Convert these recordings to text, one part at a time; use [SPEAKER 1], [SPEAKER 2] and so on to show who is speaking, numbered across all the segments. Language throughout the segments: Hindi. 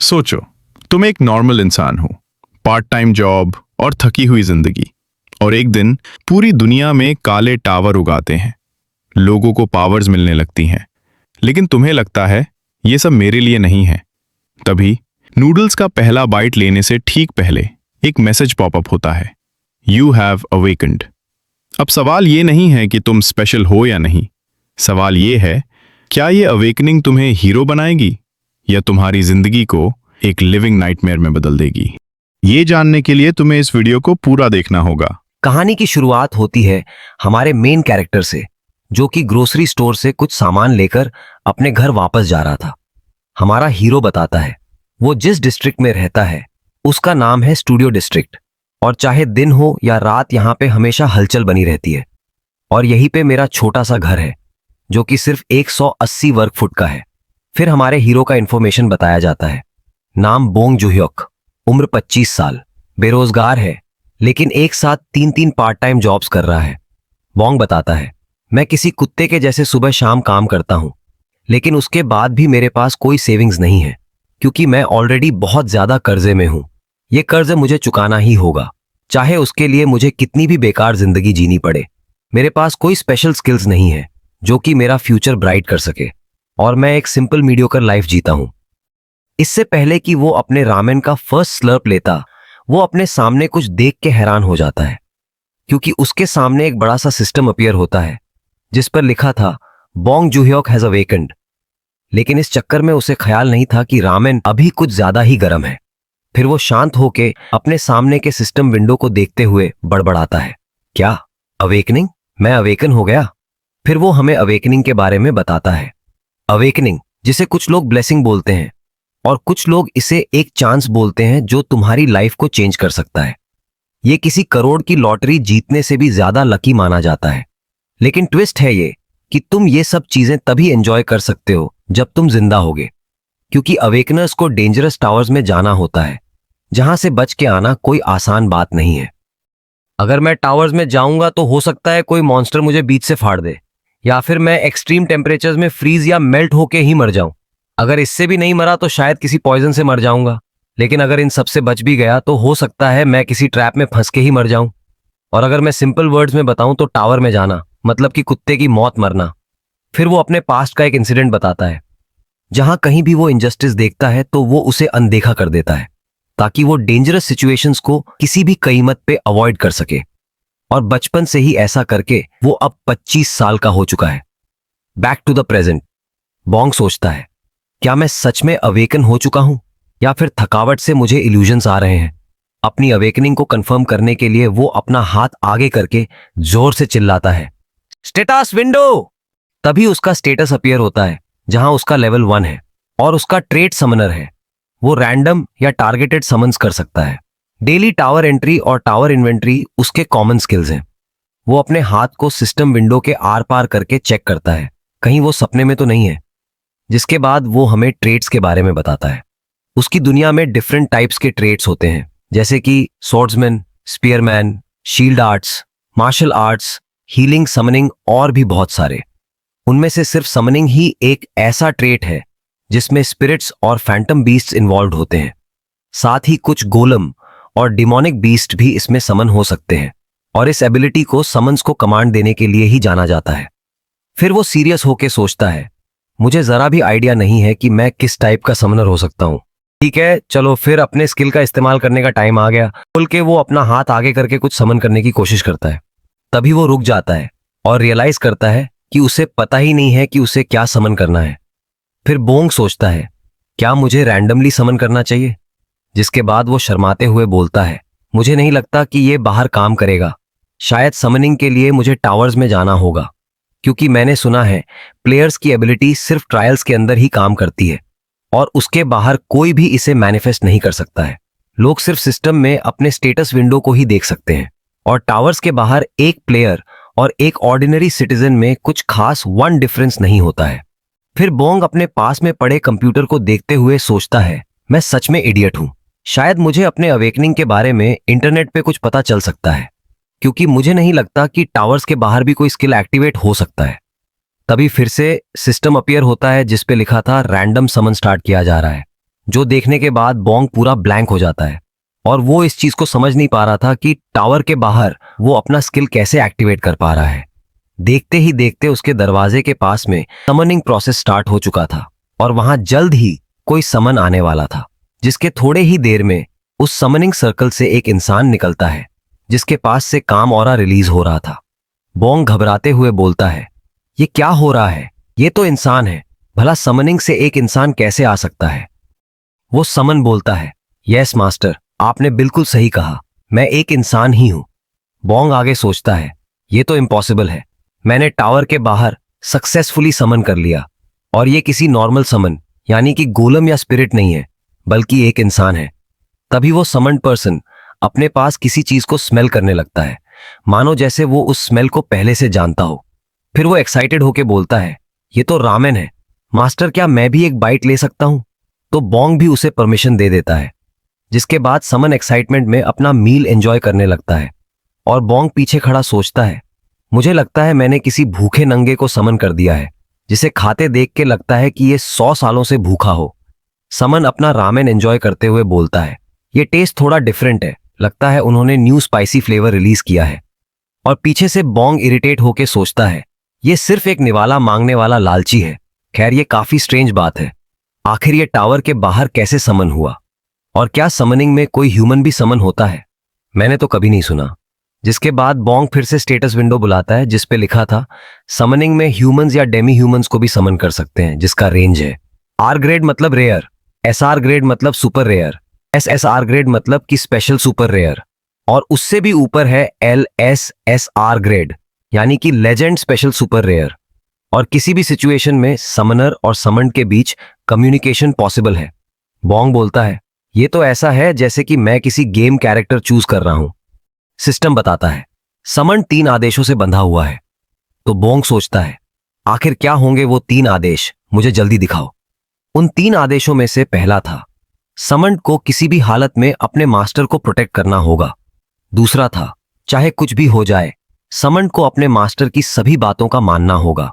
[SPEAKER 1] सोचो, तुम एक नॉर्मल इंसान हो, पार्ट टाइम जॉब और थकी हुई जिंदगी। और एक दिन पूरी दुनिया में काले टावर उगाते हैं, लोगों को पावर्स मिलने लगती हैं, लेकिन तुम्हें लगता है ये सब मेरे लिए नहीं है। तभी नूडल्स का पहला बाइट लेने से ठीक पहले एक मैसेज पॉपअप होता है, यू हैव अवेकन्ड। अब सवाल ये नहीं है कि तुम स्पेशल हो या नहीं, सवाल ये है, क्या ये अवेकनिंग तुम्हें हीरो बनाएगी या तुम्हारी जिंदगी को एक लिविंग नाइटमेयर में बदल देगी। ये जानने के लिए तुम्हें इस वीडियो को पूरा देखना होगा।
[SPEAKER 2] कहानी की शुरुआत होती है हमारे मेन कैरेक्टर से, जो कि ग्रोसरी स्टोर से कुछ सामान लेकर अपने घर वापस जा रहा था। हमारा हीरो बताता है वो जिस डिस्ट्रिक्ट में रहता है उसका नाम है स्टूडियो डिस्ट्रिक्ट, और चाहे दिन हो या रात यहाँ पे हमेशा हलचल बनी रहती है। और यहीं पे मेरा छोटा सा घर है जो कि सिर्फ 180 वर्ग फुट का है। फिर हमारे हीरो का इंफॉर्मेशन बताया जाता है। नाम बोंग जुह्योक, उम्र 25 साल, बेरोजगार है, लेकिन एक साथ 3-3 पार्ट टाइम जॉब्स कर रहा है। बोंग बताता है, मैं किसी कुत्ते के जैसे सुबह शाम काम करता हूं, लेकिन उसके बाद भी मेरे पास कोई सेविंग्स नहीं है, क्योंकि मैं ऑलरेडी बहुत ज्यादा कर्जे में हूं। ये कर्ज मुझे चुकाना ही होगा, चाहे उसके लिए मुझे कितनी भी बेकार जिंदगी जीनी पड़े। मेरे पास कोई स्पेशल स्किल्स नहीं है जो कि मेरा फ्यूचर ब्राइट कर सके, और मैं एक सिंपल मीडियोकर लाइफ जीता हूं। इससे पहले कि वो अपने रामेन का फर्स्ट स्लर्प लेता, वो अपने सामने कुछ देख के हैरान हो जाता है, क्योंकि उसके सामने एक बड़ा सा सिस्टम अपीयर होता है जिस पर लिखा था बोंग जुह्योक हैज अवेकन्ड। लेकिन इस चक्कर में उसे ख्याल नहीं था कि रामेन अभी कुछ ज्यादा ही गर्म है। फिर वो शांत होके अपने सामने के सिस्टम विंडो को देखते हुए बड़बड़ाता है, क्या अवेकनिंग? मैं अवेकन हो गया? फिर वो हमें अवेकनिंग के बारे में बताता है। अवेकनिंग, जिसे कुछ लोग ब्लेसिंग बोलते हैं और कुछ लोग इसे एक चांस बोलते हैं जो तुम्हारी लाइफ को चेंज कर सकता है। ये किसी करोड़ की लॉटरी जीतने से भी ज्यादा लकी माना जाता है। लेकिन ट्विस्ट है ये कि तुम ये सब चीजें तभी एंजॉय कर सकते हो जब तुम जिंदा होगे, क्योंकि अवेकनर्स को डेंजरस टावर्स में जाना होता है, जहां से बच के आना कोई आसान बात नहीं है। अगर मैं टावर्स में जाऊंगा तो हो सकता है कोई मॉन्स्टर मुझे बीच से फाड़ दे, या फिर मैं एक्सट्रीम टेम्परेचर्स में फ्रीज या मेल्ट होके ही मर जाऊं। अगर इससे भी नहीं मरा तो शायद किसी पॉइजन से मर जाऊंगा। लेकिन अगर इन सबसे बच भी गया तो हो सकता है मैं किसी ट्रैप में फंस के ही मर जाऊं। और अगर मैं सिंपल वर्ड्स में बताऊं तो टावर में जाना मतलब कि कुत्ते की मौत मरना। फिर वो अपने पास्ट का एक इंसिडेंट बताता है, जहां कहीं भी वो इनजस्टिस देखता है तो वो उसे अनदेखा कर देता है, ताकि वो डेंजरस सिचुएशंस को किसी भी कीमत पे अवॉइड कर सके। और बचपन से ही ऐसा करके वो अब 25 साल का हो चुका है। Back to the present, Bong सोचता है, क्या मैं सच में अवेकन हो चुका हूं या फिर थकावट से मुझे इल्यूजन्स आ रहे हैं? अपनी अवेकनिंग को कंफर्म करने के लिए वो अपना हाथ आगे करके जोर से चिल्लाता है, स्टेटस विंडो। तभी उसका स्टेटस अपीयर होता है, जहां उसका लेवल 1 है और उसका ट्रेट समनर है। वो रैंडम या टारगेटेड समन्स कर सकता है। डेली टावर एंट्री और टावर इन्वेंट्री उसके कॉमन स्किल्स हैं। वो अपने हाथ को सिस्टम विंडो के आर पार करके चेक करता है, कहीं वो सपने में तो नहीं है। जिसके बाद वो हमें ट्रेड्स के बारे में बताता है। उसकी दुनिया में डिफरेंट टाइप्स के ट्रेड्स होते हैं, जैसे कि swordsman, spearman, shield arts, martial arts, healing, summoning और भी बहुत सारे। उनमें से सिर्फ समनिंग ही एक ऐसा ट्रेट है जिसमें स्पिरिट्स और फैंटम बीस्ट्स इन्वॉल्व होते हैं। साथ ही कुछ गोलम और डिमोनिक बीस्ट भी इसमें समन हो सकते हैं, और इस एबिलिटी को समन्स को कमांड देने के लिए ही जाना जाता है। फिर वो सीरियस होकर सोचता है, मुझे जरा भी आइडिया नहीं है कि मैं किस टाइप का समनर हो सकता हूं। ठीक है, चलो फिर अपने स्किल का इस्तेमाल करने का टाइम आ गया। बोल के वो अपना हाथ आगे करके कुछ समन करने की कोशिश करता है। तभी वो रुक जाता है और रियलाइज करता है कि उसे पता ही नहीं है कि उसे क्या समन करना है। फिर बोंग सोचता है, क्या मुझे रैंडमली समन करना चाहिए? जिसके बाद वो शर्माते हुए बोलता है, मुझे नहीं लगता कि ये बाहर काम करेगा। शायद समनिंग के लिए मुझे टावर्स में जाना होगा, क्योंकि मैंने सुना है प्लेयर्स की एबिलिटी सिर्फ ट्रायल्स के अंदर ही काम करती है और उसके बाहर कोई भी इसे मैनिफेस्ट नहीं कर सकता है। लोग सिर्फ सिस्टम में अपने स्टेटस विंडो को ही देख सकते हैं, और टावर्स के बाहर एक प्लेयर और एक ऑर्डिनरी सिटीजन में कुछ खास वन डिफरेंस नहीं होता है। फिर बोंग अपने पास में पड़े कंप्यूटर को देखते हुए सोचता है, मैं सच में इडियट हूं। शायद मुझे अपने अवेकनिंग के बारे में इंटरनेट पे कुछ पता चल सकता है, क्योंकि मुझे नहीं लगता कि टावर्स के बाहर भी कोई स्किल एक्टिवेट हो सकता है। तभी फिर से सिस्टम अपीयर होता है जिस पे लिखा था रैंडम समन स्टार्ट किया जा रहा है। जो देखने के बाद बोंग पूरा ब्लैंक हो जाता है और वो इस चीज को समझ नहीं पा रहा था कि टावर के बाहर वो अपना स्किल कैसे एक्टिवेट कर पा रहा है। देखते ही देखते उसके दरवाजे के पास में समनिंग प्रोसेस स्टार्ट हो चुका था और वहां जल्द ही कोई समन आने वाला था, जिसके थोड़े ही देर में उस समनिंग सर्कल से एक इंसान निकलता है जिसके पास से काम ऑरा रिलीज हो रहा था। बोंग घबराते हुए बोलता है, ये क्या हो रहा है? ये तो इंसान है, भला समनिंग से एक इंसान कैसे आ सकता है? वो समन बोलता है, यस मास्टर, आपने बिल्कुल सही कहा, मैं एक इंसान ही हूं। बोंग आगे सोचता है, ये तो इम्पॉसिबल है, मैंने टावर के बाहर सक्सेसफुली समन कर लिया और ये किसी नॉर्मल समन यानी कि गोलम या स्पिरिट नहीं है, बल्कि एक इंसान है। तभी वो समन पर्सन अपने पास किसी चीज को स्मेल करने लगता है, मानो जैसे वो उस स्मेल को पहले से जानता हो। फिर वो एक्साइटेड होके बोलता है, ये तो रामेन है मास्टर, क्या मैं भी एक बाइट ले सकता हूं? तो बोंग भी उसे परमिशन दे देता है, जिसके बाद समन एक्साइटमेंट में अपना मील एंजॉय करने लगता है और बोंग पीछे खड़ा सोचता है, मुझे लगता है मैंने किसी भूखे नंगे को समन कर दिया है, जिसे खाते देख के लगता है कि ये 100 सालों से भूखा हो। समन अपना रामेन एंजॉय करते हुए बोलता है, ये टेस्ट थोड़ा डिफरेंट है, लगता है उन्होंने न्यू स्पाइसी फ्लेवर रिलीज किया है। और पीछे से बोंग इरिटेट होके सोचता है, ये सिर्फ एक निवाला मांगने वाला लालची है। खैर, ये काफी स्ट्रेंज बात है, आखिर ये टावर के बाहर कैसे समन हुआ? और क्या समनिंग में कोई ह्यूमन भी समन होता है? मैंने तो कभी नहीं सुना। जिसके बाद बोंग फिर से स्टेटस विंडो बुलाता है जिस पे लिखा था, समनिंग में ह्यूमंस या डेमी ह्यूमंस को भी समन कर सकते हैं, जिसका रेंज है आर ग्रेड मतलब रेयर, SR ग्रेड मतलब सुपर रेयर, SSR ग्रेड मतलब कि स्पेशल सुपर रेयर, और उससे भी ऊपर है LSSR ग्रेड यानी कि लेजेंड स्पेशल सुपर रेयर। और किसी भी सिचुएशन में समनर और समन्ड के बीच कम्युनिकेशन पॉसिबल है। बोंग बोलता है, ये तो ऐसा है जैसे कि मैं किसी गेम कैरेक्टर चूज कर रहा हूं। सिस्टम बताता है, समन्ड 3 आदेशों से बंधा हुआ है। तो बोंग सोचता है, आखिर क्या होंगे वो 3 आदेश, मुझे जल्दी दिखाओ। उन 3 आदेशों में से पहला था, समन्ड को किसी भी हालत में अपने मास्टर को प्रोटेक्ट करना होगा। दूसरा था, चाहे कुछ भी हो जाए, समन्ड को अपने मास्टर की सभी बातों का मानना होगा।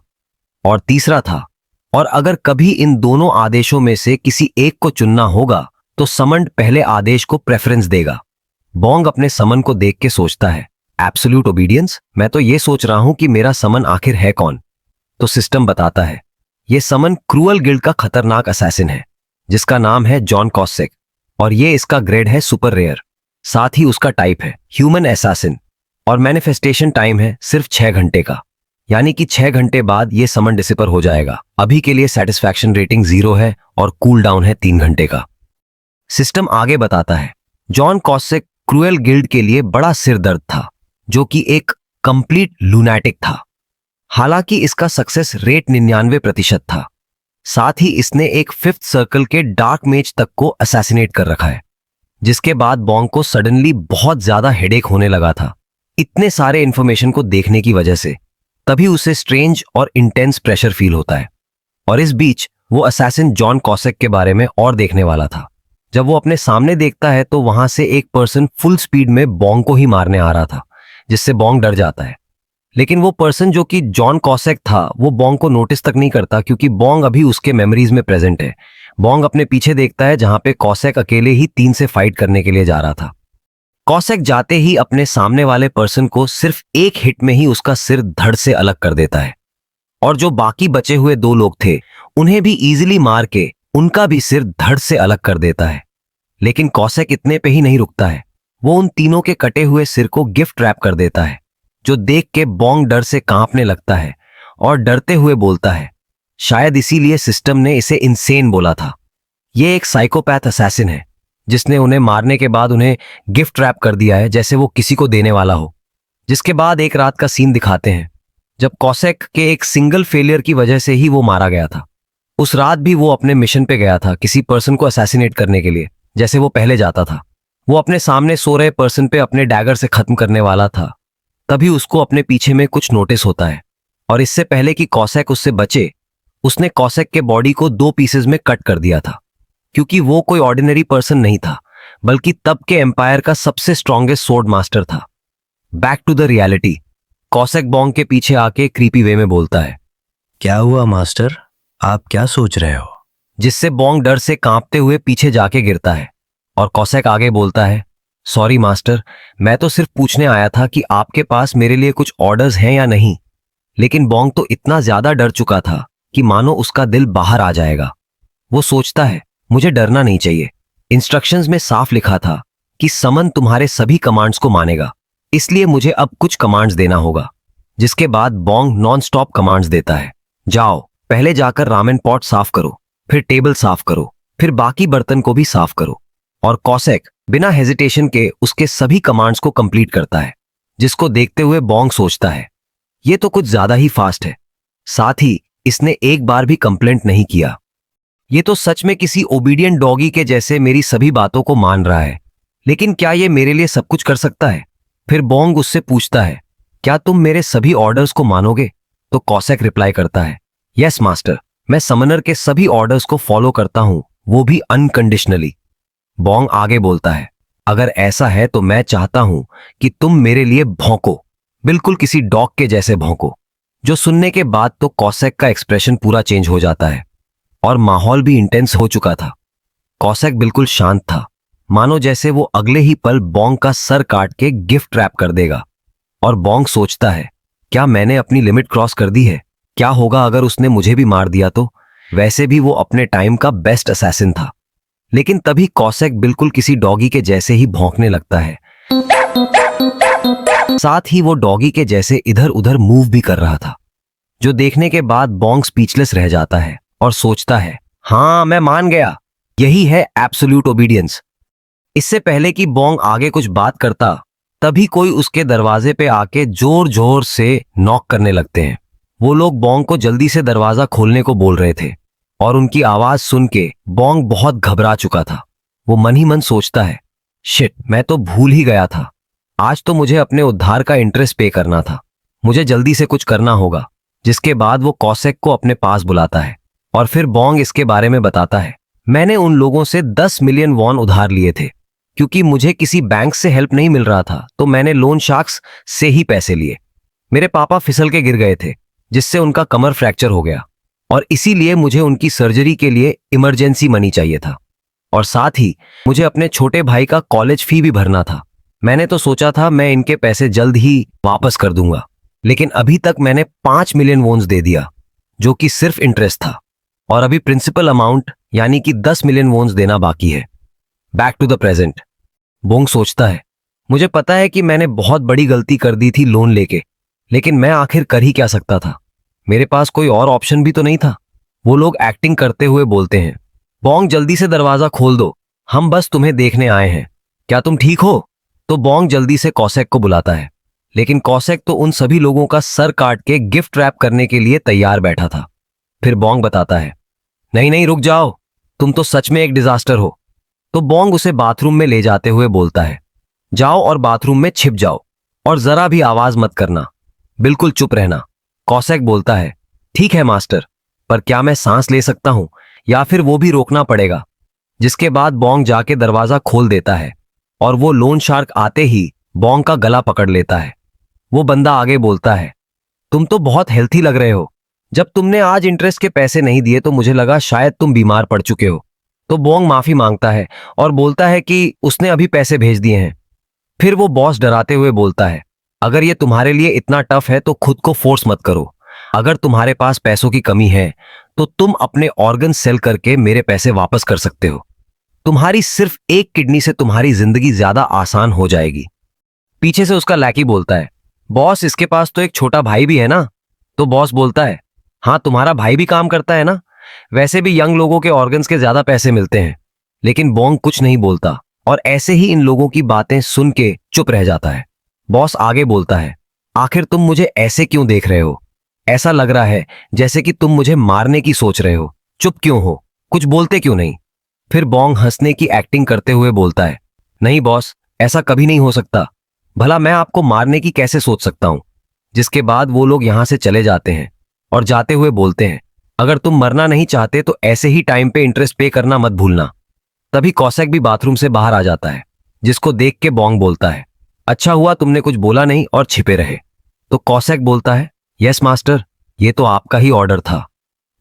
[SPEAKER 2] और तीसरा था, और अगर कभी इन दोनों आदेशों में से किसी एक को चुनना होगा तो समन्ड पहले आदेश को प्रेफरेंस देगा। बोंग अपने समन को देख के सोचता है, एब्सोल्यूट ओबीडियंस, मैं तो ये सोच रहा हूं कि मेरा समन आखिर है कौन? तो सिस्टम बताता है, ये समन क्रूअल गिल्ड का खतरनाक असैसिन है जिसका नाम है जॉन कॉसेक, और ये इसका ग्रेड है सुपर रेयर। साथ ही उसका टाइप है ह्यूमन असैसिन और मैनिफेस्टेशन टाइम है सिर्फ 6 घंटे का, यानी कि 6 घंटे बाद ये समन डिसिपर हो जाएगा। अभी के लिए सेटिस्फैक्शन रेटिंग 0 है और कूल डाउन है 3 घंटे का। सिस्टम आगे बताता है, जॉन कॉसेक क्रूएल गिल्ड के लिए बड़ा सिर दर्द था, जो कि एक कंप्लीट लूनैटिक था। हालांकि इसका सक्सेस रेट 99% था। साथ ही इसने एक 5th सर्कल के डार्क मेज तक को असैसिनेट कर रखा है, जिसके बाद बोंग को सडनली बहुत ज्यादा हेडेक होने लगा था इतने सारे इंफॉर्मेशन को देखने की वजह से। तभी उसे स्ट्रेंज और इंटेंस प्रेशर फील होता है और इस बीच वो असैसिन जॉन कॉसेक के बारे में और देखने वाला था। जब वो अपने सामने देखता है तो वहां से एक पर्सन फुल स्पीड में बोंग को ही मारने आ रहा था, जिससे बोंग डर जाता है। लेकिन वो पर्सन जो कि जॉन कॉसेक था वो बोंग को नोटिस तक नहीं करता, क्योंकि बोंग अभी उसके मेमोरीज में प्रेजेंट है। बोंग अपने पीछे देखता है जहां पे कॉसेक अकेले ही 3 से फाइट करने के लिए जा रहा था। कॉसेक जाते ही अपने सामने वाले पर्सन को सिर्फ एक हिट में ही उसका सिर धड़ से अलग कर देता है, और जो बाकी बचे हुए 2 लोग थे उन्हें भी इजीली मार के उनका भी सिर धड़ से अलग कर देता है। लेकिन कॉसेक इतने पे ही नहीं रुकता है, वो उन तीनों के कटे हुए सिर को गिफ्ट रैप कर देता है, जो देख के बोंग डर से कांपने लगता है और डरते हुए बोलता है, शायद इसीलिए सिस्टम ने इसे इंसेन बोला था। ये एक साइकोपैथ असैसिन है जिसने उन्हें मारने के बाद उन्हें गिफ्ट रैप कर दिया है जैसे वो किसी को देने वाला हो। जिसके बाद एक रात का सीन दिखाते हैं जब कॉसेक के एक सिंगल फेलियर की वजह से ही वो मारा गया था। उस रात भी वो अपने मिशन पे गया था किसी पर्सन को असैसिनेट करने के लिए, जैसे वो पहले जाता था। वो अपने सामने सो रहे पर्सन पे अपने डैगर से खत्म करने वाला था। तभी उसको अपने पीछे में कुछ नोटिस होता है, और इससे पहले कि कॉसेक उससे बचे, उसने कॉसेक के बॉडी को 2 पीसेज में कट कर दिया था, क्योंकि वो कोई ऑर्डिनरी पर्सन नहीं था, बल्कि तब के एम्पायर का सबसे स्ट्रॉन्गेस्ट सोर्ड मास्टर था। बैक टू द रियलिटी, कॉसेक बोंग के पीछे आके क्रीपी वे में बोलता है,
[SPEAKER 3] क्या हुआ मास्टर, आप क्या सोच रहे हो?
[SPEAKER 2] जिससे बोंग डर से कांपते हुए पीछे जाके गिरता है। और कॉसेक आगे बोलता है, सॉरी मास्टर, मैं तो सिर्फ पूछने आया था कि आपके पास मेरे लिए कुछ ऑर्डर्स हैं या नहीं। लेकिन बोंग तो इतना ज्यादा डर चुका था कि मानो उसका दिल बाहर आ जाएगा। वो सोचता है, मुझे डरना नहीं चाहिए। इंस्ट्रक्शंस में साफ लिखा था कि समन तुम्हारे सभी कमांड्स को मानेगा, इसलिए मुझे अब कुछ कमांड्स देना होगा। जिसके बाद बोंग नॉन स्टॉप कमांड्स देता है। जाओ, पहले जाकर रामेन पॉट साफ करो, फिर टेबल साफ करो, फिर बाकी बर्तन को भी साफ करो। और कॉसेक बिना हेजिटेशन के उसके सभी कमांड्स को कंप्लीट करता है, जिसको देखते हुए बोंग सोचता है, ये तो कुछ ज्यादा ही फास्ट है। साथ ही इसने एक बार भी कंप्लेंट नहीं किया। ये तो सच में किसी ओबीडियंट डॉगी के जैसे मेरी सभी बातों को मान रहा है। लेकिन क्या ये मेरे लिए सब कुछ कर सकता है? फिर बोंग उससे पूछता है, क्या तुम मेरे सभी ऑर्डर्स को मानोगे? तो कॉसेक रिप्लाई करता है, यस मास्टर, मैं समनर के सभी ऑर्डर्स को फॉलो करता हूं, वो भी अनकंडीशनली। बोंग आगे बोलता है, अगर ऐसा है तो मैं चाहता हूं कि तुम मेरे लिए भौंको, बिल्कुल किसी डॉग के जैसे भौंको। जो सुनने के बाद तो कॉसेक का एक्सप्रेशन पूरा चेंज हो जाता है और माहौल भी इंटेंस हो चुका था। कॉसेक बिल्कुल शांत था, मानो जैसे वो अगले ही पल बोंग का सर काट के गिफ्ट रैप कर देगा। और बोंग सोचता है, क्या मैंने अपनी लिमिट क्रॉस कर दी है? क्या होगा अगर उसने मुझे भी मार दिया तो? वैसे भी वो अपने टाइम का बेस्ट असैसिन था। लेकिन तभी कॉसेक बिल्कुल किसी डॉगी के जैसे ही भौंकने लगता है। साथ ही वो डॉगी के जैसे इधर उधर मूव भी कर रहा था, जो देखने के बाद बोंग स्पीचलेस रह जाता है और सोचता है, हाँ मैं मान गया, यही है एब्सोल्यूट ओबीडियंस। इससे पहले कि बोंग आगे कुछ बात करता, तभी कोई उसके दरवाजे पे आके जोर जोर से नॉक करने लगते हैं। वो लोग बोंग को जल्दी से दरवाजा खोलने को बोल रहे थे और उनकी आवाज सुन के बोंग बहुत घबरा चुका था। वो मन ही मन सोचता है, शिट, मैं तो भूल ही गया था, आज तो मुझे अपने उद्धार का इंटरेस्ट पे करना था, मुझे जल्दी से कुछ करना होगा। जिसके बाद वो कॉसेक को अपने पास बुलाता है और फिर बोंग इसके बारे में बताता है, मैंने उन लोगों से 10 मिलियन वॉन उधार लिए थे, क्योंकि मुझे किसी बैंक से हेल्प नहीं मिल रहा था तो मैंने लोन शार्क्स से ही पैसे लिए। मेरे पापा फिसल के गिर गए थे, जिससे उनका कमर फ्रैक्चर हो गया और इसीलिए मुझे उनकी सर्जरी के लिए इमरजेंसी मनी चाहिए था। और साथ ही मुझे अपने छोटे भाई का कॉलेज फी भी भरना था। मैंने तो सोचा था मैं इनके पैसे जल्द ही वापस कर दूंगा, लेकिन अभी तक मैंने 5 मिलियन वोन्स दे दिया, जो कि सिर्फ इंटरेस्ट था, और अभी प्रिंसिपल अमाउंट यानी कि 10 मिलियन वोन्स देना बाकी है। Back to the present. Bong सोचता है, मुझे पता है कि मैंने बहुत बड़ी गलती कर दी थी लोन लेके, लेकिन मैं आखिर कर ही क्या सकता था? मेरे पास कोई और ऑप्शन भी तो नहीं था। वो लोग एक्टिंग करते हुए बोलते हैं, बोंग जल्दी से दरवाजा खोल दो, हम बस तुम्हें देखने आए हैं, क्या तुम ठीक हो? तो बोंग जल्दी से कॉसेक को बुलाता है, लेकिन कॉसेक तो उन सभी लोगों का सर काट के गिफ्ट रैप करने के लिए तैयार बैठा था। फिर बोंग बताता है, नहीं नहीं रुक जाओ, तुम तो सच में एक डिजास्टर हो। तो बोंग उसे बाथरूम में ले जाते हुए बोलता है, जाओ और बाथरूम में छिप जाओ और जरा भी आवाज मत करना, बिल्कुल चुप रहना। कॉसेक बोलता है, ठीक है मास्टर, पर क्या मैं सांस ले सकता हूं या फिर वो भी रोकना पड़ेगा? जिसके बाद बोंग जाके दरवाजा खोल देता है और वो लोन शार्क आते ही बोंग का गला पकड़ लेता है। वो बंदा आगे बोलता है, तुम तो बहुत हेल्थी लग रहे हो, जब तुमने आज इंटरेस्ट के पैसे नहीं दिए तो मुझे लगा शायद तुम बीमार पड़ चुके हो। तो बोंग माफी मांगता है और बोलता है कि उसने अभी पैसे भेज दिए हैं। फिर वो बॉस डराते हुए बोलता है, अगर ये तुम्हारे लिए इतना टफ है तो खुद को फोर्स मत करो। अगर तुम्हारे पास पैसों की कमी है तो तुम अपने ऑर्गन सेल करके मेरे पैसे वापस कर सकते हो। तुम्हारी सिर्फ एक किडनी से तुम्हारी जिंदगी ज्यादा आसान हो जाएगी। पीछे से उसका लैकी बोलता है, बॉस इसके पास तो एक छोटा भाई भी है ना? तो बॉस बोलता है, हाँ तुम्हारा भाई भी काम करता है ना? वैसे भी यंग लोगों के ऑर्गन्स के ज्यादा पैसे मिलते हैं। लेकिन बोंग कुछ नहीं बोलता और ऐसे ही इन लोगों की बातें सुन के चुप रह जाता है। बॉस आगे बोलता है, आखिर तुम मुझे ऐसे क्यों देख रहे हो? ऐसा लग रहा है जैसे कि तुम मुझे मारने की सोच रहे हो। चुप क्यों हो? कुछ बोलते क्यों नहीं? फिर बोंग हंसने की एक्टिंग करते हुए बोलता है, नहीं बॉस, ऐसा कभी नहीं हो सकता, भला मैं आपको मारने की कैसे सोच सकता हूं? जिसके बाद वो लोग यहां से चले जाते हैं और जाते हुए बोलते हैं, अगर तुम मरना नहीं चाहते तो ऐसे ही टाइम पे इंटरेस्ट पे करना मत भूलना। तभी कॉसेक भी बाथरूम से बाहर आ जाता है, जिसको देख के बोंग बोलता है, अच्छा हुआ तुमने कुछ बोला नहीं और छिपे रहे। तो कॉसेक बोलता है, यस मास्टर, ये तो आपका ही ऑर्डर था।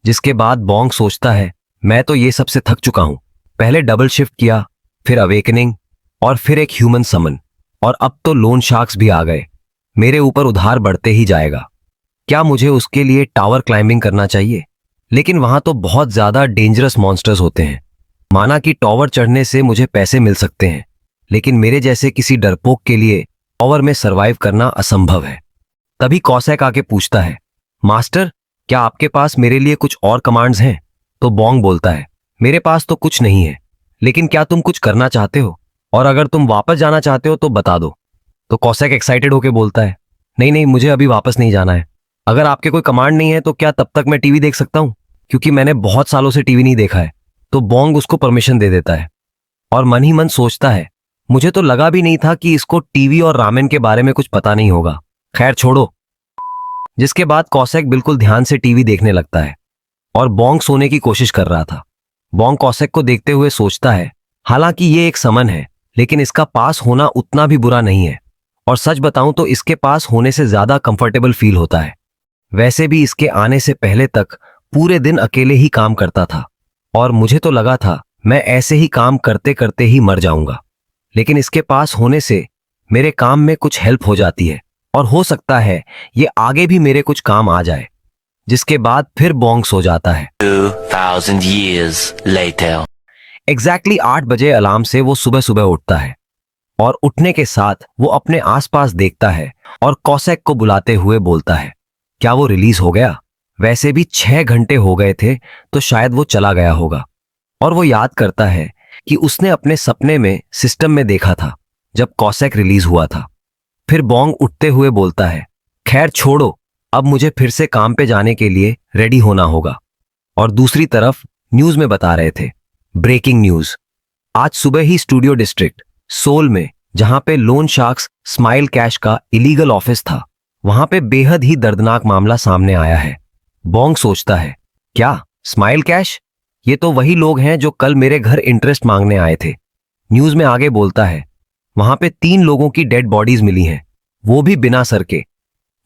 [SPEAKER 2] जिसके बाद बोंग सोचता है, मैं तो ये सबसे थक चुका हूं। पहले डबल शिफ्ट किया, फिर अवेकनिंग और फिर एक ह्यूमन समन, और अब तो लोन शार्क्स भी आ गए। मेरे ऊपर उधार बढ़ते ही जाएगा। क्या मुझे उसके लिए टावर क्लाइंबिंग करना चाहिए? लेकिन वहां तो बहुत ज्यादा डेंजरस मॉन्स्टर्स होते हैं। माना कि टावर चढ़ने से मुझे पैसे मिल सकते हैं, लेकिन मेरे जैसे किसी डरपोक के लिए टावर में सरवाइव करना असंभव है। तभी कॉसैक आके पूछता है, मास्टर, क्या आपके पास मेरे लिए कुछ और कमांड्स हैं? तो बॉन्ग बोलता है, मेरे पास तो कुछ नहीं है, लेकिन क्या तुम कुछ करना चाहते हो? और अगर तुम वापस जाना चाहते हो तो बता दो। तो कॉसैक एक्साइटेड होके बोलता है, नहीं नहीं, मुझे अभी वापस नहीं जाना है। अगर आपके कोई कमांड नहीं है तो क्या तब तक मैं टीवी देख सकता हूं? क्योंकि मैंने बहुत सालों से टीवी नहीं देखा है। तो बॉन्ग उसको परमिशन दे देता है और मन ही मन सोचता है, मुझे तो लगा भी नहीं था कि इसको टीवी और रामेन के बारे में कुछ पता नहीं होगा। खैर छोड़ो। जिसके बाद कॉसैक बिल्कुल ध्यान से टीवी देखने लगता है और बॉन्ग सोने की कोशिश कर रहा था। बॉन्ग कॉसैक को देखते हुए सोचता है, हालांकि ये एक समन है, लेकिन इसका पास होना उतना भी बुरा नहीं है, और सच बताऊं तो इसके पास होने से ज्यादा कंफर्टेबल फील होता है। वैसे भी इसके आने से पहले तक पूरे दिन अकेले ही काम करता था और मुझे तो लगा था मैं ऐसे ही काम करते करते ही मर जाऊंगा, लेकिन इसके पास होने से मेरे काम में कुछ हेल्प हो जाती है और हो सकता है ये आगे भी मेरे कुछ काम आ जाए। जिसके बाद फिर बॉन्ग सो जाता है।
[SPEAKER 3] 2000 years later.
[SPEAKER 2] एग्जैक्टली 8 बजे अलार्म से वो सुबह सुबह उठता है और उठने के साथ वो अपने आसपास देखता है और कॉसैक को बुलाते हुए बोलता है, क्या वो रिलीज हो गया? वैसे भी 6 घंटे हो गए थे, तो शायद वो चला गया होगा। और वो याद करता है कि उसने अपने सपने में सिस्टम में देखा था जब कॉसैक रिलीज हुआ था। फिर बॉन्ग उठते हुए बोलता है, खैर छोड़ो, अब मुझे फिर से काम पे जाने के लिए रेडी होना होगा। और दूसरी तरफ न्यूज में बता रहे थे, ब्रेकिंग न्यूज, आज सुबह ही स्टूडियो डिस्ट्रिक्ट सोल में, जहां पे लोन शार्क्स स्माइल कैश का इलीगल ऑफिस था, वहां पे बेहद ही दर्दनाक मामला सामने आया है। बॉन्ग सोचता है, क्या स्माइल कैश? ये तो वही लोग हैं जो कल मेरे घर इंटरेस्ट मांगने आए थे। न्यूज में आगे बोलता है, वहां पे 3 लोगों की डेड बॉडीज मिली हैं, वो भी बिना सर के।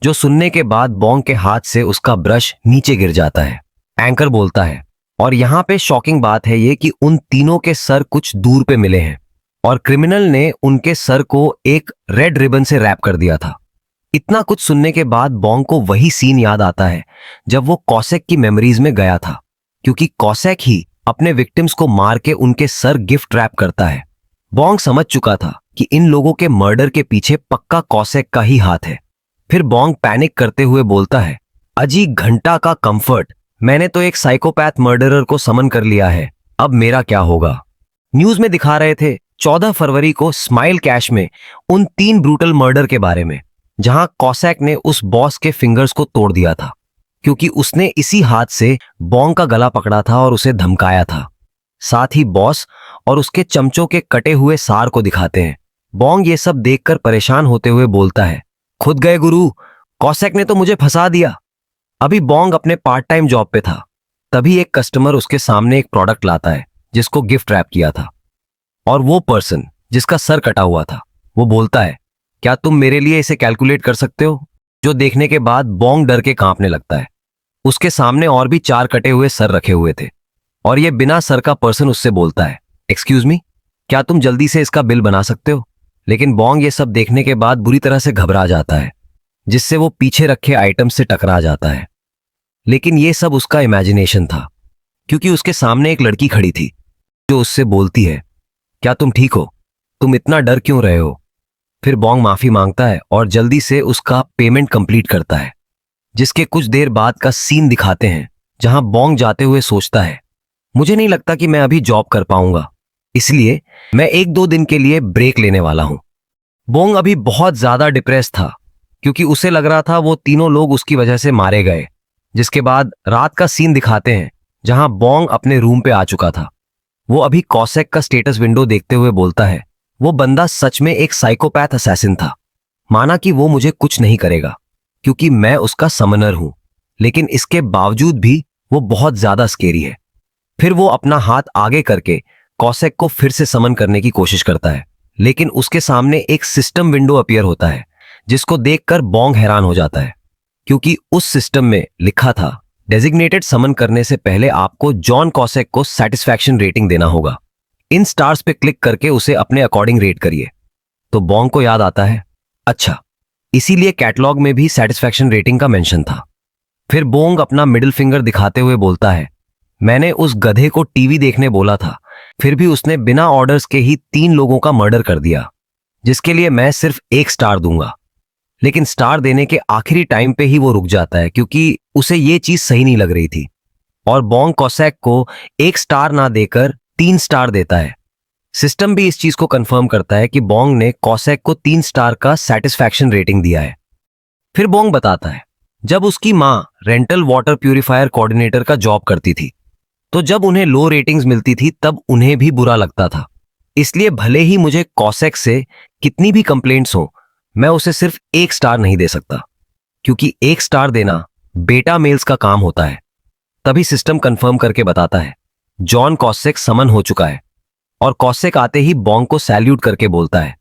[SPEAKER 2] जो सुनने के बाद बॉन्ग के हाथ से उसका ब्रश नीचे गिर जाता है। एंकर बोलता है, और यहां पे शॉकिंग बात है ये कि उन तीनों के सर कुछ दूर पे मिले हैं और क्रिमिनल ने उनके सर को एक रेड रिबन से रैप कर दिया था। इतना कुछ सुनने के बाद बॉन्ग को वही सीन याद आता है जब वो कॉसैक की मेमोरीज में गया था, क्योंकि कॉसैक ही अपने विक्टिम्स को मार के उनके सर गिफ्ट रैप करता है। बॉन्ग समझ चुका था कि इन लोगों के मर्डर के पीछे पक्का कॉसैक का ही हाथ है। फिर बॉन्ग पैनिक करते हुए बोलता है, अजी घंटा का कंफर्ट, मैंने तो एक साइकोपैथ मर्डरर को समन कर लिया है, अब मेरा क्या होगा? न्यूज में दिखा रहे थे 14 फरवरी को स्माइल कैश में उन 3 ब्रूटल मर्डर के बारे में, जहां कॉसैक ने उस बॉस के फिंगर्स को तोड़ दिया था, क्योंकि उसने इसी हाथ से बॉन्ग का गला पकड़ा था और उसे धमकाया था। साथ ही बॉस और उसके चमचों के कटे हुए सार को दिखाते हैं। बॉन्ग ये सब देखकर परेशान होते हुए बोलता है, खुद गए गुरु, कॉसैक ने तो मुझे फंसा दिया। अभी बॉन्ग अपने पार्ट टाइम जॉब पे था, तभी एक कस्टमर उसके सामने एक प्रोडक्ट लाता है जिसको गिफ्ट रैप किया था, और वो पर्सन जिसका सर कटा हुआ था, वो बोलता है, क्या तुम मेरे लिए इसे कैलकुलेट कर सकते हो? जो देखने के बाद बॉन्ग डर के कांपने लगता है। उसके सामने और भी 4 कटे हुए सर रखे हुए थे और ये बिना सर का पर्सन उससे बोलता है, एक्सक्यूज मी, क्या तुम जल्दी से इसका बिल बना सकते हो? लेकिन बॉन्ग ये सब देखने के बाद बुरी तरह से घबरा जाता है, जिससे वो पीछे रखे आइटम से टकरा जाता है। लेकिन ये सब उसका इमेजिनेशन था, क्योंकि उसके सामने एक लड़की खड़ी थी जो उससे बोलती है, क्या तुम ठीक हो? तुम इतना डर क्यों रहे हो? फिर बॉन्ग माफी मांगता है और जल्दी से उसका पेमेंट कंप्लीट करता है। जिसके कुछ देर बाद का सीन दिखाते हैं, जहां बॉन्ग जाते हुए सोचता है, मुझे नहीं लगता कि मैं अभी जॉब कर पाऊंगा, इसलिए मैं 1-2 दिन के लिए ब्रेक लेने वाला हूं। बॉन्ग अभी बहुत ज्यादा डिप्रेस था, क्योंकि उसे लग रहा था वो तीनों लोग उसकी वजह से मारे गए। जिसके बाद रात का सीन दिखाते हैं, जहां बॉन्ग अपने रूम पे आ चुका था। वो अभी कॉसैक का स्टेटस विंडो देखते हुए बोलता है, वो बंदा सच में एक साइकोपैथ असैसिन था। माना कि वो मुझे कुछ नहीं करेगा क्योंकि मैं उसका समनर हूं, लेकिन इसके बावजूद भी वो बहुत ज्यादा स्केरी है। फिर वो अपना हाथ आगे करके कॉसैक को फिर से समन करने की कोशिश करता है, लेकिन उसके सामने एक सिस्टम विंडो अपीयर होता है, जिसको देखकर बॉन्ग हैरान हो जाता है, क्योंकि उस सिस्टम में लिखा था डेजिग्नेटेड समन करने से पहले आपको जॉन कॉसेक को सेटिस्फैक्शन रेटिंग देना होगा। इन स्टार्स पे क्लिक करके उसे अपने अकॉर्डिंग रेट करिए। तो बॉन्ग को याद आता है, अच्छा, इसीलिए कैटलॉग में भी सेटिस्फैक्शन रेटिंग का मेंशन था। फिर बोंग अपना मिडिल फिंगर दिखाते हुए बोलता है, मैंने उस गधे को टीवी देखने बोला था, फिर भी उसने बिना ऑर्डर्स के ही 3 लोगों का मर्डर कर दिया, जिसके लिए मैं सिर्फ 1 स्टार दूंगा। लेकिन स्टार देने के आखिरी टाइम पे ही वो रुक जाता है क्योंकि उसे ये चीज सही नहीं लग रही थी और बोंग कॉसेक को 1 स्टार ना देकर 3 स्टार देता है। सिस्टम भी इस चीज को कंफर्म करता है कि बोंग ने कॉसेक को 3 स्टार का सेटिस्फैक्शन रेटिंग दिया है। फिर बोंग बताता है, जब उसकी मां रेंटल वाटर प्यूरिफायर कोऑर्डिनेटर का जॉब करती थी तो जब उन्हें लो रेटिंग्स मिलती थी तब उन्हें भी बुरा लगता था। इसलिए भले ही मुझे कॉसेक से कितनी भी कंप्लेंट्स हो, मैं उसे सिर्फ 1 स्टार नहीं दे सकता, क्योंकि 1 स्टार देना बेटा मेल्स का काम होता है। तभी सिस्टम कंफर्म करके बताता है, जॉन कॉसेक समन हो चुका है और कॉसेक आते ही बोंग को सैल्यूट करके बोलता है,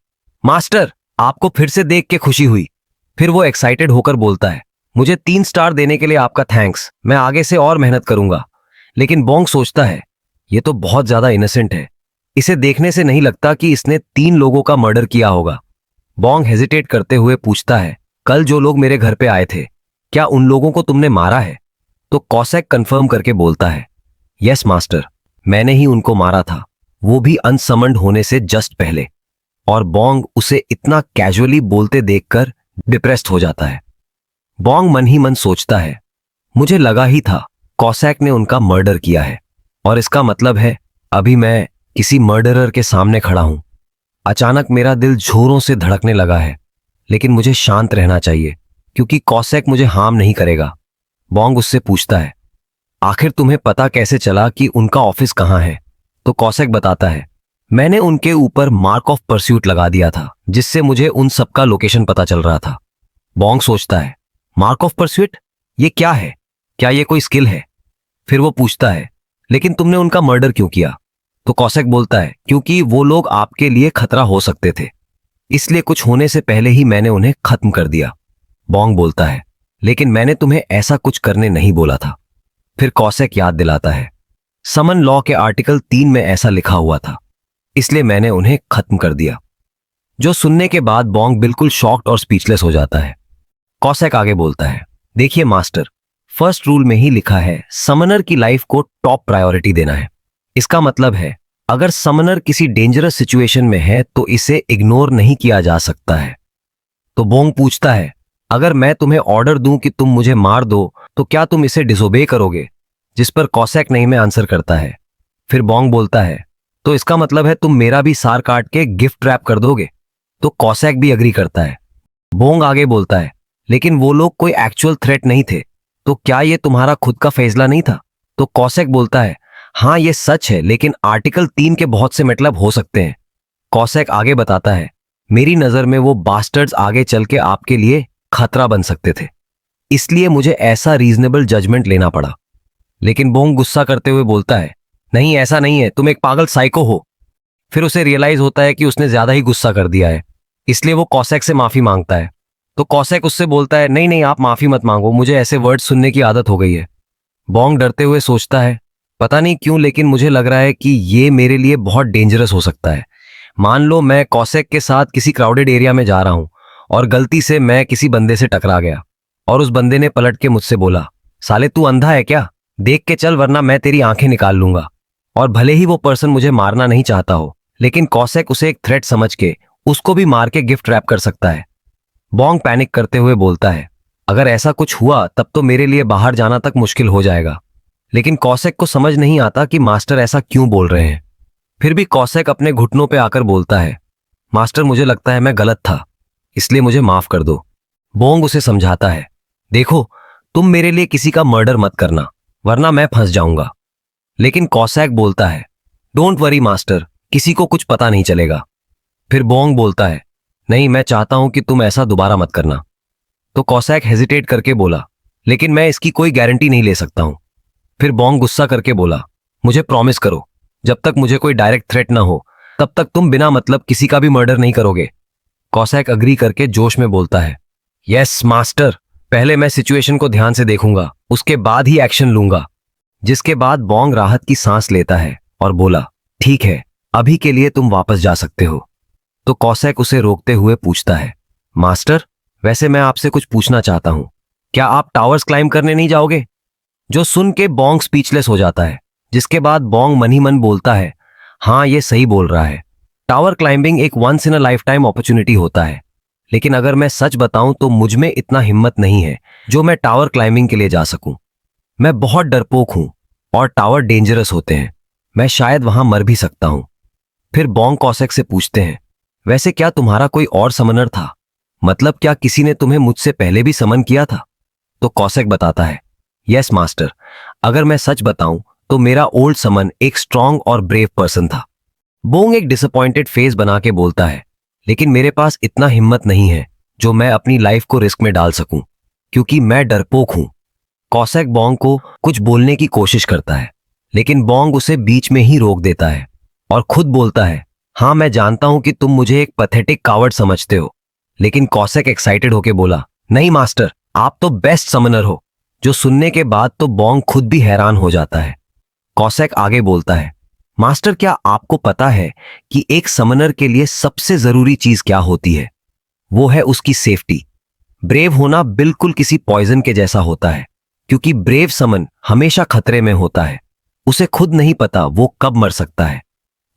[SPEAKER 2] मास्टर, आपको फिर से देख के खुशी हुई। फिर वो एक्साइटेड होकर बोलता है, मुझे 3 स्टार देने के लिए आपका थैंक्स, मैं आगे से और मेहनत करूंगा। लेकिन बोंग सोचता है, ये तो बहुत ज्यादा इनोसेंट है, इसे देखने से नहीं लगता कि इसने 3 लोगों का मर्डर किया होगा। बोंग हेजिटेट करते हुए पूछता है, कल जो लोग मेरे घर पे आए थे, क्या उन लोगों को तुमने मारा है? तो कॉसेक कंफर्म करके बोलता है, यस मास्टर, मैंने ही उनको मारा था, वो भी अनसमन्ड होने से जस्ट पहले। और बोंग उसे इतना कैजुअली बोलते देखकर डिप्रेस्ड हो जाता है। बोंग मन ही मन सोचता है, मुझे लगा ही था कॉसेक ने उनका मर्डर किया है और इसका मतलब है अभी मैं किसी मर्डरर के सामने खड़ा हूं। अचानक मेरा दिल जोरों से धड़कने लगा है, लेकिन मुझे शांत रहना चाहिए क्योंकि कॉसेक मुझे हार्म नहीं करेगा। बोंग उससे पूछता है, आखिर तुम्हें पता कैसे चला कि उनका ऑफिस कहां है? तो कॉसेक बताता है, मैंने उनके ऊपर मार्क ऑफ परस्यूट लगा दिया था, जिससे मुझे उन सबका लोकेशन पता चल रहा था। बोंग सोचता है, मार्क ऑफ परस्यूट, ये क्या है? क्या ये कोई स्किल है? फिर वो पूछता है, लेकिन तुमने उनका मर्डर क्यों किया? तो कॉसेक बोलता है, क्योंकि वो लोग आपके लिए खतरा हो सकते थे, इसलिए कुछ होने से पहले ही मैंने उन्हें खत्म कर दिया। बोंग बोलता है, लेकिन मैंने तुम्हें ऐसा कुछ करने नहीं बोला था। फिर कॉसेक याद दिलाता है, समन लॉ के आर्टिकल 3 में ऐसा लिखा हुआ था, इसलिए मैंने उन्हें खत्म कर दिया। जो सुनने के बाद बोंग बिल्कुल शॉक्ड और स्पीचलेस हो जाता है। कॉसेक आगे बोलता है, देखिए मास्टर, फर्स्ट रूल में ही लिखा है समनर की लाइफ को टॉप प्रायोरिटी देना है। इसका मतलब है अगर समनर किसी डेंजरस सिचुएशन में है तो इसे इग्नोर नहीं किया जा सकता है। तो बोंग पूछता है, अगर मैं तुम्हें ऑर्डर दूं कि तुम मुझे मार दो तो क्या तुम इसे डिसोबे करोगे? जिस पर कॉसेक नहीं में आंसर करता है। फिर बोंग बोलता है, तो इसका मतलब है तुम मेरा भी सार काट के गिफ्ट रैप कर दोगे? तो कॉसेक भी अग्री करता है। बोंग आगे बोलता है, लेकिन वो लोग कोई एक्चुअल थ्रेट नहीं थे, तो क्या ये तुम्हारा खुद का फैसला नहीं था? तो कॉसेक बोलता है, हाँ ये सच है, लेकिन आर्टिकल 3 के बहुत से मतलब हो सकते हैं। कॉसेक आगे बताता है, मेरी नजर में वो बास्टर्ड्स आगे चल के आपके लिए खतरा बन सकते थे, इसलिए मुझे ऐसा रीजनेबल जजमेंट लेना पड़ा। लेकिन बोंग गुस्सा करते हुए बोलता है, नहीं ऐसा नहीं है, तुम एक पागल साइको हो। फिर उसे रियलाइज होता है कि उसने ज्यादा ही गुस्सा कर दिया है, इसलिए वो कॉसेक से माफी मांगता है। तो कॉसेक उससे बोलता है, नहीं नहीं, आप माफी मत मांगो, मुझे ऐसे वर्ड सुनने की आदत हो गई है। बोंग डरते हुए सोचता है, पता नहीं क्यों, लेकिन मुझे लग रहा है कि ये मेरे लिए बहुत डेंजरस हो सकता है। मान लो मैं कॉसेक के साथ किसी क्राउडेड एरिया में जा रहा हूं और गलती से मैं किसी बंदे से टकरा गया और उस बंदे ने पलट के मुझसे बोला, साले तू अंधा है क्या? देख के चल वरना मैं तेरी आंखें निकाल लूंगा। और भले ही वो पर्सन मुझे मारना नहीं चाहता हो, लेकिन कॉसेक उसे एक थ्रेट समझ के उसको भी मार के गिफ्ट रैप कर सकता है। बोंग पैनिक करते हुए बोलता है, अगर ऐसा कुछ हुआ तब तो मेरे लिए बाहर जाना तक मुश्किल हो जाएगा। लेकिन कॉसेक को समझ नहीं आता कि मास्टर ऐसा क्यों बोल रहे हैं। फिर भी कॉसेक अपने घुटनों पे आकर बोलता है, मास्टर मुझे लगता है मैं गलत था, इसलिए मुझे माफ कर दो। बोंग उसे समझाता है, देखो तुम मेरे लिए किसी का मर्डर मत करना वरना मैं फंस जाऊंगा। लेकिन कॉसेक बोलता है, डोंट वरी मास्टर, किसी को कुछ पता नहीं चलेगा। फिर बोंग बोलता है, नहीं मैं चाहता हूं कि तुम ऐसा दोबारा मत करना। तो कॉसेक हेजिटेट करके बोला, लेकिन मैं इसकी कोई गारंटी नहीं ले सकता हूं। फिर बोंग गुस्सा करके बोला, मुझे प्रॉमिस करो, जब तक मुझे कोई डायरेक्ट थ्रेट ना हो तब तक तुम बिना मतलब किसी का भी मर्डर नहीं करोगे। कॉसेक अग्री करके जोश में बोलता है, यस मास्टर, पहले मैं सिचुएशन को ध्यान से देखूंगा, उसके बाद ही एक्शन लूंगा। जिसके बाद बोंग राहत की सांस लेता है और बोला, ठीक है, अभी के लिए तुम वापस जा सकते हो। तो कॉसेक उसे रोकते हुए पूछता है, मास्टर, वैसे मैं आपसे कुछ पूछना चाहता हूं, क्या आप टावर्स क्लाइंब करने नहीं जाओगे? जो सुन के बोंग स्पीचलेस हो जाता है। जिसके बाद बोंग मन ही मन बोलता है, हाँ, ये सही बोल रहा है। टावर क्लाइंबिंग एक once in a lifetime opportunity होता है, लेकिन अगर मैं सच बताऊं तो मुझ में इतना हिम्मत नहीं है जो मैं टावर क्लाइंबिंग के लिए जा सकूं। मैं बहुत डरपोक हूं और टावर डेंजरस होते हैं, मैं शायद वहां मर भी सकता हूं। फिर बोंग कॉसेक से पूछते हैं, वैसे क्या तुम्हारा कोई और समनर था? मतलब क्या किसी ने तुम्हें मुझसे पहले भी समन किया था? तो कॉसेक बताता है, यस मास्टर, अगर मैं सच बताऊं तो मेरा ओल्ड समन एक स्ट्रांग और ब्रेव पर्सन था। बोंग एक डिसअपॉइंटेड फेस बना के बोलता है, लेकिन मेरे पास इतना हिम्मत नहीं है जो मैं अपनी लाइफ को रिस्क में डाल सकूं, क्योंकि मैं डरपोक हूं। कॉसेक बोंग को कुछ बोलने की कोशिश करता है, लेकिन बोंग उसे बीच में ही रोक देता है और खुद बोलता है, हाँ, मैं जानता हूं कि तुम मुझे एक पैथेटिक कावर्ड समझते हो। लेकिन कॉसेक एक्साइटेड होके बोला, नहीं मास्टर, आप तो बेस्ट समनर हो। जो सुनने के बाद तो बोंग खुद भी हैरान हो जाता है। कॉसेक आगे बोलता है, मास्टर, क्या आपको पता है कि एक समनर के लिए सबसे जरूरी चीज क्या होती है? वो है उसकी सेफ्टी। ब्रेव होना बिल्कुल किसी पॉइजन के जैसा होता है, क्योंकि ब्रेव समन हमेशा खतरे में होता है। उसे खुद नहीं पता वो कब मर सकता है,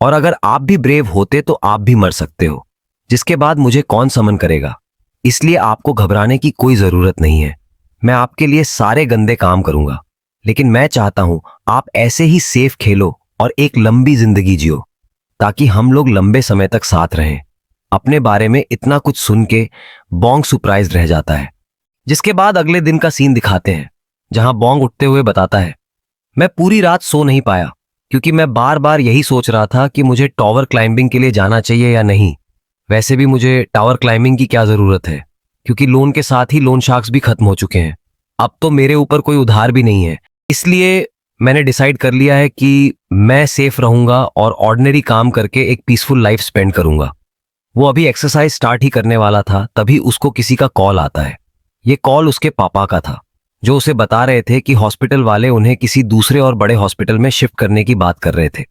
[SPEAKER 2] और अगर आप भी ब्रेव होते तो आप भी मर सकते हो। जिसके बाद मुझे कौन समन करेगा? इसलिए आपको घबराने की कोई जरूरत नहीं है। मैं आपके लिए सारे गंदे काम करूंगा, लेकिन मैं चाहता हूं आप ऐसे ही सेफ खेलो और एक लंबी जिंदगी जियो, ताकि हम लोग लंबे समय तक साथ रहें। अपने बारे में इतना कुछ सुन के बोंग सरप्राइज्ड रह जाता है। जिसके बाद अगले दिन का सीन दिखाते हैं, जहां बोंग उठते हुए बताता है, मैं पूरी रात सो नहीं पाया, क्योंकि मैं बार बार यही सोच रहा था कि मुझे टावर क्लाइंबिंग के लिए जाना चाहिए या नहीं। वैसे भी मुझे टावर क्लाइंबिंग की क्या जरूरत है, क्योंकि लोन के साथ ही लोन शार्क्स भी खत्म हो चुके हैं। अब तो मेरे ऊपर कोई उधार भी नहीं है। इसलिए मैंने डिसाइड कर लिया है कि मैं सेफ रहूंगा और ऑर्डिनरी काम करके एक पीसफुल लाइफ स्पेंड करूंगा। वो अभी एक्सरसाइज स्टार्ट ही करने वाला था, तभी उसको किसी का कॉल आता है। ये कॉल उसके पापा का था, जो उसे बता रहे थे कि हॉस्पिटल वाले उन्हें किसी दूसरे और बड़े हॉस्पिटल में शिफ्ट करने की बात कर रहे थे।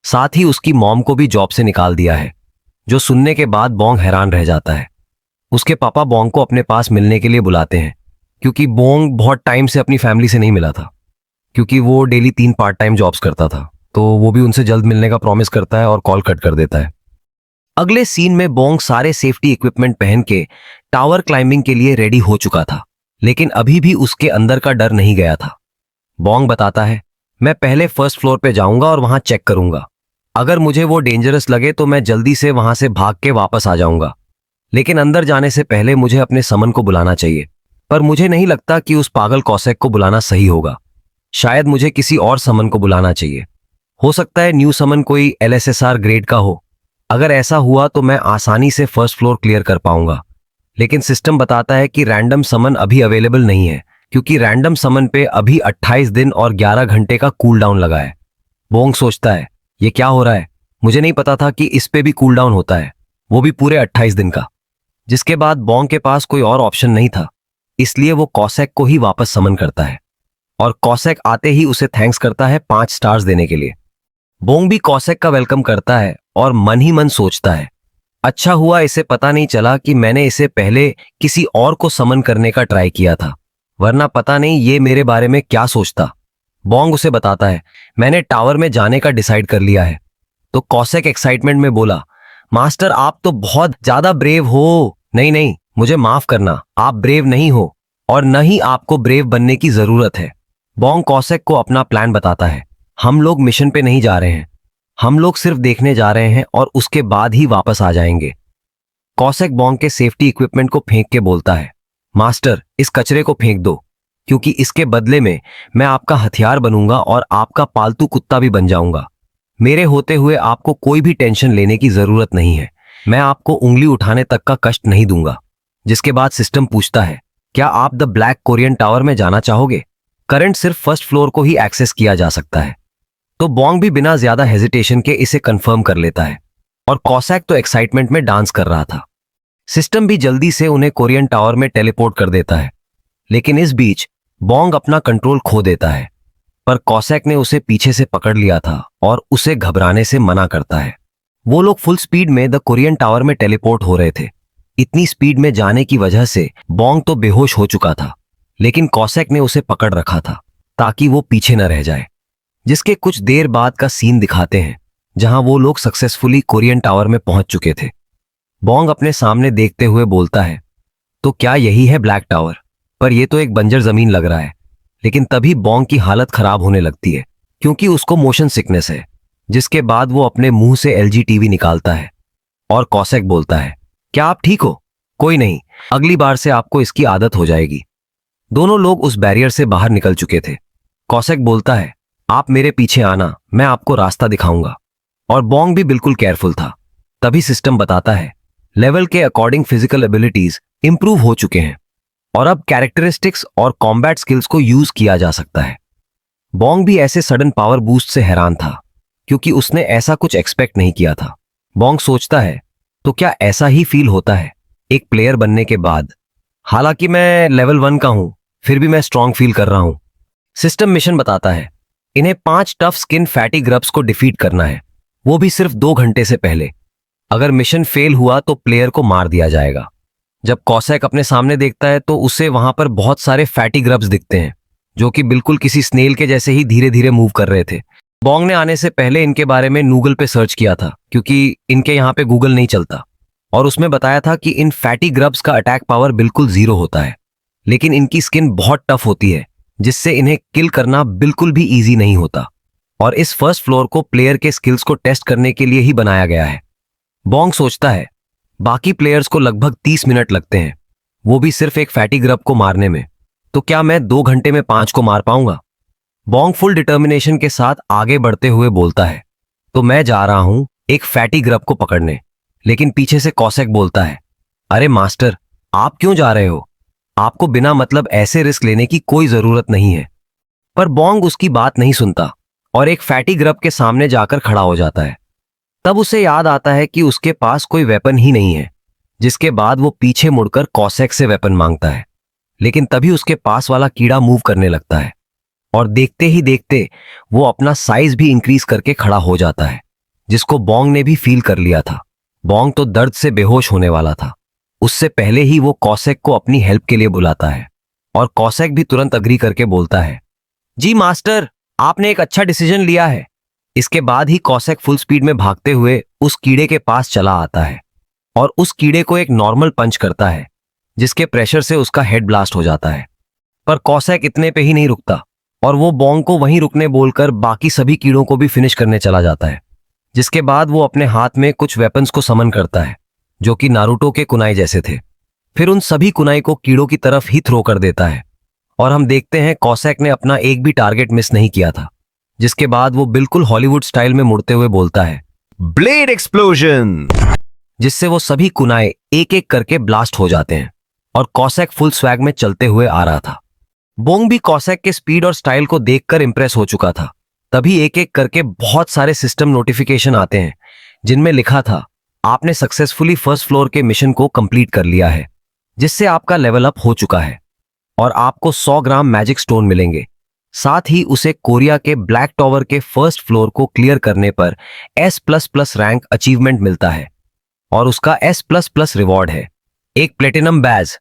[SPEAKER 2] साथ ही उसकी मॉम को भी जॉब से निकाल दिया है। जो सुनने के बाद बोंग हैरान रह जाता है। उसके पापा बोंग को अपने पास मिलने के लिए बुलाते हैं, क्योंकि बोंग बहुत टाइम से अपनी फैमिली से नहीं मिला था, क्योंकि वो डेली 3 पार्ट टाइम जॉब्स करता था। तो वो भी उनसे जल्द मिलने का प्रॉमिस करता है और कॉल कट कर देता है। अगले सीन में बोंग सारे सेफ्टी इक्विपमेंट पहन के टावर क्लाइंबिंग के लिए रेडी हो चुका था, लेकिन अभी भी उसके अंदर का डर नहीं गया था। बोंग बताता है, मैं पहले फर्स्ट फ्लोर पे जाऊंगा और वहां चेक करूंगा। अगर मुझे वो डेंजरस लगे तो मैं जल्दी से वहां से भाग के वापस आ जाऊंगा, लेकिन अंदर जाने से पहले मुझे अपने समन को बुलाना चाहिए। पर मुझे नहीं लगता कि उस पागल कॉसेक को बुलाना सही होगा। शायद मुझे किसी और समन को बुलाना चाहिए। हो सकता है न्यू समन कोई LSSR ग्रेड का हो। अगर ऐसा हुआ तो मैं आसानी से फर्स्ट फ्लोर क्लियर कर पाऊंगा। लेकिन सिस्टम बताता है कि रैंडम समन अभी अवेलेबल नहीं है, क्योंकि रैंडम समन पे अभी 28 दिन और 11 घंटे का कूल डाउन लगा है। बोंग सोचता है, ये क्या हो रहा है? मुझे नहीं पता था कि इस पे भी कूल डाउन होता है, वो भी पूरे 28 दिन का। जिसके बाद बोंग के पास कोई और ऑप्शन नहीं था, इसलिए वो कॉसेक को ही वापस समन करता है, और कॉसेक आते ही उसे थैंक्स करता है 5 स्टार्स देने के लिए। बोंग भी कॉसेक का वेलकम करता है और मन ही मन सोचता है, अच्छा हुआ इसे पता नहीं चला कि मैंने इसे पहले किसी और को समन करने का ट्राई किया था, वरना पता नहीं ये मेरे बारे में क्या सोचता। बोंग उसे बताता है, मैंने टावर में जाने का डिसाइड कर लिया है। तो कॉसेक एक्साइटमेंट में बोला, मास्टर, आप तो बहुत ज्यादा ब्रेव हो। नहीं नहीं, मुझे माफ करना, आप ब्रेव नहीं हो और न ही आपको ब्रेव बनने की जरूरत है। बोंग कॉसेक को अपना प्लान बताता है, हम लोग मिशन पे नहीं जा रहे हैं, हम लोग सिर्फ देखने जा रहे हैं और उसके बाद ही वापस आ जाएंगे। कॉसेक बोंग के सेफ्टी इक्विपमेंट को फेंक के बोलता है, मास्टर, इस कचरे को फेंक दो, क्योंकि इसके बदले में मैं आपका हथियार बनूंगा और आपका पालतू कुत्ता भी बन जाऊंगा। मेरे होते हुए आपको कोई भी टेंशन लेने की जरूरत नहीं है। मैं आपको उंगली उठाने तक का कष्ट नहीं दूंगा। जिसके बाद सिस्टम पूछता है, क्या आप द ब्लैक कोरियन टावर में जाना चाहोगे? करंट सिर्फ फर्स्ट फ्लोर को ही एक्सेस किया जा सकता है। तो बोंग भी बिना ज्यादा हेजिटेशन के इसे कंफर्म कर लेता है, और कॉसेक तो एक्साइटमेंट में डांस कर रहा था। सिस्टम भी जल्दी से उन्हें कोरियन टावर में टेलीपोर्ट कर देता है। लेकिन इस बीच बोंग अपना कंट्रोल खो देता है, पर कॉसेक ने उसे पीछे से पकड़ लिया था और उसे घबराने से मना करता है। वो लोग फुल स्पीड में द कोरियन टावर में टेलीपोर्ट हो रहे थे। इतनी स्पीड में जाने की वजह से बोंग तो बेहोश हो चुका था, लेकिन कॉसेक ने उसे पकड़ रखा था ताकि वो पीछे न रह जाए। जिसके कुछ देर बाद का सीन दिखाते हैं जहां वो लोग सक्सेसफुली कोरियन टावर में पहुंच चुके थे। बोंग अपने सामने देखते हुए बोलता है, तो क्या यही है ब्लैक टावर? पर यह तो एक बंजर जमीन लग रहा है। लेकिन तभी बोंग की हालत खराब होने लगती है क्योंकि उसको मोशन सिकनेस है। जिसके बाद वो अपने मुंह से एलजी टीवी निकालता है और कॉसेक बोलता है, क्या आप ठीक हो? कोई नहीं, अगली बार से आपको इसकी आदत हो जाएगी। दोनों लोग उस बैरियर से बाहर निकल चुके थे। कॉसेक बोलता है, आप मेरे पीछे आना, मैं आपको रास्ता दिखाऊंगा। और बोंग भी बिल्कुल केयरफुल था। तभी सिस्टम बताता है, लेवल के अकॉर्डिंग फिजिकल एबिलिटीज इंप्रूव हो चुके हैं और अब कैरेक्टरिस्टिक्स और कॉम्बैट स्किल्स को यूज किया जा सकता है। बोंग भी ऐसे सडन पावर बूस्ट से हैरान था क्योंकि उसने ऐसा कुछ एक्सपेक्ट नहीं किया था। बोंग सोचता है, तो क्या ऐसा ही फील होता है एक प्लेयर बनने के बाद? हालांकि मैं लेवल 1 का हूं, फिर भी मैं स्ट्रांग फील कर रहा हूं। सिस्टम मिशन बताता है, इन्हें 5 टफ स्किन फैटी ग्रब्स को डिफीट करना है, वो भी सिर्फ 2 घंटे से पहले। अगर मिशन फेल हुआ तो प्लेयर को मार दिया जाएगा। जब कॉसेक अपने सामने देखता है तो उसे वहां पर बहुत सारे फैटी ग्रब्स दिखते हैं जो कि बिल्कुल किसी स्नेल के जैसे ही धीरे धीरे मूव कर रहे थे। बोंग ने आने से पहले इनके बारे में गूगल पे सर्च किया था क्योंकि इनके यहाँ पे गूगल नहीं चलता, और उसमें बताया था कि इन फैटी ग्रब्स का अटैक पावर बिल्कुल 0 होता है, लेकिन इनकी स्किन बहुत टफ होती है जिससे इन्हें किल करना बिल्कुल भी ईजी नहीं होता। और इस फर्स्ट फ्लोर को प्लेयर के स्किल्स को टेस्ट करने के लिए ही बनाया गया है। बोंग सोचता है, बाकी प्लेयर्स को लगभग 30 मिनट लगते हैं, वो भी सिर्फ एक फैटी ग्रब को मारने में, तो क्या मैं 2 घंटे में 5 को मार पाऊंगा? बोंग फुल डिटर्मिनेशन के साथ आगे बढ़ते हुए बोलता है, तो मैं जा रहा हूं एक फैटी ग्रब को पकड़ने। लेकिन पीछे से कॉसेक बोलता है, अरे मास्टर, आप क्यों जा रहे हो? आपको बिना मतलब ऐसे रिस्क लेने की कोई जरूरत नहीं है। पर बोंग उसकी बात नहीं सुनता और एक फैटी ग्रब के सामने जाकर खड़ा हो जाता है। तब उसे याद आता है कि उसके पास कोई वेपन ही नहीं है, जिसके बाद वो पीछे मुड़कर कॉसेक से वेपन मांगता है। लेकिन तभी उसके पास वाला कीड़ा मूव करने लगता है और देखते ही देखते वो अपना साइज भी इंक्रीज करके खड़ा हो जाता है, जिसको बोंग ने भी फील कर लिया था। बोंग तो दर्द से बेहोश होने वाला था। उससे पहले ही वो कॉसेक को अपनी हेल्प के लिए बुलाता है और कॉसेक भी तुरंत अग्री करके बोलता है, जी मास्टर, आपने एक अच्छा डिसीजन लिया है। इसके बाद ही कॉसेक फुल स्पीड में भागते हुए उस कीड़े के पास चला आता है और उस कीड़े को एक नॉर्मल पंच करता है, जिसके प्रेशर से उसका हेड ब्लास्ट हो जाता है। पर कॉसेक इतने पे ही नहीं रुकता और वो बोंग को वहीं रुकने बोलकर बाकी सभी कीड़ों को भी फिनिश करने चला जाता है। जिसके बाद वो अपने हाथ में कुछ वेपन्स को समन करता है जो कि नारुतो के कुनाई जैसे थे। फिर उन सभी कुनाई को कीड़ों की तरफ ही थ्रो कर देता है और हम देखते हैं कॉसेक ने अपना एक भी टारगेट मिस नहीं किया था। जिसके बाद वो बिल्कुल हॉलीवुड स्टाइल में मुड़ते हुए बोलता है,
[SPEAKER 1] ब्लेड एक्सप्लोजन,
[SPEAKER 2] जिससे वो सभी कुनाई एक एक करके ब्लास्ट हो जाते हैं और कॉसेक फुल स्वैग में चलते हुए आ रहा था। बोंग भी कॉसेक के स्पीड और स्टाइल को देखकर इंप्रेस हो चुका था। तभी एक एक करके बहुत सारे सिस्टम नोटिफिकेशन आते हैं जिनमें लिखा था, आपने सक्सेसफुली फर्स्ट फ्लोर के मिशन को कंप्लीट कर लिया है, जिससे आपका लेवल अप हो चुका है और आपको 100 ग्राम मैजिक स्टोन मिलेंगे। साथ ही उसे कोरिया के ब्लैक टावर के फर्स्ट फ्लोर को क्लियर करने पर S++ रैंक अचीवमेंट मिलता है और उसका S++ रिवॉर्ड है एक प्लेटिनम बैज।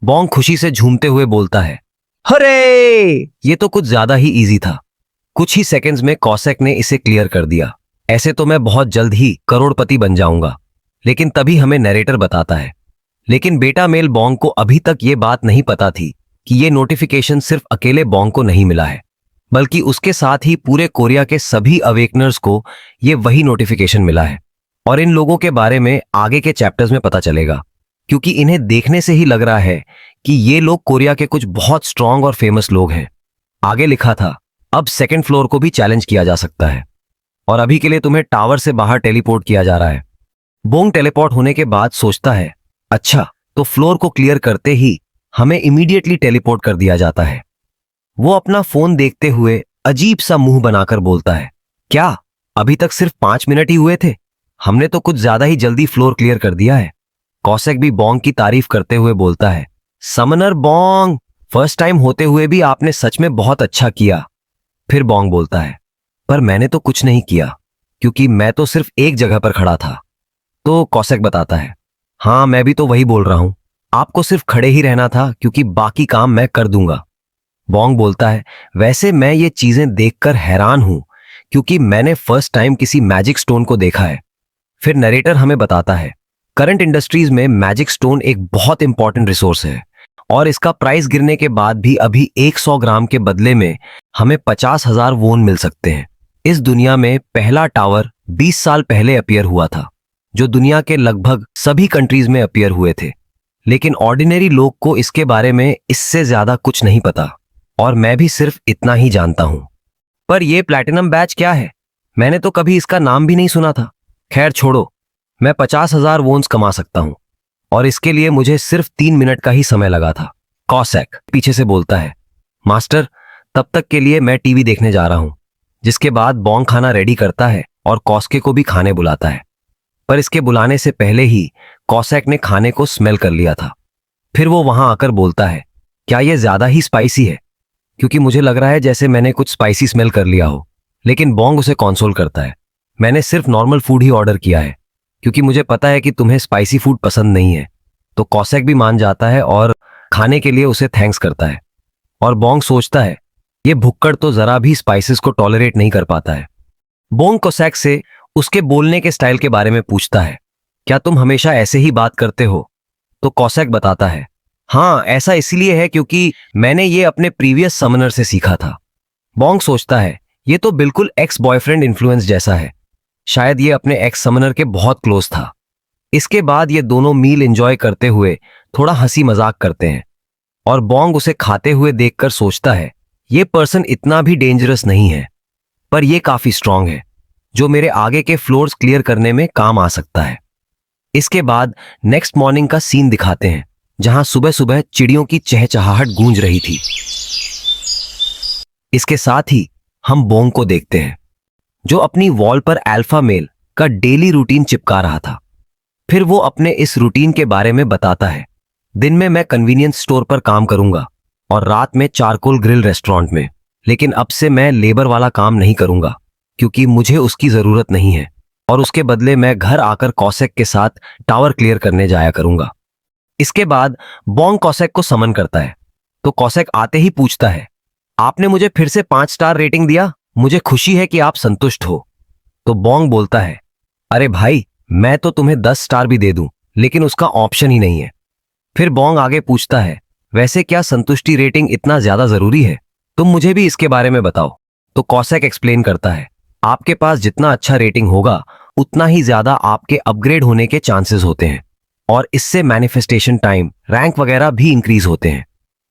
[SPEAKER 2] बोंग खुशी से झूमते हुए बोलता है, हरे! ये तो कुछ ज्यादा ही इजी था। कुछ ही सेकंड्स में कॉसेक ने इसे क्लियर कर दिया। ऐसे तो मैं बहुत जल्द ही करोड़पति बन जाऊंगा। लेकिन तभी हमें नरेटर बताता है, लेकिन बेटा मेल बोंग को अभी तक ये बात नहीं पता थी कि ये नोटिफिकेशन सिर्फ अकेले बोंग को नहीं मिला है, बल्कि उसके साथ ही पूरे कोरिया के सभी अवेकनर्स को ये वही नोटिफिकेशन मिला है। और इन लोगों के बारे में आगे के चैप्टर्स में पता चलेगा, क्योंकि इन्हें देखने से ही लग रहा है कि ये लोग कोरिया के कुछ बहुत स्ट्रांग और फेमस लोग हैं। आगे लिखा था, अब 2nd फ्लोर को भी चैलेंज किया जा सकता है और अभी के लिए तुम्हें टावर से बाहर टेलीपोर्ट किया जा रहा है। बोंग टेलीपोर्ट होने के बाद सोचता है, अच्छा तो फ्लोर को क्लियर करते ही हमें इमीडिएटली टेलीपोर्ट कर दिया जाता है। वो अपना फोन देखते हुए अजीब सा मुंह बनाकर बोलता है, क्या अभी तक सिर्फ 5 मिनट ही हुए थे? हमने तो कुछ ज्यादा ही जल्दी फ्लोर क्लियर कर दिया है। कॉसेक भी बोंग की तारीफ करते हुए बोलता है, समनर बोंग, फर्स्ट टाइम होते हुए भी आपने सच में बहुत अच्छा किया। फिर बोंग बोलता है, पर मैंने तो कुछ नहीं किया क्योंकि मैं तो सिर्फ एक जगह पर खड़ा था। तो कॉसेक बताता है, हाँ मैं भी तो वही बोल रहा हूं, आपको सिर्फ खड़े ही रहना था क्योंकि बाकी काम मैं कर दूंगा। बोंग बोलता है, वैसे मैं ये चीजें देखकर हैरान हूं क्योंकि मैंने फर्स्ट टाइम किसी मैजिक स्टोन को देखा है। फिर नरेटर हमें बताता है, करंट इंडस्ट्रीज में मैजिक स्टोन एक बहुत इंपॉर्टेंट रिसोर्स है और इसका प्राइस गिरने के बाद भी अभी 100 ग्राम के बदले में हमें 50,000 वोन मिल सकते हैं। इस दुनिया में पहला टावर 20 साल पहले अपीयर हुआ था, जो दुनिया के लगभग सभी कंट्रीज में अपीयर हुए थे, लेकिन ऑर्डिनरी लोग को इसके बारे में इससे ज्यादा कुछ नहीं पता और मैं भी सिर्फ इतना ही जानता हूं। पर यह प्लैटिनम बैच क्या है? मैंने तो कभी इसका नाम भी नहीं सुना था। खैर छोड़ो, मैं 50,000 वोन्स कमा सकता हूं और इसके लिए मुझे सिर्फ 3 मिनट का ही समय लगा था। कॉसेक पीछे से बोलता है, मास्टर तब तक के लिए मैं टीवी देखने जा रहा हूं। जिसके बाद बोंग खाना रेडी करता है और कॉस्के को भी खाने बुलाता है। पर इसके बुलाने से पहले ही कॉसेक ने खाने को स्मेल कर लिया था। फिर वो वहां आकर बोलता है, क्या यह ज्यादा ही स्पाइसी है? क्योंकि मुझे लग रहा है जैसे मैंने कुछ स्पाइसी स्मेल कर लिया हो। लेकिन बोंग उसे कंसोल करता है, मैंने सिर्फ नॉर्मल फूड ही ऑर्डर किया है क्योंकि मुझे पता है कि तुम्हें स्पाइसी फूड पसंद नहीं है। तो कॉसेक भी मान जाता है और खाने के लिए उसे थैंक्स करता है। और बोंग सोचता है, ये भुक्कड़ तो जरा भी स्पाइसेस को टॉलरेट नहीं कर पाता है। बोंग कॉसेक से उसके बोलने के स्टाइल के बारे में पूछता है, क्या तुम हमेशा ऐसे ही बात करते हो? तो कॉसेक बताता है, हाँ ऐसा इसलिए है क्योंकि मैंने ये अपने प्रीवियस समनर से सीखा था। बोंग सोचता है, ये तो बिल्कुल एक्स बॉयफ्रेंड इन्फ्लुएंस जैसा है। शायद ये अपने एक्स समनर के बहुत क्लोज था। इसके बाद ये दोनों मील एंजॉय करते हुए थोड़ा हंसी मजाक करते हैं और बोंग उसे खाते हुए देखकर सोचता है, ये पर्सन इतना भी डेंजरस नहीं है, पर ये काफी स्ट्रांग है जो मेरे आगे के फ्लोर्स क्लियर करने में काम आ सकता है। इसके बाद नेक्स्ट मॉर्निंग का सीन दिखाते हैं जहां सुबह सुबह चिड़ियों की चहचहाहट गूंज रही थी। इसके साथ ही हम बोंग को देखते हैं जो अपनी वॉल पर अल्फा मेल का डेली रूटीन चिपका रहा था। फिर वो अपने इस रूटीन के बारे में बताता है, दिन में मैं कन्वीनियंस स्टोर पर काम करूंगा और रात में चारकोल ग्रिल रेस्टोरेंट में, लेकिन अब से मैं लेबर वाला काम नहीं करूंगा क्योंकि मुझे उसकी जरूरत नहीं है और उसके बदले मैं घर आकर कॉसेक के साथ टावर क्लियर करने जाया करूंगा। इसके बाद बोंग कॉसेक को समन करता है तो कॉसेक आते ही पूछता है, आपने मुझे फिर से 5 स्टार रेटिंग दिया, मुझे खुशी है कि आप संतुष्ट हो। तो बोंग बोलता है, अरे भाई मैं तो तुम्हें 10 स्टार भी दे दूं, लेकिन उसका ऑप्शन ही नहीं है। फिर बोंग आगे पूछता है, वैसे क्या संतुष्टि रेटिंग इतना ज्यादा जरूरी है? तुम मुझे भी इसके बारे में बताओ। तो कॉसेक एक्सप्लेन करता है, आपके पास जितना अच्छा रेटिंग होगा उतना ही ज्यादा आपके अपग्रेड होने के चांसेस होते हैं और इससे मैनिफेस्टेशन टाइम, रैंक वगैरह भी इंक्रीज होते हैं।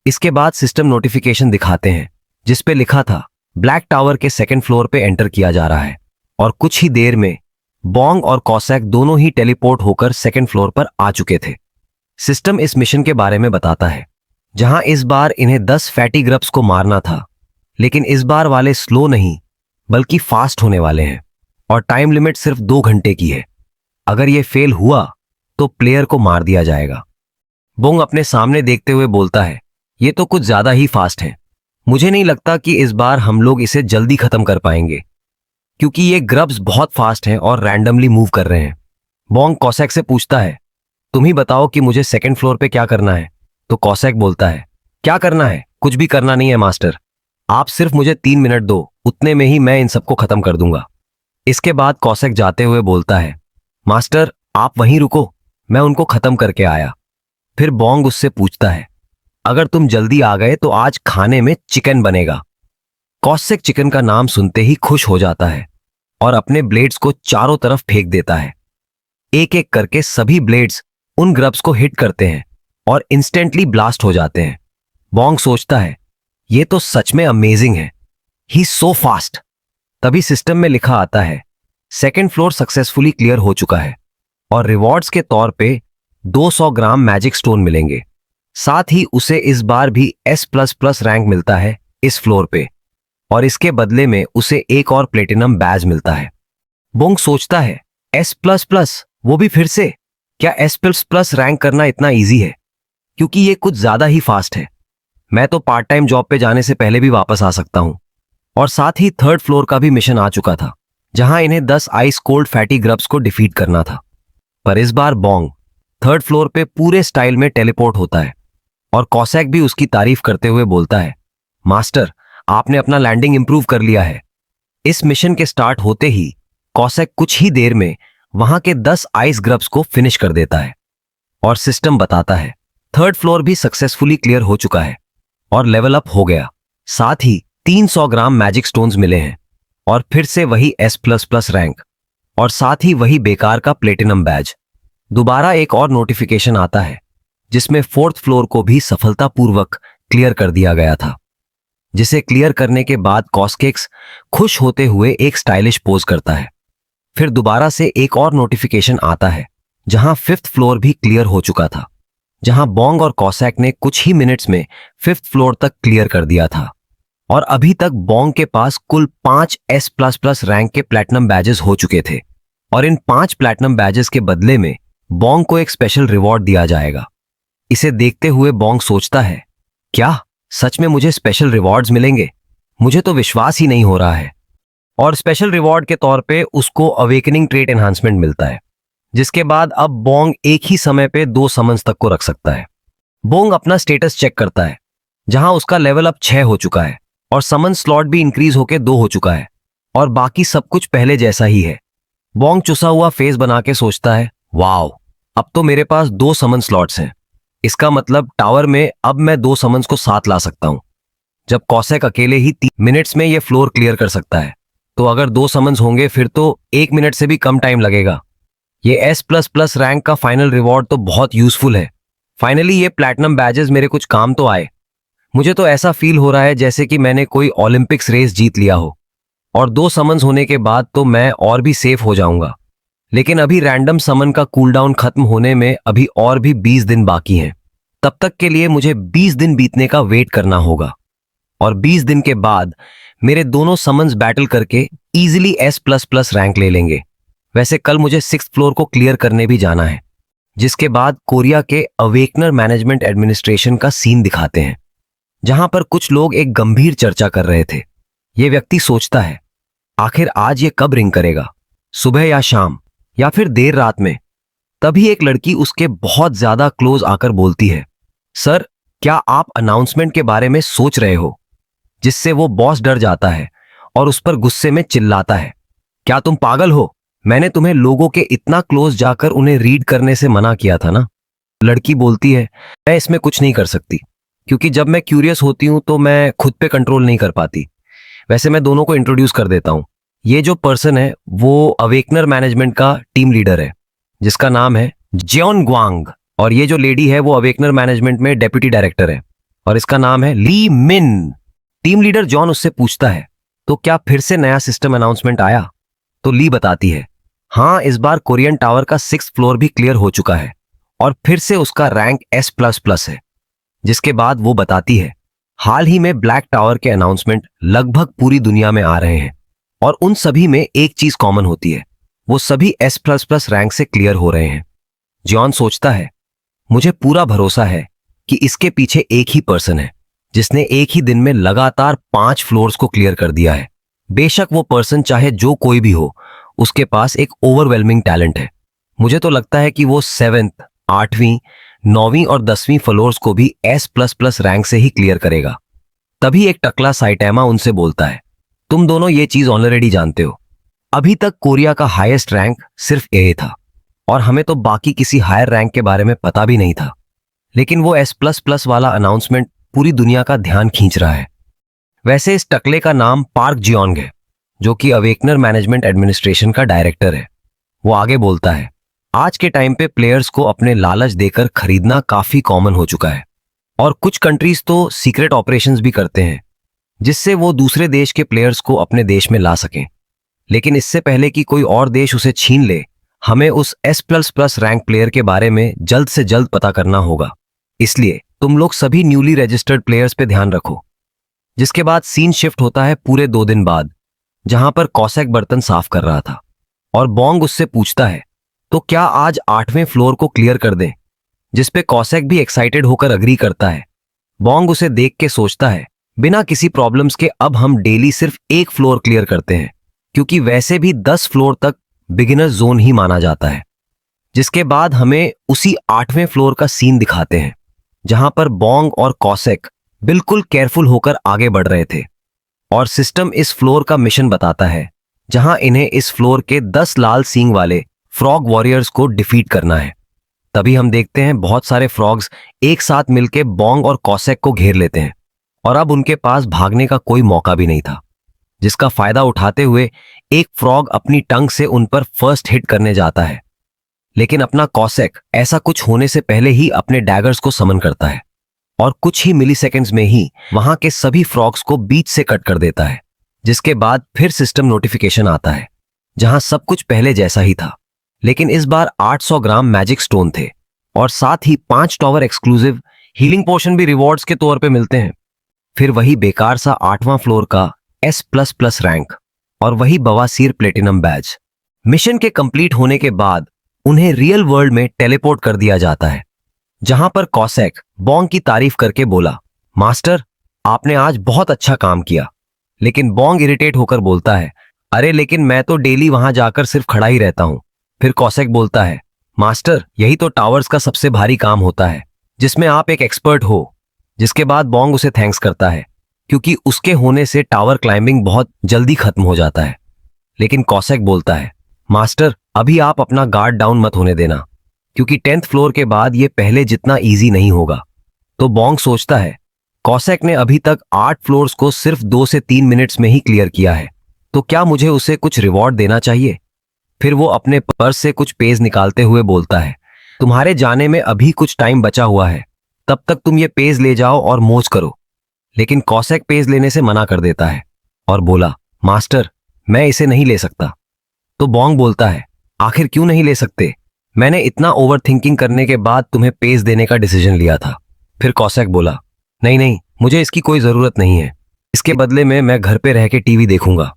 [SPEAKER 2] इसके बाद सिस्टम नोटिफिकेशन दिखाते हैं जिसपे लिखा था, ब्लैक टावर के 2nd फ्लोर पे एंटर किया जा रहा है और कुछ ही देर में बोंग और कॉसेक दोनों ही टेलीपोर्ट होकर 2nd फ्लोर पर आ चुके थे। सिस्टम इस मिशन के बारे में बताता है जहां इस बार इन्हें 10 फैटी ग्रब्स को मारना था, लेकिन इस बार वाले स्लो नहीं बल्कि फास्ट होने वाले हैं और टाइम लिमिट सिर्फ 2 घंटे की है। अगर ये फेल हुआ तो प्लेयर को मार दिया जाएगा। बोंग अपने सामने देखते हुए बोलता है, ये तो कुछ ज्यादा ही फास्ट है, मुझे नहीं लगता कि इस बार हम लोग इसे जल्दी खत्म कर पाएंगे क्योंकि ये ग्रब्स बहुत फास्ट हैं और रैंडमली मूव कर रहे हैं। बोंग कॉसेक से पूछता है, तुम ही बताओ कि मुझे 2nd फ्लोर पे क्या करना है? तो कॉसेक बोलता है, क्या करना है? कुछ भी करना नहीं है मास्टर, आप सिर्फ मुझे 3 मिनट दो, उतने में ही मैं इन सबको खत्म कर दूंगा। इसके बाद कॉसेक जाते हुए बोलता है, मास्टर आप वहीं रुको, मैं उनको खत्म करके आया। फिर बोंग उससे पूछता है, अगर तुम जल्दी आ गए तो आज खाने में चिकन बनेगा। कॉसेक चिकन का नाम सुनते ही खुश हो जाता है और अपने ब्लेड्स को चारों तरफ फेंक देता है। एक एक करके सभी ब्लेड्स उन ग्रब्स को हिट करते हैं और इंस्टेंटली ब्लास्ट हो जाते हैं। बोंग सोचता है, ये तो सच में अमेजिंग है, ही सो फास्ट। तभी सिस्टम में लिखा आता है, 2nd फ्लोर सक्सेसफुली क्लियर हो चुका है और रिवॉर्ड्स के तौर पे 200 ग्राम मैजिक स्टोन मिलेंगे। साथ ही उसे इस बार भी S++ रैंक मिलता है इस फ्लोर पे और इसके बदले में उसे एक और प्लेटिनम बैज मिलता है। बोंग सोचता है, S++, वो भी फिर से? क्या S++ रैंक करना इतना इजी है? क्योंकि ये कुछ ज्यादा ही फास्ट है। मैं तो पार्ट टाइम जॉब पे जाने से पहले भी वापस आ सकता हूं। और साथ ही थर्ड फ्लोर का भी मिशन आ चुका था, जहां इन्हें 10 आइस कोल्ड फैटी ग्रब्स को डिफीट करना था। पर इस बार बॉन्ग थर्ड फ्लोर पे पूरे स्टाइल में टेलीपोर्ट होता है और कॉसैक भी उसकी तारीफ करते हुए बोलता है, मास्टर, आपने अपना लैंडिंग इंप्रूव कर लिया है। इस मिशन के स्टार्ट होते ही कॉसैक कुछ ही देर में वहां के 10 आइस ग्रब्स को फिनिश कर देता है और सिस्टम बताता है थर्ड फ्लोर भी सक्सेसफुली क्लियर हो चुका है और लेवल अप हो गया। साथ ही 300 ग्राम मैजिक स्टोन्स मिले हैं और फिर से वही S++ रैंक और साथ ही वही बेकार का प्लेटिनम बैज। दोबारा एक और नोटिफिकेशन आता है जिसमें फोर्थ फ्लोर को भी सफलतापूर्वक क्लियर कर दिया गया था, जिसे क्लियर करने के बाद कॉस्केक्स खुश होते हुए एक स्टाइलिश पोज करता है। फिर दोबारा से एक और नोटिफिकेशन आता है जहां फिफ्थ फ्लोर भी क्लियर हो चुका था, जहां बॉन्ग और कॉसैक ने कुछ ही मिनट्स में फिफ्थ फ्लोर तक क्लियर कर दिया था और अभी तक बॉन्ग के पास कुल 5 S++ रैंक के प्लैटिनम बैजेस हो चुके थे और इन 5 प्लैटिनम बैजेस के बदले में बॉन्ग को एक स्पेशल रिवॉर्ड दिया जाएगा। इसे देखते हुए बॉन्ग सोचता है, क्या सच में मुझे स्पेशल रिवॉर्ड्स मिलेंगे? मुझे तो विश्वास ही नहीं हो रहा है। और स्पेशल रिवॉर्ड के तौर पे उसको अवेकनिंग ट्रेट एनहांसमेंट मिलता है, जिसके बाद अब बॉन्ग एक ही समय पे 2 समन्स तक को रख सकता है। बॉन्ग अपना स्टेटस चेक करता है, जहां उसका लेवल अब 6 हो चुका है और समन स्लॉट भी इंक्रीज होके 2 हो चुका है और बाकी सब कुछ पहले जैसा ही है। बॉन्ग चुसा हुआ फेस बना के सोचता है, वाओ, अब तो मेरे पास 2 समन स्लॉट्स हैं। इसका मतलब टावर में अब मैं 2 समन्स को साथ ला सकता हूं। जब कॉसैक अकेले ही 3 मिनट्स में ये फ्लोर क्लियर कर सकता है, तो अगर 2 समन्स होंगे फिर तो 1 मिनट से भी कम टाइम लगेगा। ये S++ रैंक का फाइनल रिवॉर्ड तो बहुत यूजफुल है। फाइनली ये प्लैटिनम बैजेस मेरे कुछ काम तो आए। मुझे तो ऐसा फील हो रहा है जैसे कि मैंने कोई ओलंपिक्स रेस जीत लिया हो और 2 समन्स होने के बाद तो मैं और भी सेफ हो जाऊंगा। लेकिन अभी रैंडम समन का कूलडाउन खत्म होने में अभी और भी 20 दिन बाकी हैं। तब तक के लिए मुझे 20 दिन बीतने का वेट करना होगा और 20 दिन के बाद मेरे दोनों समन्स बैटल करके इजीली S++ रैंक ले लेंगे। वैसे कल मुझे 6th फ्लोर को क्लियर करने भी जाना है, जिसके बाद कोरिया के अवेकनर मैनेजमेंट एडमिनिस्ट्रेशन का सीन दिखाते हैं, जहां पर कुछ लोग एक गंभीर चर्चा कर रहे थे। यह व्यक्ति सोचता है, आखिर आज ये कब रिंग करेगा, सुबह या शाम या फिर देर रात में। तभी एक लड़की उसके बहुत ज्यादा क्लोज आकर बोलती है, सर, क्या आप अनाउंसमेंट के बारे में सोच रहे हो? जिससे वो बॉस डर जाता है और उस पर गुस्से में चिल्लाता है, क्या तुम पागल हो? मैंने तुम्हें लोगों के इतना क्लोज जाकर उन्हें रीड करने से मना किया था ना। लड़की बोलती है, मैं इसमें कुछ नहीं कर सकती, क्योंकि जब मैं क्यूरियस होती हूं तो मैं खुद पे कंट्रोल नहीं कर पाती। वैसे मैं दोनों को इंट्रोड्यूस कर देता हूं। ये जो पर्सन है वो अवेकनर मैनेजमेंट का टीम लीडर है, जिसका नाम है जियोन ग्वांग, और ये जो लेडी है वो अवेकनर मैनेजमेंट में डेप्यूटी डायरेक्टर है और इसका नाम है ली मिन। टीम लीडर जॉन उससे पूछता है, तो क्या फिर से नया सिस्टम अनाउंसमेंट आया? तो ली बताती है, हाँ, इस बार कोरियन टावर का 6th फ्लोर भी क्लियर हो चुका है और फिर से उसका रैंक S++ है। जिसके बाद वो बताती है, हाल ही में ब्लैक टावर के अनाउंसमेंट लगभग पूरी दुनिया में आ रहे हैं और उन सभी में एक चीज कॉमन होती है, वो सभी S++ रैंक से क्लियर हो रहे हैं। जॉन सोचता है, मुझे पूरा भरोसा है कि इसके पीछे एक ही पर्सन है जिसने एक ही दिन में लगातार 5 फ्लोर्स को क्लियर कर दिया है। बेशक वो पर्सन चाहे जो कोई भी हो, उसके पास एक ओवरवेलमिंग टैलेंट है। मुझे तो लगता है कि वो 7th, 8वीं, 9वीं और 10वीं फ्लोर्स को भी S++ रैंक से ही क्लियर करेगा। तभी एक टकला साइटैमा उनसे बोलता है, तुम दोनों ये चीज ऑलरेडी जानते हो। अभी तक कोरिया का हाईएस्ट रैंक सिर्फ A था और हमें तो बाकी किसी हायर रैंक के बारे में पता भी नहीं था। लेकिन वो S++ वाला अनाउंसमेंट पूरी दुनिया का ध्यान खींच रहा है। वैसे इस टकले का नाम पार्क जियोंग है, जो कि अवेकनर मैनेजमेंट एडमिनिस्ट्रेशन का डायरेक्टर है। वो आगे बोलता है, आज के टाइम पे प्लेयर्स को अपने लालच देकर खरीदना काफी कॉमन हो चुका है और कुछ कंट्रीज तो सीक्रेट ऑपरेशंस भी करते हैं, जिससे वो दूसरे देश के प्लेयर्स को अपने देश में ला सकें। लेकिन इससे पहले कि कोई और देश उसे छीन ले, हमें उस S++ रैंक प्लेयर के बारे में जल्द से जल्द पता करना होगा। इसलिए तुम लोग सभी न्यूली रजिस्टर्ड प्लेयर्स पे ध्यान रखो। जिसके बाद सीन शिफ्ट होता है पूरे 2 दिन बाद, जहां पर कॉसैक बर्तन साफ कर रहा था और बॉन्ग उससे पूछता है, तो क्या आज 8वें फ्लोर को क्लियर कर दें? जिसपे कॉसैक भी एक्साइटेड होकर अग्री करता है। बोंग उसे देख के सोचता है, बिना किसी प्रॉब्लम्स के अब हम डेली सिर्फ एक फ्लोर क्लियर करते हैं, क्योंकि वैसे भी 10 फ्लोर तक बिगिनर जोन ही माना जाता है। जिसके बाद हमें उसी 8वें फ्लोर का सीन दिखाते हैं, जहां पर बोंग और कॉसेक बिल्कुल केयरफुल होकर आगे बढ़ रहे थे, और सिस्टम इस फ्लोर का मिशन बताता है, जहां इन्हें इस फ्लोर के 10 लाल सींग वाले फ्रॉग वॉरियर्स को डिफीट करना है। तभी हम देखते हैं बहुत सारे फ्रॉग्स एक साथ मिलकर बोंग और कॉसेक को घेर लेते हैं, और अब उनके पास भागने का कोई मौका भी नहीं था, जिसका फायदा उठाते हुए एक फ्रॉग अपनी टंग से उन पर फर्स्ट हिट करने जाता है। लेकिन अपना कॉसेक ऐसा कुछ होने से पहले ही अपने डैगर्स को समन करता है, और कुछ ही मिलीसेकंड्स में ही वहां के सभी फ्रॉग्स को बीच से कट कर देता है। जिसके बाद फिर सिस्टम नोटिफिकेशन आता है, जहां सब कुछ पहले जैसा ही था, लेकिन इस बार 800 ग्राम मैजिक स्टोन थे, और साथ ही 5 टॉवर एक्सक्लूसिव हीलिंग पोशन भी रिवॉर्ड्स के तौर पे मिलते हैं। फिर वही बेकार सा 8वां फ्लोर का S++ रैंक और वही बवासीर प्लेटिनम बैज। मिशन के कंप्लीट होने के बाद उन्हें रियल वर्ल्ड में टेलीपोर्ट कर दिया जाता है, जहां पर कॉसेक बोंग की तारीफ करके बोला, मास्टर आपने आज बहुत अच्छा काम किया। लेकिन बोंग इरिटेट होकर बोलता है, अरे लेकिन मैं तो डेली वहां जाकर सिर्फ खड़ा ही रहता हूं। फिर कॉसेक बोलता है, मास्टर यही तो टावर्स का सबसे भारी काम होता है, जिसमें आप एक एक्सपर्ट हो। जिसके बाद बोंग उसे थैंक्स करता है, क्योंकि उसके होने से टावर क्लाइंबिंग बहुत जल्दी खत्म हो जाता है। लेकिन कॉसेक बोलता है, मास्टर अभी आप अपना गार्ड डाउन मत होने देना, क्योंकि 10th फ्लोर के बाद ये पहले जितना इजी नहीं होगा। तो बोंग सोचता है, कॉसेक ने अभी तक 8 फ्लोर्स को सिर्फ 2 से 3 मिनट्स में ही क्लियर किया है, तो क्या मुझे उसे कुछ रिवॉर्ड देना चाहिए? फिर वो अपने पर्स से कुछ पेज निकालते हुए बोलता है, तुम्हारे जाने में अभी कुछ टाइम बचा हुआ है, तब तक तुम ये पेज ले जाओ और मौज करो। लेकिन कॉसेक पेज लेने से मना कर देता है और बोला, मास्टर मैं इसे नहीं ले सकता। तो बोंग बोलता है, आखिर क्यों नहीं ले सकते? मैंने इतना ओवर थिंकिंग करने के बाद तुम्हें पेज देने का डिसीजन लिया था। फिर कॉसेक बोला, नहीं नहीं, मुझे इसकी कोई जरूरत नहीं है, इसके बदले में मैं घर पे रह के टीवी देखूंगा।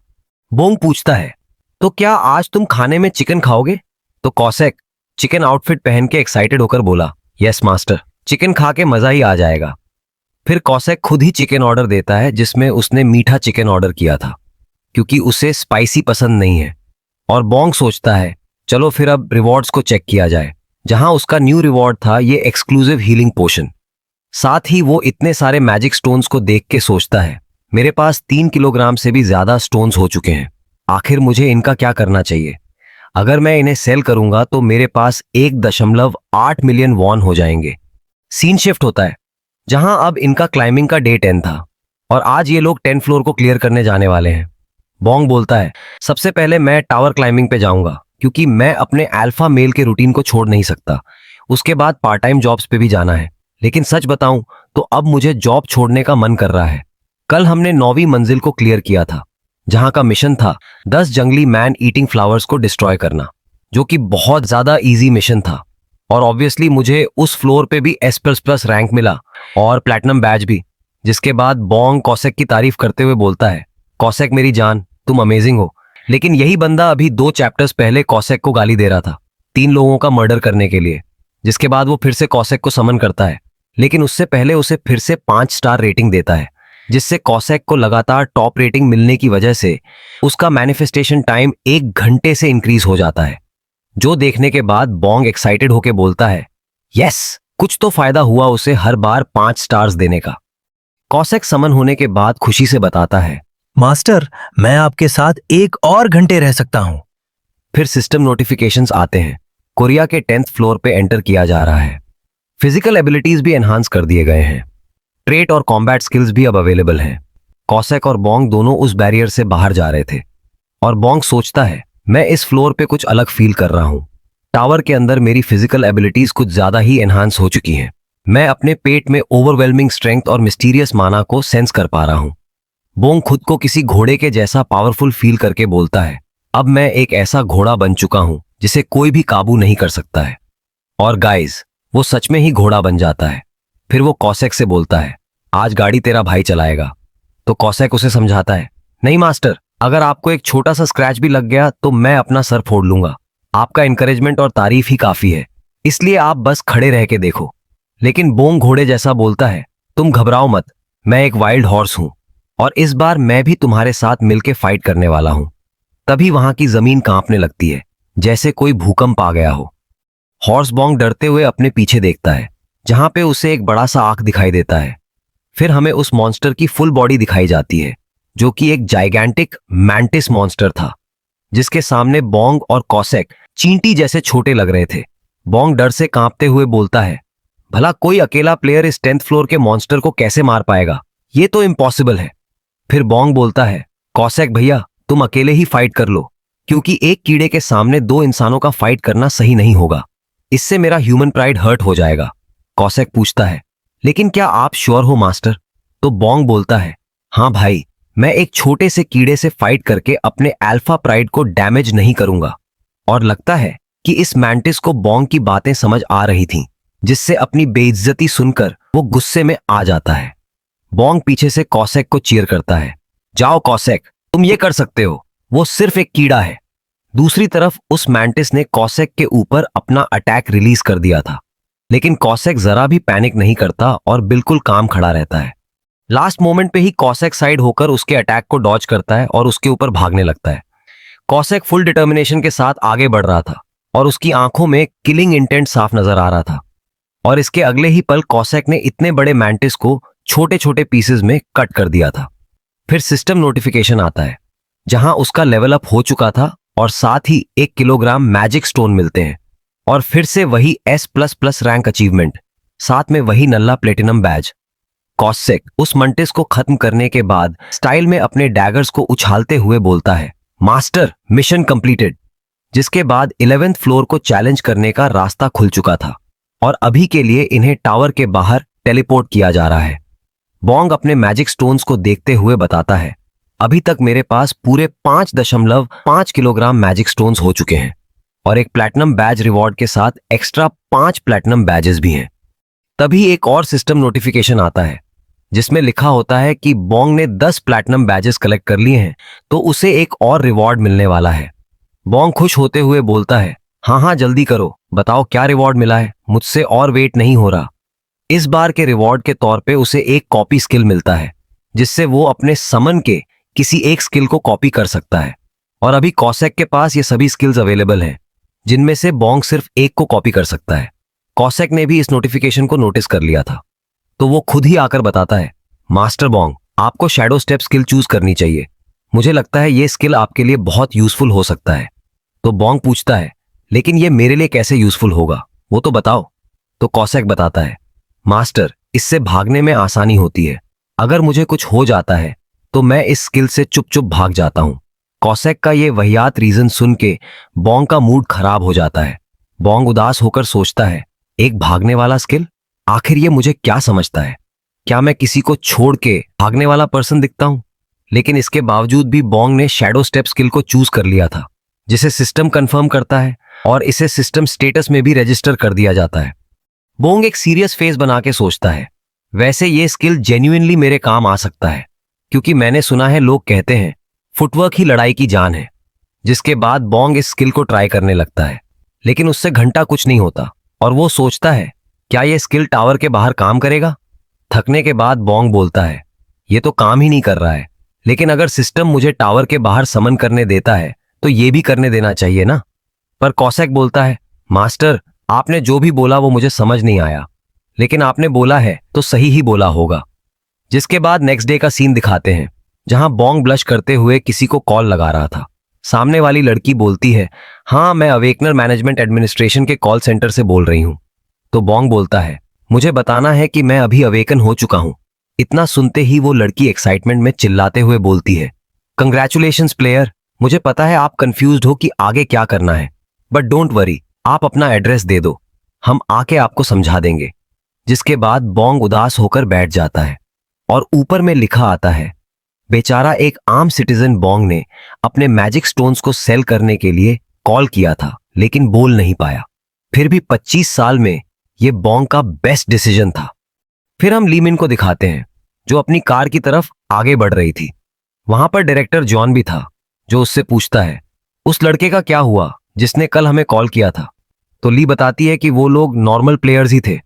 [SPEAKER 2] बोंग पूछता है, तो क्या आज तुम खाने में चिकन खाओगे? तो कॉसेक चिकन आउटफिट पहन के एक्साइटेड होकर बोला, यस मास्टर, चिकन खा के मजा ही आ जाएगा। फिर कॉसेक खुद ही चिकन ऑर्डर देता है, जिसमें उसने मीठा चिकन ऑर्डर किया था, क्योंकि उसे स्पाइसी पसंद नहीं है। और बोंग सोचता है, चलो फिर अब रिवॉर्ड्स को चेक किया जाए, जहां उसका न्यू रिवॉर्ड था ये एक्सक्लूसिव हीलिंग पोशन। साथ ही वो इतने सारे मैजिक स्टोन्स को देख के सोचता है, मेरे पास 3 किलोग्राम से भी ज्यादा स्टोन्स हो चुके हैं, आखिर मुझे इनका क्या करना चाहिए? अगर मैं इन्हें सेल करूंगा तो मेरे पास 1.8 मिलियन वॉन हो जाएंगे। सीन शिफ्ट होता है, जहां अब इनका क्लाइंबिंग का डे 10 था, और आज ये लोग 10 फ्लोर को क्लियर करने जाने वाले हैं। बोंग बोलता है, सबसे पहले मैं टावर क्लाइंबिंग पे जाऊंगा, क्योंकि मैं अपने अल्फा मेल के रूटीन को छोड़ नहीं सकता। उसके बाद पार्ट टाइम जॉब्स पे भी जाना है। लेकिन सच बताऊं तो अब मुझे जॉब छोड़ने का मन कर रहा है। कल हमने 9वीं मंजिल को क्लियर किया था, जहां का मिशन था 10 जंगली मैन ईटिंग फ्लावर्स को डिस्ट्रॉय करना, जो कि बहुत ज्यादा इजी मिशन था। और ऑब्वियसली मुझे उस फ्लोर पे भी S++ रैंक मिला और प्लैटिनम बैज भी। जिसके बाद बोंग कॉसेक की तारीफ करते हुए बोलता है, कॉसेक मेरी जान, तुम अमेजिंग हो। लेकिन यही बंदा अभी 2 चैप्टर्स पहले कॉसेक को गाली दे रहा था 3 लोगों का मर्डर करने के लिए। जिसके बाद वो फिर से कॉसेक को समन करता है, लेकिन उससे पहले उसे फिर से 5 स्टार रेटिंग देता है, जिससे कॉसेक को लगातार टॉप रेटिंग मिलने की वजह से उसका मैनिफेस्टेशन टाइम 1 घंटे से इंक्रीज हो जाता है। जो देखने के बाद बोंग एक्साइटेड होकर बोलता है, यस, कुछ तो फायदा हुआ उसे हर बार 5 स्टार्स देने का। कॉसेक समन होने के बाद खुशी से बताता है,
[SPEAKER 4] मास्टर मैं आपके साथ 1 और घंटे रह सकता हूं।
[SPEAKER 2] फिर सिस्टम नोटिफिकेशंस आते हैं, कोरिया के 10th फ्लोर पे एंटर किया जा रहा है। फिजिकल एबिलिटीज भी एनहांस कर दिए गए हैं, ट्रेट और कॉम्बैट स्किल्स भी अब अवेलेबल हैं। कॉसेक और बोंग दोनों उस बैरियर से बाहर जा रहे थे, और बोंग सोचता है, मैं इस फ्लोर पे कुछ अलग फील कर रहा हूं। टावर के अंदर मेरी फिजिकल एबिलिटीज कुछ ज्यादा ही एनहांस हो चुकी हैं। मैं अपने पेट में ओवरवेलमिंग स्ट्रेंथ और मिस्टीरियस माना को सेंस कर पा रहा हूं। बोंग खुद को किसी घोड़े के जैसा पावरफुल फील करके बोलता है, अब मैं एक ऐसा घोड़ा बन चुका हूं जिसे कोई भी काबू नहीं कर सकता है। और गाइस, वो सच में ही घोड़ा बन जाता है। फिर वो कॉसेक से बोलता है, आज गाड़ी तेरा भाई चलाएगा। तो कॉसेक उसे समझाता है, नहीं मास्टर, अगर आपको एक छोटा सा स्क्रैच भी लग गया तो मैं अपना सर फोड़ लूंगा। आपका इंकरेजमेंट और तारीफ ही काफी है, इसलिए आप बस खड़े रह के देखो। लेकिन बोंग घोड़े जैसा बोलता है, तुम घबराओ मत, मैं एक वाइल्ड हॉर्स हूं और इस बार मैं भी तुम्हारे साथ मिलकर फाइट करने वाला हूं। तभी वहां की जमीन कांपने लगती है, जैसे कोई भूकंप आ गया हो। हॉर्स बॉन्ग डरते हुए अपने पीछे देखता है, जहां पे उसे एक बड़ा सा आंख दिखाई देता है। फिर हमें उस मॉन्स्टर की फुल बॉडी दिखाई जाती है, जो कि एक जाइगैंटिक मैंटिस मॉन्स्टर था, जिसके सामने बॉन्ग और कॉसेक चींटी जैसे छोटे लग रहे थे। बॉन्ग डर से कांपते हुए बोलता है, भला कोई अकेला प्लेयर इस 10th फ्लोर के मॉन्स्टर को कैसे मार पाएगा? ये तो इम्पॉसिबल है। फिर बॉन्ग बोलता है, कॉसेक भैया तुम अकेले ही फाइट कर लो, क्योंकि एक कीड़े के सामने 2 इंसानों का फाइट करना सही नहीं होगा। इससे मेरा ह्यूमन प्राइड हर्ट हो जाएगा। कॉसेक पूछता है, लेकिन क्या आप श्योर हो मास्टर? तो बॉन्ग बोलता है, हाँ भाई, मैं एक छोटे से कीड़े से फाइट करके अपने अल्फा प्राइड को डैमेज नहीं करूंगा। और लगता है कि इस मैंटिस को बॉन्ग की बातें समझ आ रही थीं, जिससे अपनी बेइज्जती सुनकर वो गुस्से में आ जाता है। बॉन्ग पीछे से कॉसेक को चीयर करता है, जाओ कॉसेक, तुम ये कर सकते हो, वो सिर्फ एक कीड़ा है। दूसरी तरफ उस मैंटिस ने कॉसेक के ऊपर अपना अटैक रिलीज कर दिया था, लेकिन कॉसेक जरा भी पैनिक नहीं करता और बिल्कुल काम खड़ा रहता है। लास्ट मोमेंट पे ही कॉसेक साइड होकर उसके अटैक को डॉज करता है और उसके ऊपर भागने लगता है। कॉसेक फुल डिटर्मिनेशन के साथ आगे बढ़ रहा था और उसकी आंखों में किलिंग इंटेंट साफ नजर आ रहा था। और इसके अगले ही पल कॉसेक ने इतने बड़े मैंटिस को छोटे छोटे पीसेस में कट कर दिया था। फिर सिस्टम नोटिफिकेशन आता है, जहां उसका लेवल अप हो चुका था और साथ ही 1 किलोग्राम मैजिक स्टोन मिलते हैं। और फिर से वही S++ रैंक अचीवमेंट, साथ में वही नल्ला प्लेटिनम बैज। कॉसेक उस मंटिस को खत्म करने के बाद स्टाइल में अपने डैगर्स को उछालते हुए बोलता है, मास्टर मिशन कंप्लीटेड। जिसके बाद 11th फ्लोर को चैलेंज करने का रास्ता खुल चुका था और अभी के लिए इन्हें टावर के बाहर टेलीपोर्ट किया जा रहा है। बॉन्ग अपने मैजिक स्टोन्स को देखते हुए बताता है, अभी तक मेरे पास पूरे 5.5 किलोग्राम मैजिक स्टोन्स हो चुके हैं और एक प्लैटिनम बैज रिवॉर्ड के साथ एक्स्ट्रा 5 प्लैटिनम बैजेस भी हैं। तभी एक और सिस्टम नोटिफिकेशन आता है, जिसमें लिखा होता है कि बॉन्ग ने 10 प्लैटिनम बैजेस कलेक्ट कर लिए हैं, तो उसे एक और रिवॉर्ड मिलने वाला है। बॉन्ग खुश होते हुए बोलता है, हाँ हाँ जल्दी करो, बताओ क्या रिवॉर्ड मिला है, मुझसे और वेट नहीं हो रहा। इस बार के रिवॉर्ड के तौर पे उसे एक कॉपी स्किल मिलता है, जिससे वो अपने समन के किसी एक स्किल को कॉपी कर सकता है। और अभी कॉसेक के पास ये सभी स्किल्स अवेलेबल हैं, जिनमें से बॉन्ग सिर्फ एक को कॉपी कर सकता है। कॉसेक ने भी इस नोटिफिकेशन को नोटिस कर लिया था, तो वो खुद ही आकर बताता है, मास्टर बॉन्ग, आपको शैडो स्टेप स्किल चूज करनी चाहिए। मुझे लगता है ये स्किल आपके लिए बहुत यूजफुल हो सकता है। तो बॉन्ग पूछता है, लेकिन ये मेरे लिए कैसे यूजफुल होगा, वो तो बताओ। तो कॉसेक बताता है, मास्टर, इससे भागने में आसानी होती है। अगर मुझे कुछ हो जाता है तो मैं इस स्किल से चुप चुप भाग जाता हूं। कॉसेक का ये वहियात रीजन सुन के बॉन्ग का मूड खराब हो जाता है। बॉन्ग उदास होकर सोचता है, एक भागने वाला स्किल, आखिर ये मुझे क्या समझता है? क्या मैं किसी को छोड़ के भागने वाला पर्सन दिखता हूं? लेकिन इसके बावजूद भी बॉन्ग ने शैडो स्टेप स्किल को चूज कर लिया था, जिसे सिस्टम कंफर्म करता है और इसे सिस्टम स्टेटस में भी रजिस्टर कर दिया जाता है। बॉन्ग एक सीरियस फेस बना के सोचता है, वैसे ये स्किल जेन्युइनली मेरे काम आ सकता है, क्योंकि मैंने सुना है लोग कहते हैं फुटवर्क ही लड़ाई की जान है। जिसके बाद बॉन्ग इस स्किल को ट्राई करने लगता है, लेकिन उससे घंटा कुछ नहीं होता और वो सोचता है, क्या ये स्किल टावर के बाहर काम करेगा? थकने के बाद बॉन्ग बोलता है, ये तो काम ही नहीं कर रहा है, लेकिन अगर सिस्टम मुझे टावर के बाहर समन करने देता है तो ये भी करने देना चाहिए ना। पर कॉसेक बोलता है, मास्टर, आपने जो भी बोला वो मुझे समझ नहीं आया, लेकिन आपने बोला है तो सही ही बोला होगा। जिसके बाद नेक्स्ट डे का सीन दिखाते हैं, जहां बॉन्ग ब्लश करते हुए किसी को कॉल लगा रहा था। सामने वाली लड़की बोलती है, हाँ मैं अवेकनर मैनेजमेंट एडमिनिस्ट्रेशन के कॉल सेंटर से बोल रही हूं। तो बॉन्ग बोलता है, मुझे बताना है कि मैं अभी अवेकन हो चुका हूं। इतना सुनते ही वो लड़की एक्साइटमेंट में चिल्लाते हुए बोलती है, कंग्रेचुलेशंस प्लेयर, मुझे पता है आप कंफ्यूज्ड हो कि आगे क्या करना है, बट डोंट वरी, आप अपना एड्रेस दे दो, हम आके आपको समझा देंगे। जिसके बाद बॉन्ग उदास होकर बैठ जाता है और ऊपर में लिखा आता है, बेचारा एक आम सिटीजन बॉन्ग ने अपने मैजिक स्टोन्स को सेल करने के लिए कॉल किया था, लेकिन बोल नहीं पाया। फिर भी 25 साल में यह बॉन्ग का बेस्ट डिसीजन था। फिर हम लीमिन को दिखाते हैं, जो अपनी कार की तरफ आगे बढ़ रही थी। वहां पर डायरेक्टर जॉन भी था, जो उससे पूछता है, उस लड़के का क्या हुआ जिसने कल हमें कॉल किया था? तो ली बताती है कि वो लोग नॉर्मल प्लेयर्स ही थे,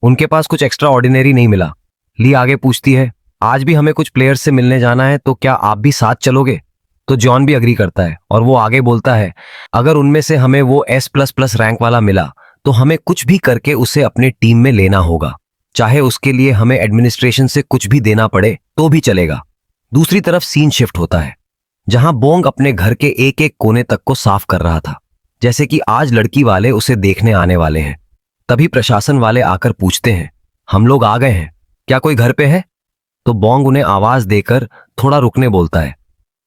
[SPEAKER 2] उनके पास कुछ एक्स्ट्रा ऑर्डिनरी नहीं मिला, ली आगे पूछती है, आज भी हमें कुछ प्लेयर्स से मिलने जाना है, तो क्या आप भी साथ चलोगे? तो जॉन भी अग्री करता है और वो आगे बोलता है, अगर उनमें से हमें वो S++ रैंक वाला मिला तो हमें कुछ भी करके उसे अपने टीम में लेना होगा, चाहे उसके लिए हमें एडमिनिस्ट्रेशन से कुछ भी देना पड़े तो भी चलेगा। दूसरी तरफ सीन शिफ्ट होता है, जहां बोंग अपने घर के एक एक कोने तक को साफ कर रहा था, जैसे कि आज लड़की वाले उसे देखने आने वाले हैं। तभी प्रशासन वाले आकर पूछते हैं, हम लोग आ गए हैं, क्या कोई घर पे है? तो बोंग उन्हें आवाज देकर थोड़ा रुकने बोलता है,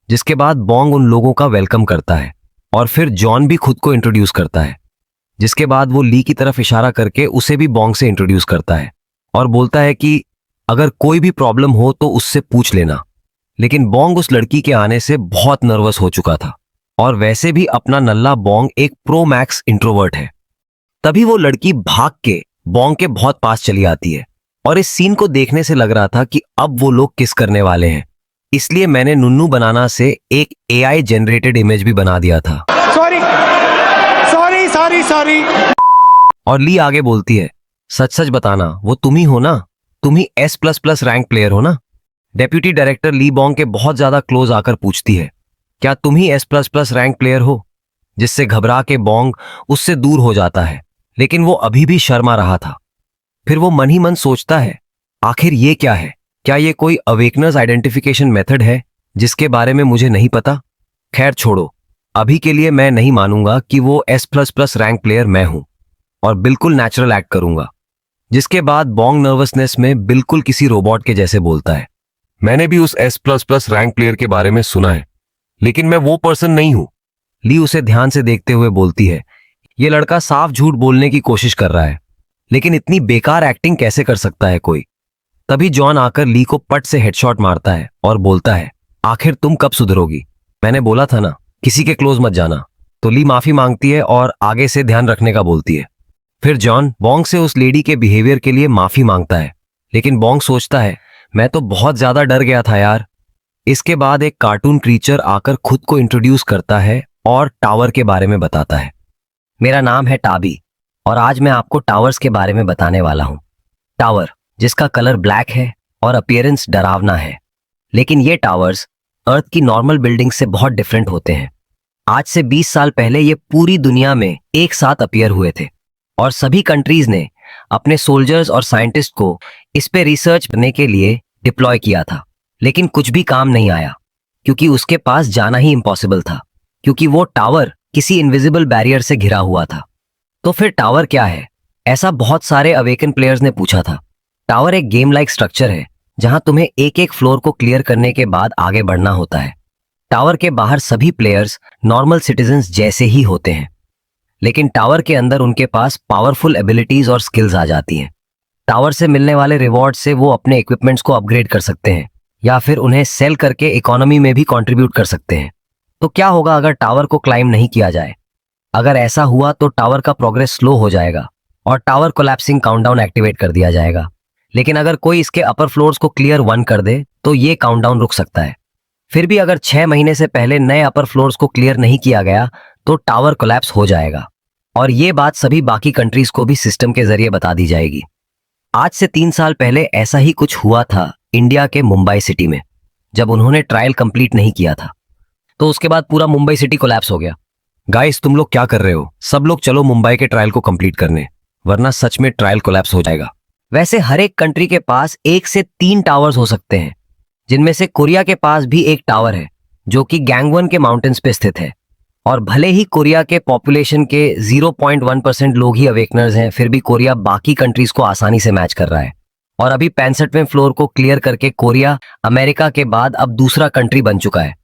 [SPEAKER 2] जिसके बाद बोंग उन लोगों का वेलकम करता है और फिर जॉन भी खुद को इंट्रोड्यूस करता है, जिसके बाद वो ली की तरफ इशारा करके उसे भी बोंग से इंट्रोड्यूस करता है और बोलता है कि अगर कोई भी प्रॉब्लम हो तो उससे पूछ लेना। लेकिन बोंग उस लड़की के आने से बहुत नर्वस हो चुका था और वैसे भी अपना नल्ला बोंग एक प्रो मैक्स इंट्रोवर्ट है। तभी वो लड़की भाग के बोंग के बहुत पास चली आती है और इस सीन को देखने से लग रहा था कि अब वो लोग किस करने वाले हैं, इसलिए मैंने नुन्नू बनाना से एक AI जनरेटेड इमेज भी बना दिया था।
[SPEAKER 5] Sorry sorry sorry sorry.
[SPEAKER 2] और ली आगे बोलती है, सच सच बताना, वो तुम ही हो ना? तुम ही S++ रैंक प्लेयर हो ना? डेप्यूटी डायरेक्टर ली बोंग के बहुत ज्यादा क्लोज आकर पूछती है, क्या तुम ही S++ रैंक प्लेयर हो? जिससे घबरा के बोंग उससे दूर हो जाता है, लेकिन वो अभी भी शर्मा रहा था। फिर वो मन ही मन सोचता है, आखिर ये क्या है? क्या ये कोई अवेकनर्स आइडेंटिफिकेशन मेथड है जिसके बारे में मुझे नहीं पता? खैर छोड़ो, अभी के लिए मैं नहीं मानूंगा कि वो S++ रैंक प्लेयर मैं हूं और बिल्कुल नेचुरल एक्ट करूंगा। जिसके बाद बोंग नर्वसनेस में बिल्कुल किसी रोबोट के जैसे बोलता है,
[SPEAKER 6] मैंने भी उस S++ रैंक प्लेयर के बारे में सुना है, लेकिन मैं वो पर्सन नहीं हूं।
[SPEAKER 2] ली उसे ध्यान से देखते हुए बोलती है, ये लड़का साफ झूठ बोलने की कोशिश कर रहा है, लेकिन इतनी बेकार एक्टिंग कैसे कर सकता है कोई? तभी जॉन आकर ली को पट से हेडशॉट मारता है और बोलता है, आखिर तुम कब सुधरोगी? मैंने बोला था ना, किसी के क्लोज मत जाना। तो ली माफी मांगती है और आगे से ध्यान रखने का बोलती है। फिर जॉन बोंग से उस लेडी के बिहेवियर के लिए माफी मांगता है, लेकिन बोंग सोचता है, मैं तो बहुत ज्यादा डर गया था यार। इसके बाद एक कार्टून क्रीचर आकर खुद को इंट्रोड्यूस करता है और टावर के बारे में बताता है। मेरा नाम है टाबी और आज मैं आपको टावर्स के बारे में बताने वाला हूं। टावर जिसका कलर ब्लैक है और अपीयरेंस डरावना है, लेकिन ये टावर्स अर्थ की नॉर्मल बिल्डिंग से बहुत डिफरेंट होते हैं। आज से 20 साल पहले ये पूरी दुनिया में एक साथ अपीयर हुए थे और सभी कंट्रीज ने अपने सोल्जर्स और साइंटिस्ट को इस पे रिसर्च करने के लिए डिप्लॉय किया था, लेकिन कुछ भी काम नहीं आया क्योंकि उसके पास जाना ही इम्पॉसिबल था, क्योंकि वो टावर किसी इनविजिबल बैरियर से घिरा हुआ था। तो फिर टावर क्या है? ऐसा बहुत सारे अवेकन प्लेयर्स ने पूछा था। टावर एक गेम लाइक स्ट्रक्चर है जहां तुम्हें एक एक फ्लोर को क्लियर करने के बाद आगे बढ़ना होता है। टावर के बाहर सभी प्लेयर्स नॉर्मल सिटीजन्स जैसे ही होते हैं, लेकिन टावर के अंदर उनके पास पावरफुल एबिलिटीज और स्किल्स आ जाती हैं। टावर से मिलने वाले रिवॉर्ड से वो अपने इक्विपमेंट्स को अपग्रेड कर सकते हैं या फिर उन्हें सेल करके इकोनॉमी में भी कंट्रीब्यूट कर सकते हैं। तो क्या होगा अगर टावर को क्लाइम नहीं किया जाए? अगर ऐसा हुआ तो टावर का प्रोग्रेस स्लो हो जाएगा और टावर कोलैप्सिंग काउंटडाउन एक्टिवेट कर दिया जाएगा। लेकिन अगर कोई इसके अपर फ्लोर्स को क्लियर 1 कर दे तो ये काउंटडाउन रुक सकता है। फिर भी अगर 6 महीने से पहले नए अपर फ्लोर्स को क्लियर नहीं किया गया तो टावर कोलैप्स हो जाएगा और ये बात सभी बाकी कंट्रीज को भी सिस्टम के जरिए बता दी जाएगी। आज से 3 साल पहले ऐसा ही कुछ हुआ था इंडिया के मुंबई सिटी में, जब उन्होंने ट्रायल कंप्लीट नहीं किया था। तो उसके बाद पूरा मुंबई सिटी कोलैप्स हो गया। गाइस, तुम लोग क्या कर रहे हो? सब लोग चलो मुंबई के ट्रायल को कंप्लीट करने, वरना सच में ट्रायल कोलैप्स हो जाएगा। वैसे हर एक कंट्री के पास 1 से 3 टावर्स हो सकते हैं, जिनमें से कोरिया के पास भी एक टावर है जो कि गैंगवन के माउंटेन्स पे स्थित है। और भले ही कोरिया के पॉपुलेशन के 0.1% लोग ही अवेकनर्स हैं, फिर भी कोरिया बाकी कंट्रीज को आसानी से मैच कर रहा है और अभी 65वें फ्लोर को क्लियर करके कोरिया अमेरिका के बाद अब दूसरा कंट्री बन चुका है।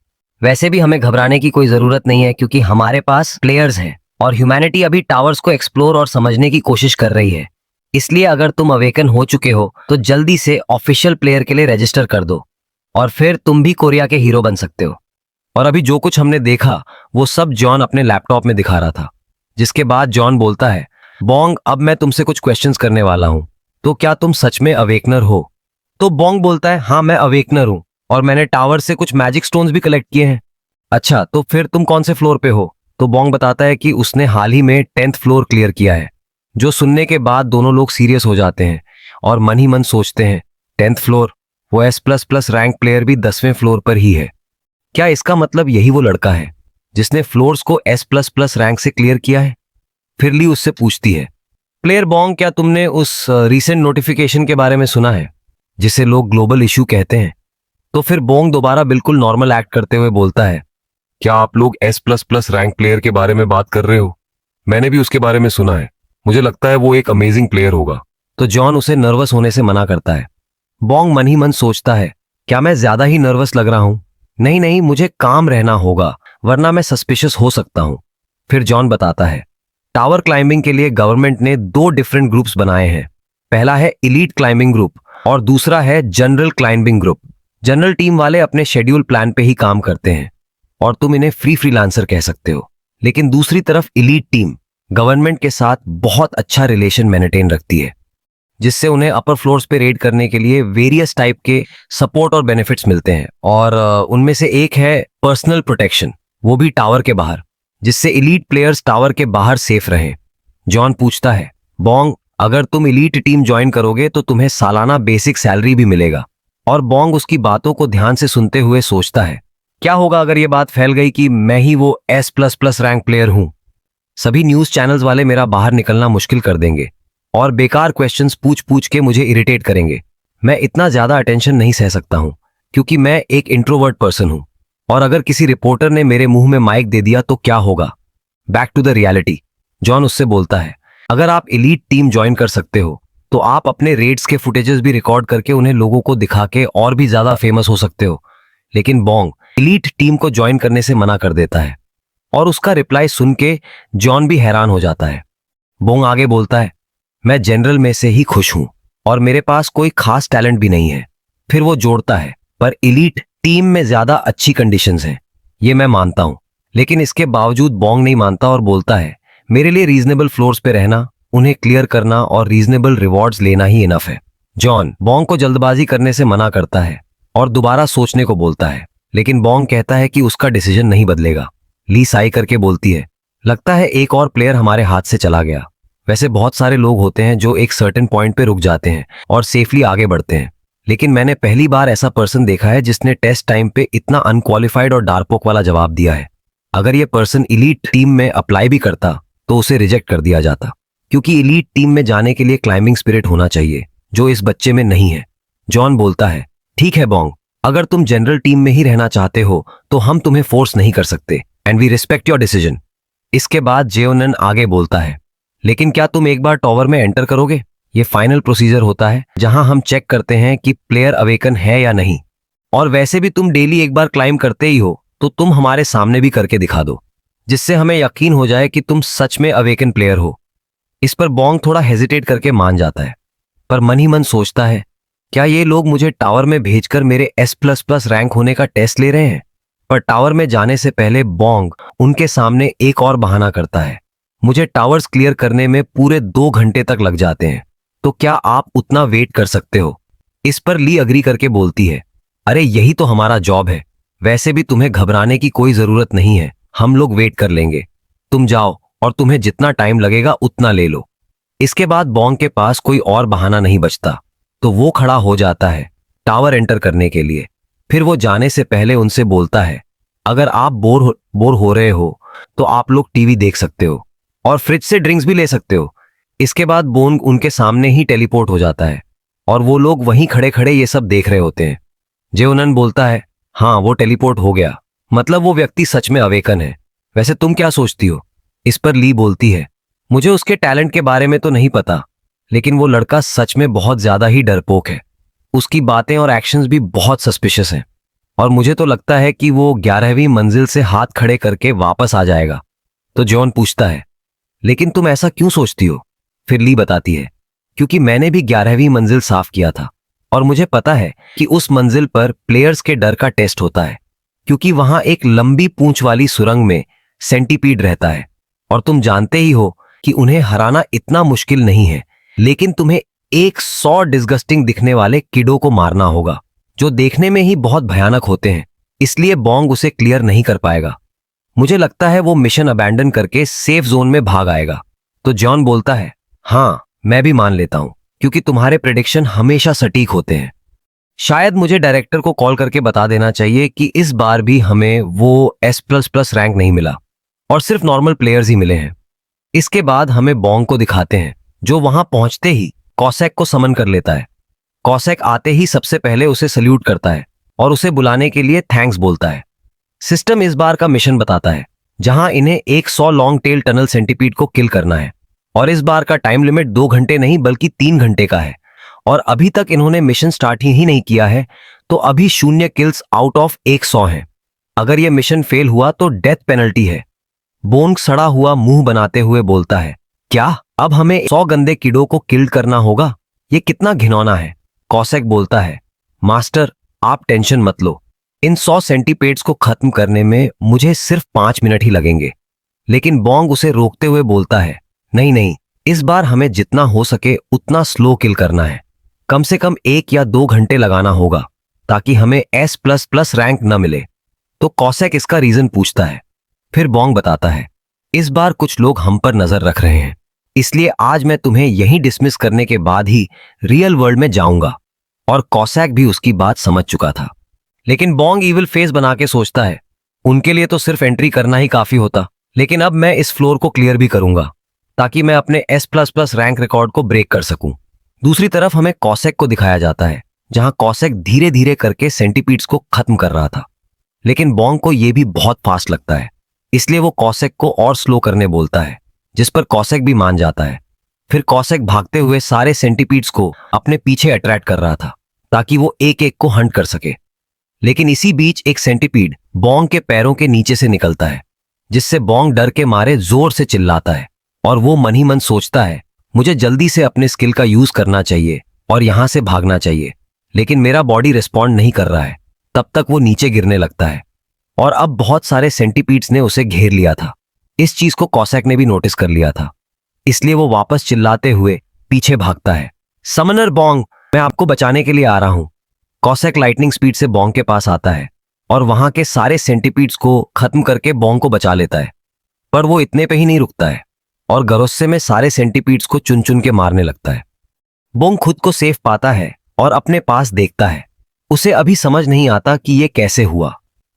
[SPEAKER 2] वैसे भी हमें घबराने की कोई जरूरत नहीं है, क्योंकि हमारे पास प्लेयर्स हैं और ह्यूमैनिटी अभी टावर्स को एक्सप्लोर और समझने की कोशिश कर रही है। इसलिए अगर तुम अवेकन हो चुके हो तो जल्दी से ऑफिशियल प्लेयर के लिए रजिस्टर कर दो और फिर तुम भी कोरिया के हीरो बन सकते हो। और अभी जो कुछ हमने देखा वो सब जॉन अपने लैपटॉप में दिखा रहा था, जिसके बाद जॉन बोलता है, बोंग अब मैं तुमसे कुछ क्वेश्चंस करने वाला हूं, तो क्या तुम सच में अवेकनर हो? तो बोंग बोलता है, हाँ मैं अवेकनर हूं और मैंने टावर से कुछ मैजिक स्टोन्स भी कलेक्ट किए हैं। अच्छा, तो फिर तुम कौन से फ्लोर पे हो? तो बोंग बताता है कि उसने हाल ही में 10th फ्लोर क्लियर किया है। जो सुनने के बाद दोनों लोग सीरियस हो जाते हैं और मन ही मन सोचते हैं, 10th फ्लोर। वो S++ रैंक प्लेयर भी 10वें फ्लोर पर ही है। क्या इसका मतलब यही वो लड़का है जिसने फ्लोर्स को S++ रैंक से क्लियर किया है? फिर ली उससे पूछती है, प्लेयर बॉन्ग, क्या तुमने उस रीसेंट नोटिफिकेशन के बारे में सुना है जिसे लोग ग्लोबल इशू कहते हैं? तो फिर बोंग दोबारा बिल्कुल नॉर्मल एक्ट करते हुए बोलता है,
[SPEAKER 6] क्या आप लोग S++ रैंक प्लेयर के बारे में बात कर रहे हो? मैंने भी उसके बारे में सुना है। मुझे लगता है वो एक अमेजिंग प्लेयर होगा।
[SPEAKER 2] तो जॉन उसे नर्वस होने से मना करता है। बोंग मन ही मन सोचता है, क्या मैं ज्यादा ही नर्वस लग रहा हूं? नहीं नहीं, मुझे काम रहना होगा वरना मैं सस्पिशियस हो सकता हूं। फिर जॉन बताता है, टावर क्लाइंबिंग के लिए गवर्नमेंट ने 2 डिफरेंट ग्रुप्स बनाए हैं। पहला है इलीट क्लाइंबिंग ग्रुप और दूसरा है general climbing group. General team वाले अपने शेड्यूल प्लान पे ही काम करते हैं और तुम इन्हें फ्रीलांसर कह सकते हो। लेकिन दूसरी तरफ इलीट टीम गवर्नमेंट के साथ बहुत अच्छा रिलेशन मेंटेन रखती है, जिससे उन्हें अपर फ्लोर्स पे रेड करने के लिए वेरियस टाइप के सपोर्ट और बेनिफिट्स मिलते हैं। और उनमें से एक है पर्सनल प्रोटेक्शन, वो भी टावर के बाहर, जिससे इलीट प्लेयर्स टावर के बाहर सेफ रहें। जॉन पूछता है, बोंग, अगर तुम इलीट टीम ज्वाइन करोगे तो तुम्हें सालाना बेसिक सैलरी भी मिलेगा। और बोंग उसकी बातों को ध्यान से सुनते हुए सोचता है, क्या होगा अगर ये बात फैल गई कि मैं ही वो S++ रैंक प्लेयर हूं? सभी न्यूज चैनल्स वाले मेरा बाहर निकलना मुश्किल कर देंगे और बेकार क्वेश्चंस पूछ पूछ के मुझे इरिटेट करेंगे। मैं इतना ज्यादा अटेंशन नहीं सह सकता हूं क्योंकि मैं एक इंट्रोवर्ट पर्सन हूं। और अगर किसी रिपोर्टर ने मेरे मुंह में माइक दे दिया तो क्या होगा? Back to the reality. John उससे बोलता है, अगर आप इलीट टीम ज्वाइन कर सकते हो तो आप अपने रेड्स के फुटेजेस भी रिकॉर्ड करके उन्हें लोगों को दिखा के और भी ज्यादा फेमस हो सकते हो। लेकिन बोंग इलीट टीम को ज्वाइन करने से मना कर देता है और उसका रिप्लाई सुन के जॉन भी हैरान हो जाता है। बोंग आगे बोलता है, मैं जनरल में से ही खुश हूं और मेरे पास कोई खास टैलेंट भी नहीं है। फिर वो जोड़ता है, पर इलीट टीम में ज्यादा अच्छी कंडीशंस हैं, ये मैं मानता हूं। लेकिन इसके बावजूद बोंग नहीं मानता और बोलता है, मेरे लिए रीजनेबल फ्लोर्स पे रहना, उन्हें क्लियर करना और रीजनेबल रिवॉर्ड्स लेना ही इनफ है। जॉन बोंग को जल्दबाजी करने से मना करता है और दोबारा सोचने को बोलता है, लेकिन बोंग कहता है कि उसका डिसीजन नहीं बदलेगा। ली साई करके बोलती है, लगता है एक और प्लेयर हमारे हाथ से चला गया। वैसे बहुत सारे लोग होते हैं जो एक सर्टेन पॉइंट पे रुक जाते हैं और सेफली आगे बढ़ते हैं, लेकिन मैंने पहली बार ऐसा पर्सन देखा है जिसने टेस्ट टाइम पे इतना अनक्वालिफाइड और डारपोक वाला जवाब दिया है। अगर ये पर्सन इलीट टीम में अप्लाई भी करता तो उसे रिजेक्ट कर दिया जाता, क्योंकि इलीट टीम में जाने के लिए क्लाइंबिंग स्पिरिट होना चाहिए, जो इस बच्चे में नहीं है। जॉन बोलता है, ठीक है बोंग, अगर तुम जनरल टीम में ही रहना चाहते हो तो हम तुम्हें फोर्स नहीं कर सकते and we respect your decision. इसके बाद जेओनन आगे बोलता है, लेकिन क्या तुम एक बार टॉवर में एंटर करोगे? ये फाइनल प्रोसीजर होता है जहां हम चेक करते हैं कि प्लेयर अवेकन है या नहीं। और वैसे भी तुम डेली एक बार क्लाइम करते ही हो, तो तुम हमारे सामने भी करके दिखा दो, जिससे हमें यकीन हो जाए कि तुम सच में अवेकन प्लेयर हो। इस पर बोंग थोड़ा हेजिटेट करके मान जाता है, पर मन ही मन सोचता है, क्या ये लोग मुझे टावर में भेजकर मेरे S++ रैंक होने का टेस्ट ले रहे हैं? पर टावर में जाने से पहले बोंग उनके सामने एक और बहाना करता है, मुझे टावर्स क्लियर करने में पूरे 2 घंटे तक लग जाते हैं, तो क्या आप उतना वेट कर सकते हो? इस पर ली अग्री करके बोलती है, अरे यही तो हमारा जॉब है, वैसे भी तुम्हें घबराने की कोई जरूरत नहीं है, हम लोग वेट कर लेंगे, तुम जाओ और तुम्हें जितना टाइम लगेगा उतना ले लो। इसके बाद बोंग के पास कोई और बहाना नहीं बचता, तो वो खड़ा हो जाता है टावर एंटर करने के लिए। फिर वो जाने से पहले उनसे बोलता है, अगर आप बोर हो रहे हो तो आप लोग टीवी देख सकते हो और फ्रिज से ड्रिंक्स भी ले सकते हो। इसके बाद बोंग उनके सामने ही टेलीपोर्ट हो जाता है और वो लोग वहीं खड़े खड़े ये सब देख रहे होते हैं। जेओनन बोलता है, हाँ वो टेलीपोर्ट हो गया, मतलब वो व्यक्ति सच में अवेकन है। वैसे तुम क्या सोचती हो? इस पर ली बोलती है, मुझे उसके टैलेंट के बारे में तो नहीं पता, लेकिन वो लड़का सच में बहुत ज्यादा ही डरपोक है। उसकी बातें और एक्शंस भी बहुत सस्पिशियस हैं और मुझे तो लगता है कि वो 11वीं मंजिल से हाथ खड़े करके वापस आ जाएगा। तो जॉन पूछता है, लेकिन तुम ऐसा क्यों सोचती हो? फिर ली बताती है, क्योंकि मैंने भी 11वीं मंजिल साफ किया था और मुझे पता है कि उस मंजिल पर प्लेयर्स के डर का टेस्ट होता है, क्योंकि वहां एक लंबी पूंछ वाली सुरंग में सेंटीपीड रहता है और तुम जानते ही हो कि उन्हें हराना इतना मुश्किल नहीं है, लेकिन तुम्हें 100 डिस्गस्टिंग दिखने वाले कीड़ों को मारना होगा जो देखने में ही बहुत भयानक होते हैं। इसलिए बोंग उसे क्लियर नहीं कर पाएगा। मुझे लगता है वो मिशन अबैंडन करके सेफ जोन में भाग आएगा। तो जॉन बोलता है, हाँ मैं भी मान लेता हूं, क्योंकि तुम्हारे प्रेडिक्शन हमेशा सटीक होते हैं। शायद मुझे डायरेक्टर को कॉल करके बता देना चाहिए कि इस बार भी हमें वो S++ रैंक नहीं मिला और सिर्फ नॉर्मल प्लेयर्स ही मिले हैं। इसके बाद हमें बॉन्ग को दिखाते हैं, जो वहां पहुंचते ही कॉसेक को समन कर लेता है। कॉसेक आते ही सबसे पहले उसे सल्यूट करता है और उसे बुलाने के लिए थैंक्स बोलता है। सिस्टम इस बार का मिशन बताता है, जहां इन्हें 100 लॉन्ग टेल टनल सेंटीपीड को किल करना है और इस बार का टाइम लिमिट 2 घंटे नहीं बल्कि 3 घंटे का है और अभी तक इन्होंने मिशन स्टार्ट ही नहीं किया है, तो अभी 0 किल्स आउट ऑफ 100 हैं। अगर यह मिशन फेल हुआ तो डेथ पेनल्टी है। बोन्ग सड़ा हुआ मुंह बनाते हुए बोलता है, क्या अब हमें 100 गंदे कीड़ों को किल करना होगा? ये कितना घिनौना है। कॉसेक बोलता है, मास्टर आप टेंशन मत लो, इन 100 सेंटीपेड्स को खत्म करने में मुझे सिर्फ 5 मिनट ही लगेंगे। लेकिन बॉन्ग उसे रोकते हुए बोलता है, नहीं नहीं, इस बार हमें जितना हो सके उतना स्लो किल करना है। कम से कम 1 या 2 घंटे लगाना होगा ताकि हमें S++ रैंक न मिले। तो कॉसेक इसका रीजन पूछता है। फिर बॉन्ग बताता है, इस बार कुछ लोग हम पर नजर रख रहे हैं, इसलिए आज मैं तुम्हें यहीं डिसमिस करने के बाद ही रियल वर्ल्ड में जाऊंगा। और कॉसेक भी उसकी बात समझ चुका था। लेकिन बॉन्ग इविल फेस बना के सोचता है, उनके लिए तो सिर्फ एंट्री करना ही काफी होता, लेकिन अब मैं इस फ्लोर को क्लियर भी करूंगा ताकि मैं अपने S++ रैंक रिकॉर्ड को ब्रेक कर सकूं। दूसरी तरफ हमें कॉसेक को दिखाया जाता है, जहां कॉसेक धीरे धीरे करके सेंटीपीड्स को खत्म कर रहा था। लेकिन बॉन्ग को यह भी बहुत फास्ट लगता है, इसलिए वो कॉसेक को और स्लो करने बोलता है, जिस पर कॉसेक भी मान जाता है। फिर कॉसेक भागते हुए सारे सेंटीपीड्स को अपने पीछे अट्रैक्ट कर रहा था ताकि वो एक एक को हंट कर सके। लेकिन इसी बीच एक सेंटीपीड बॉन्ग के पैरों के नीचे से निकलता है, जिससे बॉन्ग डर के मारे जोर से चिल्लाता है और वो मन ही मन सोचता है, मुझे जल्दी से अपने स्किल का यूज करना चाहिए और यहां से भागना चाहिए। लेकिन मेरा बॉडी रिस्पॉन्ड नहीं कर रहा है। तब तक वो नीचे गिरने लगता है और अब बहुत सारे सेंटीपीड्स ने उसे घेर लिया था। इस चीज को कॉसेक ने भी नोटिस कर लिया था, इसलिए वो वापस चिल्लाते हुए पीछे भागता है, समनर बॉन्ग, मैं आपको बचाने के लिए आ रहा हूं। कॉसेक लाइटनिंग स्पीड से बॉन्ग के पास आता है और वहां के सारे सेंटीपीड्स को खत्म करके बॉन्ग को बचा लेता है। पर वो इतने पे ही नहीं रुकता है और गरोस्से में सारे सेंटीपीड्स को चुन चुन के मारने लगता है। बॉन्ग खुद को सेफ पाता है और अपने पास देखता है। उसे अभी समझ नहीं आता कि ये कैसे हुआ।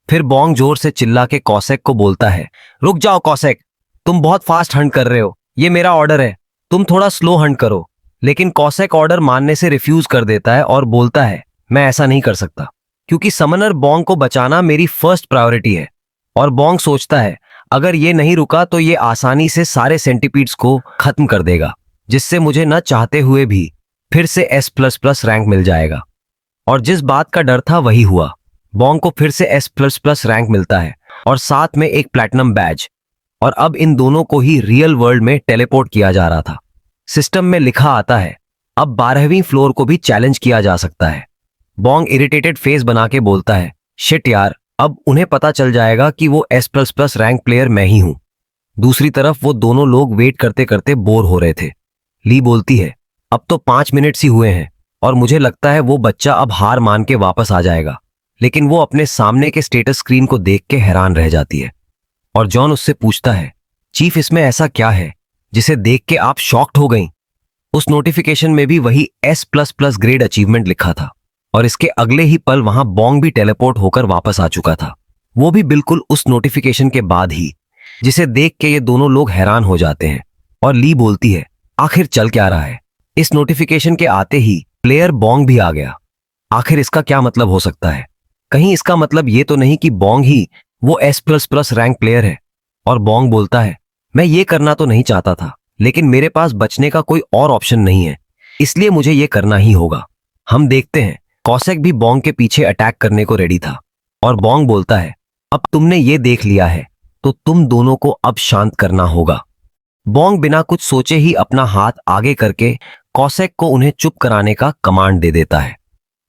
[SPEAKER 2] फिर बॉन्ग जोर से चिल्ला के कॉसेक को बोलता है, रुक जाओ कॉसेक, तुम बहुत फास्ट हंट कर रहे हो, ये मेरा ऑर्डर है, तुम थोड़ा स्लो हंट करो। लेकिन कॉसेक ऑर्डर मानने से रिफ्यूज कर देता है और बोलता है, मैं ऐसा नहीं कर सकता क्योंकि समनर बॉन्ग को बचाना मेरी फर्स्ट प्रायोरिटी है। और बॉन्ग सोचता है, अगर ये नहीं रुका तो ये आसानी से सारे सेंटीपीड्स को खत्म कर देगा, जिससे मुझे न चाहते हुए भी फिर से S++ रैंक मिल जाएगा। और जिस बात का डर था वही हुआ। बॉन्ग को फिर से S++ रैंक मिलता है और साथ में एक प्लैटिनम बैज। और अब इन दोनों को ही रियल वर्ल्ड में टेलीपोर्ट किया जा रहा था। सिस्टम में लिखा आता है, अब 12वीं फ्लोर को भी चैलेंज किया जा सकता है। बॉन्ग इरिटेटेड फेस बना के बोलता है, शिट यार, अब उन्हें पता चल जाएगा कि वो S++ रैंक प्लेयर मैं ही हूं। दूसरी तरफ वो दोनों लोग वेट करते करते बोर हो रहे थे। ली बोलती है, अब तो 5 मिनट ही हुए हैं और मुझे लगता है वो बच्चा अब हार मान के वापस आ जाएगा। लेकिन वो अपने सामने के स्टेटस स्क्रीन को देख के हैरान रह जाती है। और जॉन उससे पूछता है, चीफ इसमें ऐसा क्या है जिसे देख के आप शॉक्ड हो गई? उस नोटिफिकेशन में भी वही S++ ग्रेड अचीवमेंट लिखा था और इसके अगले ही पल वहां बॉन्ग भी टेलीपोर्ट होकर वापस आ चुका था, वो भी बिल्कुल उस नोटिफिकेशन के बाद ही, जिसे देख के ये दोनों लोग हैरान हो जाते हैं। और ली बोलती है, आखिर चल क्या रहा है? इस नोटिफिकेशन के आते ही प्लेयर बॉन्ग भी आ गया। आखिर इसका क्या मतलब हो सकता है? कहीं इसका मतलब ये तो नहीं कि बॉन्ग ही वो S++ रैंक प्लेयर है? और बॉन्ग बोलता है, मैं ये करना तो नहीं चाहता था, लेकिन मेरे पास बचने का कोई और ऑप्शन नहीं है, इसलिए मुझे ये करना ही होगा। हम देखते हैं कॉसेक भी बॉन्ग के पीछे अटैक करने को रेडी था और बॉन्ग बोलता है, अब तुमने ये देख लिया है तो तुम दोनों को अब शांत करना होगा। बॉन्ग बिना कुछ सोचे ही अपना हाथ आगे करके कॉसेक को उन्हें चुप कराने का कमांड दे देता है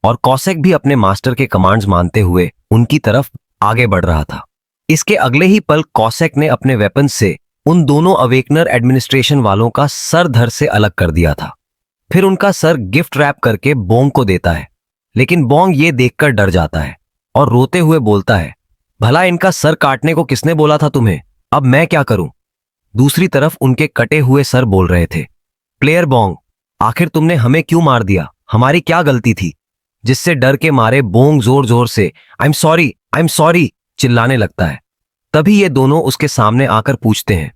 [SPEAKER 2] और कॉसेक भी अपने मास्टर के कमांड्स मानते हुए उनकी तरफ आगे बढ़ रहा था। इसके अगले ही पल कॉसेक ने अपने वेपन से उन दोनों अवेकनर एडमिनिस्ट्रेशन वालों का सर धड़ से अलग कर दिया था। फिर उनका सर गिफ्ट रैप करके बॉन्ग को देता है, लेकिन बॉन्ग ये देखकर डर जाता है और रोते हुए बोलता है, भला इनका सर काटने को किसने बोला था तुम्हें? अब मैं क्या करूं? दूसरी तरफ उनके कटे हुए सर बोल रहे थे, प्लेयर बॉन्ग, आखिर तुमने हमें क्यों मार दिया? हमारी क्या गलती थी? जिससे डर के मारे बोंग जोर जोर से आई एम सॉरी चिल्लाने लगता है। तभी ये दोनों उसके सामने आकर पूछते हैं,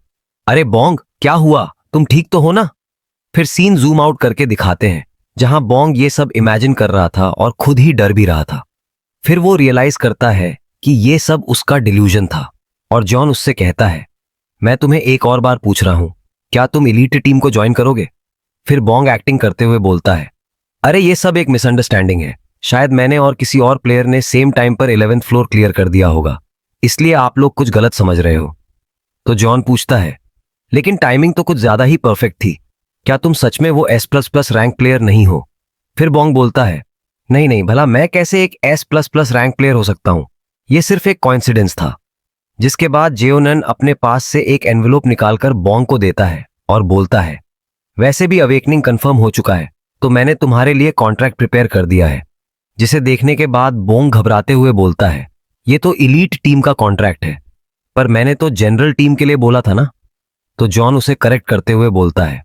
[SPEAKER 2] अरे बोंग क्या हुआ, तुम ठीक तो हो ना? फिर सीन जूम आउट करके दिखाते हैं जहां बोंग ये सब इमेजिन कर रहा था और खुद ही डर भी रहा था। फिर वो रियलाइज करता है कि ये सब उसका डिल्यूजन था और जॉन उससे कहता है, मैं तुम्हें एक और बार पूछ रहा हूं, क्या तुम एलीट टीम को ज्वाइन करोगे? फिर बोंग एक्टिंग करते हुए बोलता है, अरे ये सब एक मिसअंडरस्टैंडिंग है, शायद मैंने और किसी और प्लेयर ने सेम टाइम पर 11th फ्लोर क्लियर कर दिया होगा, इसलिए आप लोग कुछ गलत समझ रहे हो। तो जॉन पूछता है, लेकिन टाइमिंग तो कुछ ज्यादा ही परफेक्ट थी, क्या तुम सच में वो S++ रैंक प्लेयर नहीं हो? फिर बोंग बोलता है, नहीं भला मैं कैसे एक S++ रैंक प्लेयर हो सकता हूं, ये सिर्फ एक कोइंसिडेंस था। जिसके बाद जेओनन अपने पास से एक एनवेलोप निकालकर बोंग को देता है और बोलता है, वैसे भी अवेकनिंग कंफर्म हो चुका है, तो मैंने तुम्हारे लिए कॉन्ट्रैक्ट प्रिपेयर कर दिया है। जिसे देखने के बाद बोंग घबराते हुए बोलता है, ये तो एलीट टीम का कॉन्ट्रैक्ट है, पर मैंने तो जनरल टीम के लिए बोला था ना। तो जॉन उसे करेक्ट करते हुए बोलता है,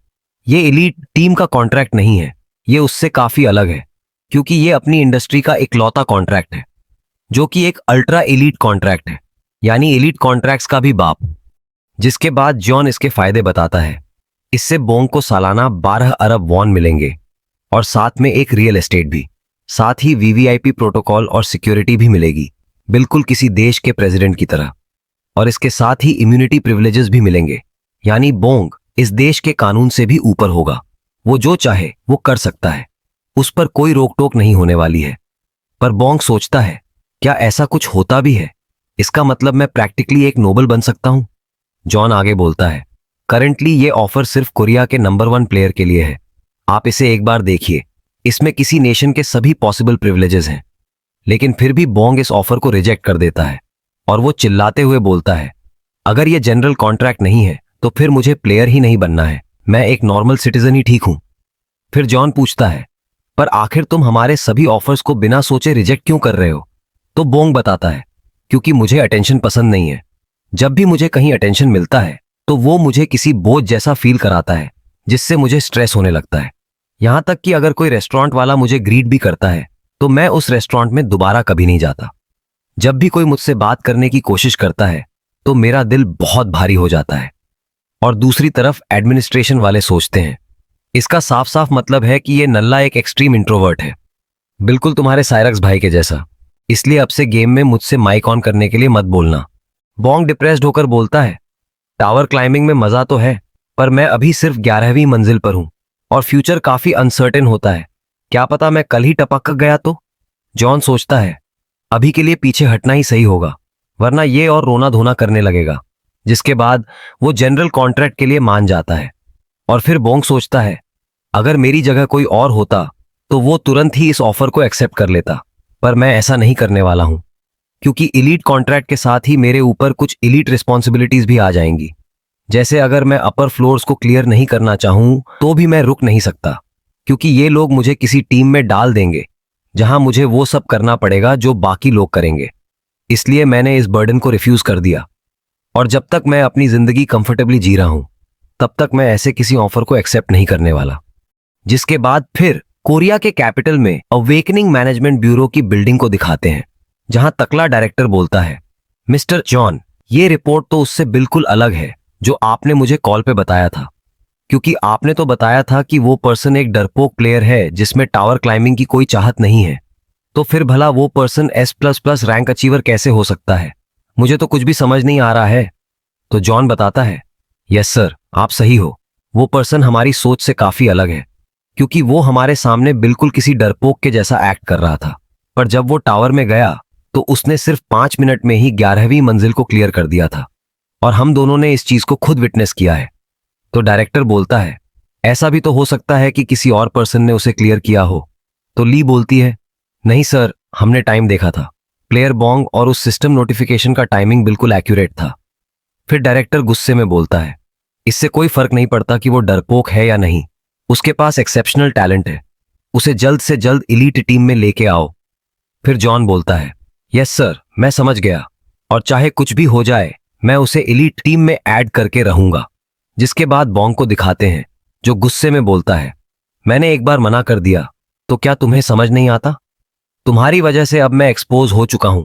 [SPEAKER 2] ये एलीट टीम का कॉन्ट्रैक्ट नहीं है, ये उससे काफी अलग है, क्योंकि ये अपनी इंडस्ट्री का इकलौता कॉन्ट्रैक्ट है, जो कि एक अल्ट्रा एलीट कॉन्ट्रैक्ट है, यानी एलीट कॉन्ट्रैक्ट्स का भी बाप। जिसके बाद जॉन इसके फायदे बताता है, इससे बोंग को सालाना 12 अरब वॉन मिलेंगे और साथ में एक रियल एस्टेट भी, साथ ही वीवीआईपी प्रोटोकॉल और सिक्योरिटी भी मिलेगी, बिल्कुल किसी देश के प्रेसिडेंट की तरह। और इसके साथ ही इम्यूनिटी प्रिविलेजेस भी मिलेंगे, यानी बोंग इस देश के कानून से भी ऊपर होगा, वो जो चाहे वो कर सकता है, उस पर कोई रोक टोक नहीं होने वाली है। पर बोंग सोचता है, क्या ऐसा कुछ होता भी है? इसका मतलब मैं प्रैक्टिकली एक नोबल बन सकता हूं? जॉन आगे बोलता है, करंटली ये ऑफर सिर्फ कोरिया के नंबर 1 प्लेयर के लिए है, आप इसे एक बार देखिए, इसमें किसी नेशन के सभी पॉसिबल प्रिविलेजेस हैं। लेकिन फिर भी बोंग इस ऑफर को रिजेक्ट कर देता है और वो चिल्लाते हुए बोलता है, अगर ये जनरल कॉन्ट्रैक्ट नहीं है तो फिर मुझे प्लेयर ही नहीं बनना है, मैं एक नॉर्मल सिटीजन ही ठीक हूं। फिर जॉन पूछता है, पर आखिर तुम हमारे सभी ऑफर्स को बिना सोचे रिजेक्ट क्यों कर रहे हो? तो बोंग बताता है, क्योंकि मुझे अटेंशन पसंद नहीं है, जब भी मुझे कहीं अटेंशन मिलता है तो वो मुझे किसी बोझ जैसा फील कराता है, जिससे मुझे स्ट्रेस होने लगता है। यहां तक कि अगर कोई रेस्टोरेंट वाला मुझे ग्रीट भी करता है तो मैं उस रेस्टोरेंट में दोबारा कभी नहीं जाता। जब भी कोई मुझसे बात करने की कोशिश करता है तो मेरा दिल बहुत भारी हो जाता है। और दूसरी तरफ एडमिनिस्ट्रेशन वाले सोचते हैं, इसका साफ साफ मतलब है कि ये नल्ला एक एक्सट्रीम इंट्रोवर्ट है, बिल्कुल तुम्हारे साइरक्स भाई के जैसा, इसलिए अब से गेम में मुझसे माइक ऑन करने के लिए मत बोलना। बोंग डिप्रेस्ड होकर बोलता है, टावर क्लाइंबिंग में मजा तो है, पर मैं अभी सिर्फ 11वीं मंजिल पर हूं और फ्यूचर काफी अनसर्टेन होता है, क्या पता मैं कल ही टपक गया तो। जॉन सोचता है, अभी के लिए पीछे हटना ही सही होगा, वरना ये और रोना धोना करने लगेगा। जिसके बाद वो जनरल कॉन्ट्रैक्ट के लिए मान जाता है। और फिर बोंग सोचता है, अगर मेरी जगह कोई और होता तो वो तुरंत ही इस ऑफर को एक्सेप्ट कर लेता, पर मैं ऐसा नहीं करने वाला हूं, क्योंकि एलीट कॉन्ट्रैक्ट के साथ ही मेरे ऊपर कुछ एलीट रिस्पॉन्सिबिलिटीज भी आ जाएंगी। जैसे अगर मैं अपर फ्लोर्स को क्लियर नहीं करना चाहूं तो भी मैं रुक नहीं सकता, क्योंकि ये लोग मुझे किसी टीम में डाल देंगे जहां मुझे वो सब करना पड़ेगा जो बाकी लोग करेंगे। इसलिए मैंने इस बर्डन को रिफ्यूज कर दिया और जब तक मैं अपनी जिंदगी कंफर्टेबली जी रहा हूं तब तक मैं ऐसे किसी ऑफर को एक्सेप्ट नहीं करने वाला। जिसके बाद फिर कोरिया के कैपिटल में अवेकनिंग मैनेजमेंट ब्यूरो की बिल्डिंग को दिखाते हैं, जहां तकला डायरेक्टर बोलता है, मिस्टर जॉन, ये रिपोर्ट तो उससे बिल्कुल अलग है जो आपने मुझे कॉल पे बताया था, क्योंकि आपने तो बताया था कि वो पर्सन एक डरपोक प्लेयर है जिसमें टावर क्लाइंबिंग की कोई चाहत नहीं है, तो फिर भला वो पर्सन S++ रैंक अचीवर कैसे हो सकता है? मुझे तो कुछ भी समझ नहीं आ रहा है। तो जॉन बताता है, यस सर, आप सही हो, वो पर्सन हमारी सोच से काफी अलग है, क्योंकि वो हमारे सामने बिल्कुल किसी डरपोक के जैसा एक्ट कर रहा था, पर जब वो टावर में गया तो उसने सिर्फ 5 मिनट में ही 11वीं मंजिल को क्लियर कर दिया था और हम दोनों ने इस चीज को खुद विटनेस किया है। तो डायरेक्टर बोलता है, ऐसा भी तो हो सकता है कि किसी और पर्सन ने उसे क्लियर किया हो। तो ली बोलती है, नहीं सर, हमने टाइम देखा था, प्लेयर बोंग और उस सिस्टम नोटिफिकेशन का टाइमिंग बिल्कुल एक्यूरेट था। फिर डायरेक्टर गुस्से में बोलता है, इससे कोई फर्क नहीं पड़ता कि वो डरपोक है या नहीं, उसके पास एक्सेप्शनल टैलेंट है, उसे जल्द से जल्द एलीट टीम में लेके आओ। फिर जॉन बोलता है, यस सर, मैं समझ गया, और चाहे कुछ भी हो जाए मैं उसे एलीट टीम में ऐड करके रहूंगा। जिसके बाद बोंग को दिखाते हैं, जो गुस्से में बोलता है, मैंने एक बार मना कर दिया तो क्या तुम्हें समझ नहीं आता? तुम्हारी वजह से अब मैं एक्सपोज हो चुका हूं।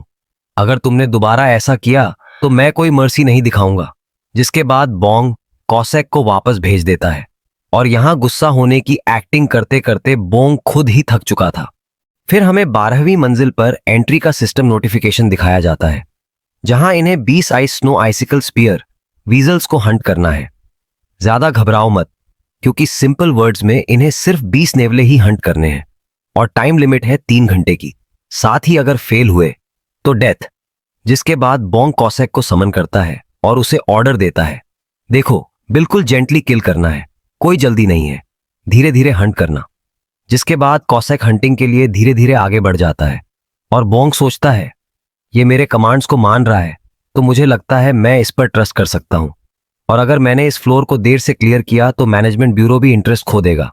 [SPEAKER 2] अगर तुमने दोबारा ऐसा किया तो मैं कोई मर्सी नहीं दिखाऊंगा। जिसके बाद बोंग कॉसेक को वापस भेज देता है और यहां गुस्सा होने की एक्टिंग करते करते बोंग खुद ही थक चुका था। फिर हमें 12वीं मंजिल पर एंट्री का सिस्टम नोटिफिकेशन दिखाया जाता है, जहां इन्हें 20 आइस स्नो आइसिकल स्पीयर वीजल्स को हंट करना है। ज्यादा घबराओ मत, क्योंकि सिंपल वर्ड्स में इन्हें सिर्फ 20 नेवले ही हंट करने हैं और टाइम लिमिट है 3 घंटे की। साथ ही अगर फेल हुए तो डेथ। जिसके बाद बोंग कॉसेक को समन करता है और उसे ऑर्डर देता है, देखो बिल्कुल जेंटली किल करना है, कोई जल्दी नहीं है, धीरे धीरे हंट करना। जिसके बाद कॉसेक हंटिंग के लिए धीरे धीरे आगे बढ़ जाता है और बोंग सोचता है, ये मेरे कमांड्स को मान रहा है तो मुझे लगता है मैं इस पर ट्रस्ट कर सकता हूं, और अगर मैंने इस फ्लोर को देर से क्लियर किया तो मैनेजमेंट ब्यूरो भी इंटरेस्ट खो देगा।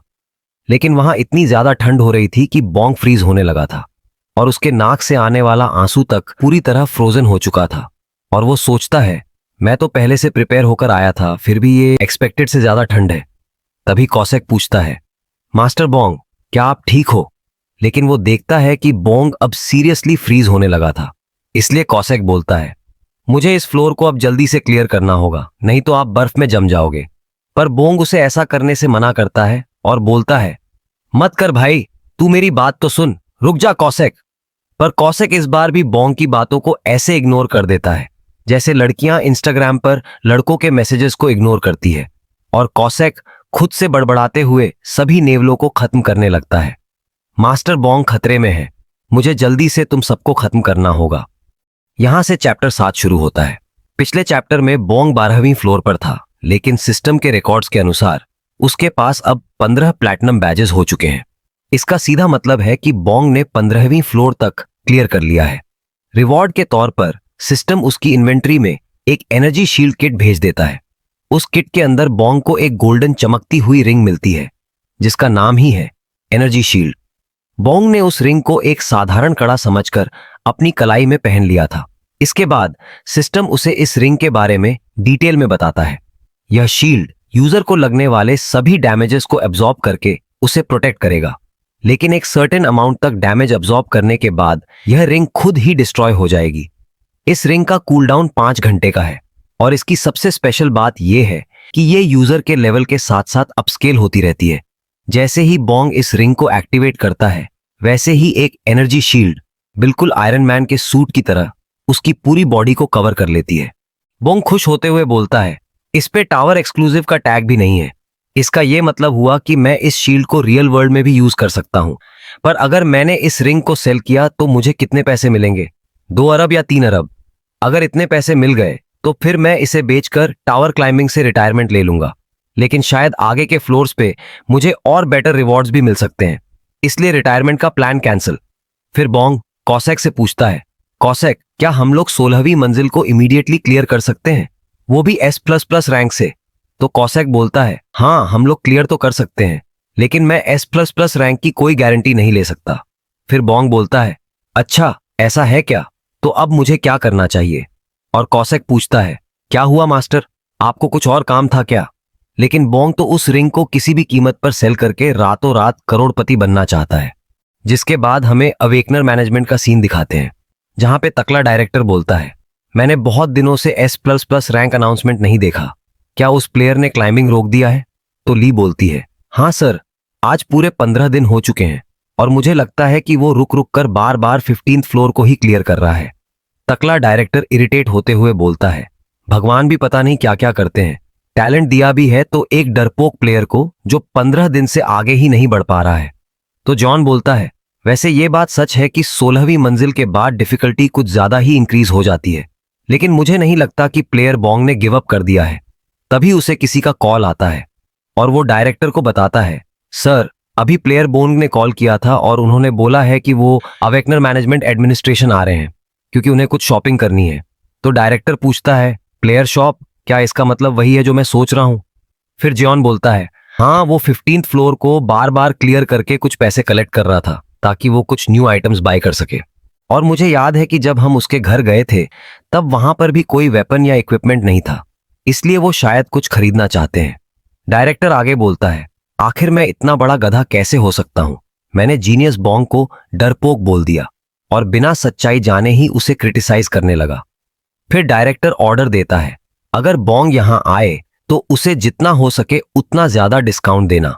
[SPEAKER 2] लेकिन वहां इतनी ज्यादा ठंड हो रही थी कि बोंग फ्रीज होने लगा था और उसके नाक से आने वाला आंसू तक पूरी तरह फ्रोजन हो चुका था। और वो सोचता है, मैं तो पहले से प्रिपेयर होकर आया था, फिर भी ये एक्सपेक्टेड से ज्यादा ठंड है। तभी कॉसेक पूछता है, मास्टर बोंग क्या आप ठीक हो? लेकिन वो देखता है कि बोंग अब सीरियसली फ्रीज होने लगा था। इसलिए कॉसेक बोलता है, मुझे इस फ्लोर को अब जल्दी से क्लियर करना होगा, नहीं तो आप बर्फ में जम जाओगे। पर बोंग उसे ऐसा करने से मना करता है और बोलता है, मत कर भाई, तू मेरी बात तो सुन, रुक जा कॉसेक। पर कॉसेक इस बार भी बोंग की बातों को ऐसे इग्नोर कर देता है जैसे लड़कियां इंस्टाग्राम पर लड़कों के मैसेजेस को इग्नोर करती है, और कॉसेक खुद से बड़बड़ाते हुए सभी नेवलों को खत्म करने लगता है। मास्टर बोंग खतरे में है, मुझे जल्दी से तुम सबको खत्म करना होगा। यहां से चैप्टर 7 शुरू होता है। पिछले चैप्टर में बोंग 12वीं फ्लोर पर था, लेकिन सिस्टम के रिकॉर्ड्स के अनुसार उसके पास अब 15 प्लैटिनम बैजेस हो चुके हैं। इसका सीधा मतलब है कि बोंग ने 15वीं फ्लोर तक क्लियर कर लिया है। रिवॉर्ड के तौर पर सिस्टम उसकी इन्वेंट्री में एक एनर्जी शील्ड किट भेज देता है। उस किट के अंदर बोंग को एक गोल्डन चमकती हुई रिंग मिलती है, जिसका नाम ही है एनर्जी शील्ड। बोंग ने उस रिंग को एक साधारण कड़ा समझकर अपनी कलाई में पहन लिया था। इसके बाद सिस्टम उसे इस रिंग के बारे में डिटेल में बताता है। यह शील्ड यूजर को लगने वाले सभी डैमेजेस को एब्जॉर्ब करके उसे प्रोटेक्ट करेगा, लेकिन एक सर्टेन अमाउंट तक डैमेज एब्जॉर्ब करने के बाद यह रिंग खुद ही डिस्ट्रॉय हो जाएगी। इस रिंग का कूलडाउन 5 घंटे का है, और इसकी सबसे स्पेशल बात यह है कि यह यूजर के लेवल के साथ साथ अपस्केल होती रहती है। जैसे ही बोंग इस रिंग को एक्टिवेट करता है, वैसे ही एक एनर्जी शील्ड बिल्कुल आयरन मैन के सूट की तरह उसकी पूरी बॉडी को कवर कर लेती है। बोंग खुश होते हुए बोलता है, इस पे टावर एक्सक्लूसिव का टैग भी नहीं है। इसका यह मतलब हुआ कि मैं इस शील्ड को रियल वर्ल्ड में भी यूज कर सकता हूं। पर अगर मैंने इस रिंग को सेल किया तो मुझे कितने पैसे मिलेंगे? 2 अरब या 3 अरब? अगर इतने पैसे मिल गए तो फिर मैं इसे बेचकर टावर क्लाइंबिंग से रिटायरमेंट ले लूंगा। लेकिन शायद आगे के फ्लोर्स पे मुझे और बेटर रिवॉर्ड्स भी मिल सकते हैं, इसलिए रिटायरमेंट का प्लान कैंसिल। फिर बोंग कॉसेक से पूछता है, कॉसेक क्या हम लोग 16वीं मंजिल को इमीडिएटली क्लियर कर सकते हैं, वो भी S++ रैंक से? तो कॉसेक बोलता है, हाँ हम लोग क्लियर तो कर सकते हैं, लेकिन मैं S++ रैंक की कोई गारंटी नहीं ले सकता। फिर बोंग बोलता है, अच्छा ऐसा है क्या, तो अब मुझे क्या करना चाहिए? और कॉसेक पूछता है, क्या हुआ मास्टर, आपको कुछ और काम था क्या? लेकिन बोंग तो उस रिंग को किसी भी कीमत पर सेल करके रातों रात करोड़पति बनना चाहता है। जिसके बाद हमें अवेकनर मैनेजमेंट का सीन दिखाते हैं, जहां पे तकला डायरेक्टर बोलता है, मैंने बहुत दिनों से S++ रैंक अनाउंसमेंट नहीं देखा, क्या उस प्लेयर ने क्लाइंबिंग रोक दिया है? तो ली बोलती है, हाँ सर, आज पूरे 15 दिन हो चुके हैं और मुझे लगता है कि वो रुक रुक कर बार बार 15th फ्लोर को ही क्लियर कर रहा है। तकला डायरेक्टर इरिटेट होते हुए बोलता है, भगवान भी पता नहीं क्या क्या करते हैं, टैलेंट दिया भी है तो एक डरपोक प्लेयर को जो 15 दिन से आगे ही नहीं बढ़ पा रहा है। तो जॉन बोलता है, वैसे ये बात सच है कि 16वीं मंजिल के बाद डिफिकल्टी कुछ ज्यादा ही इंक्रीज हो जाती है, लेकिन मुझे नहीं लगता कि प्लेयर बोंग ने गिव अप कर दिया है। तभी उसे किसी का कॉल आता है और वो डायरेक्टर को बताता है, सर अभी प्लेयर बोंग ने कॉल किया था और उन्होंने बोला है कि वो अवेकनर मैनेजमेंट एडमिनिस्ट्रेशन आ रहे हैं क्योंकि उन्हें कुछ शॉपिंग करनी है। तो डायरेक्टर पूछता है, प्लेयर शॉप, क्या इसका मतलब वही है जो मैं सोच रहा हूं? फिर जॉन बोलता है, हाँ वो 15th फ्लोर को बार बार क्लियर करके कुछ पैसे कलेक्ट कर रहा था ताकि वो कुछ न्यू आइटम्स बाय कर सके। और मुझे याद है कि जब हम उसके घर गए थे तब वहां पर भी कोई वेपन या इक्विपमेंट नहीं था, इसलिए वो शायद कुछ खरीदना चाहते हैं। डायरेक्टर आगे बोलता है, आखिर मैं इतना बड़ा गधा कैसे हो सकता हूं? मैंने जीनियस बोंग को डरपोक बोल दिया और बिना सच्चाई जाने ही उसे क्रिटिसाइज करने लगा। फिर डायरेक्टर ऑर्डर देता है, अगर बॉन्ग यहां आए तो उसे जितना हो सके उतना ज्यादा डिस्काउंट देना,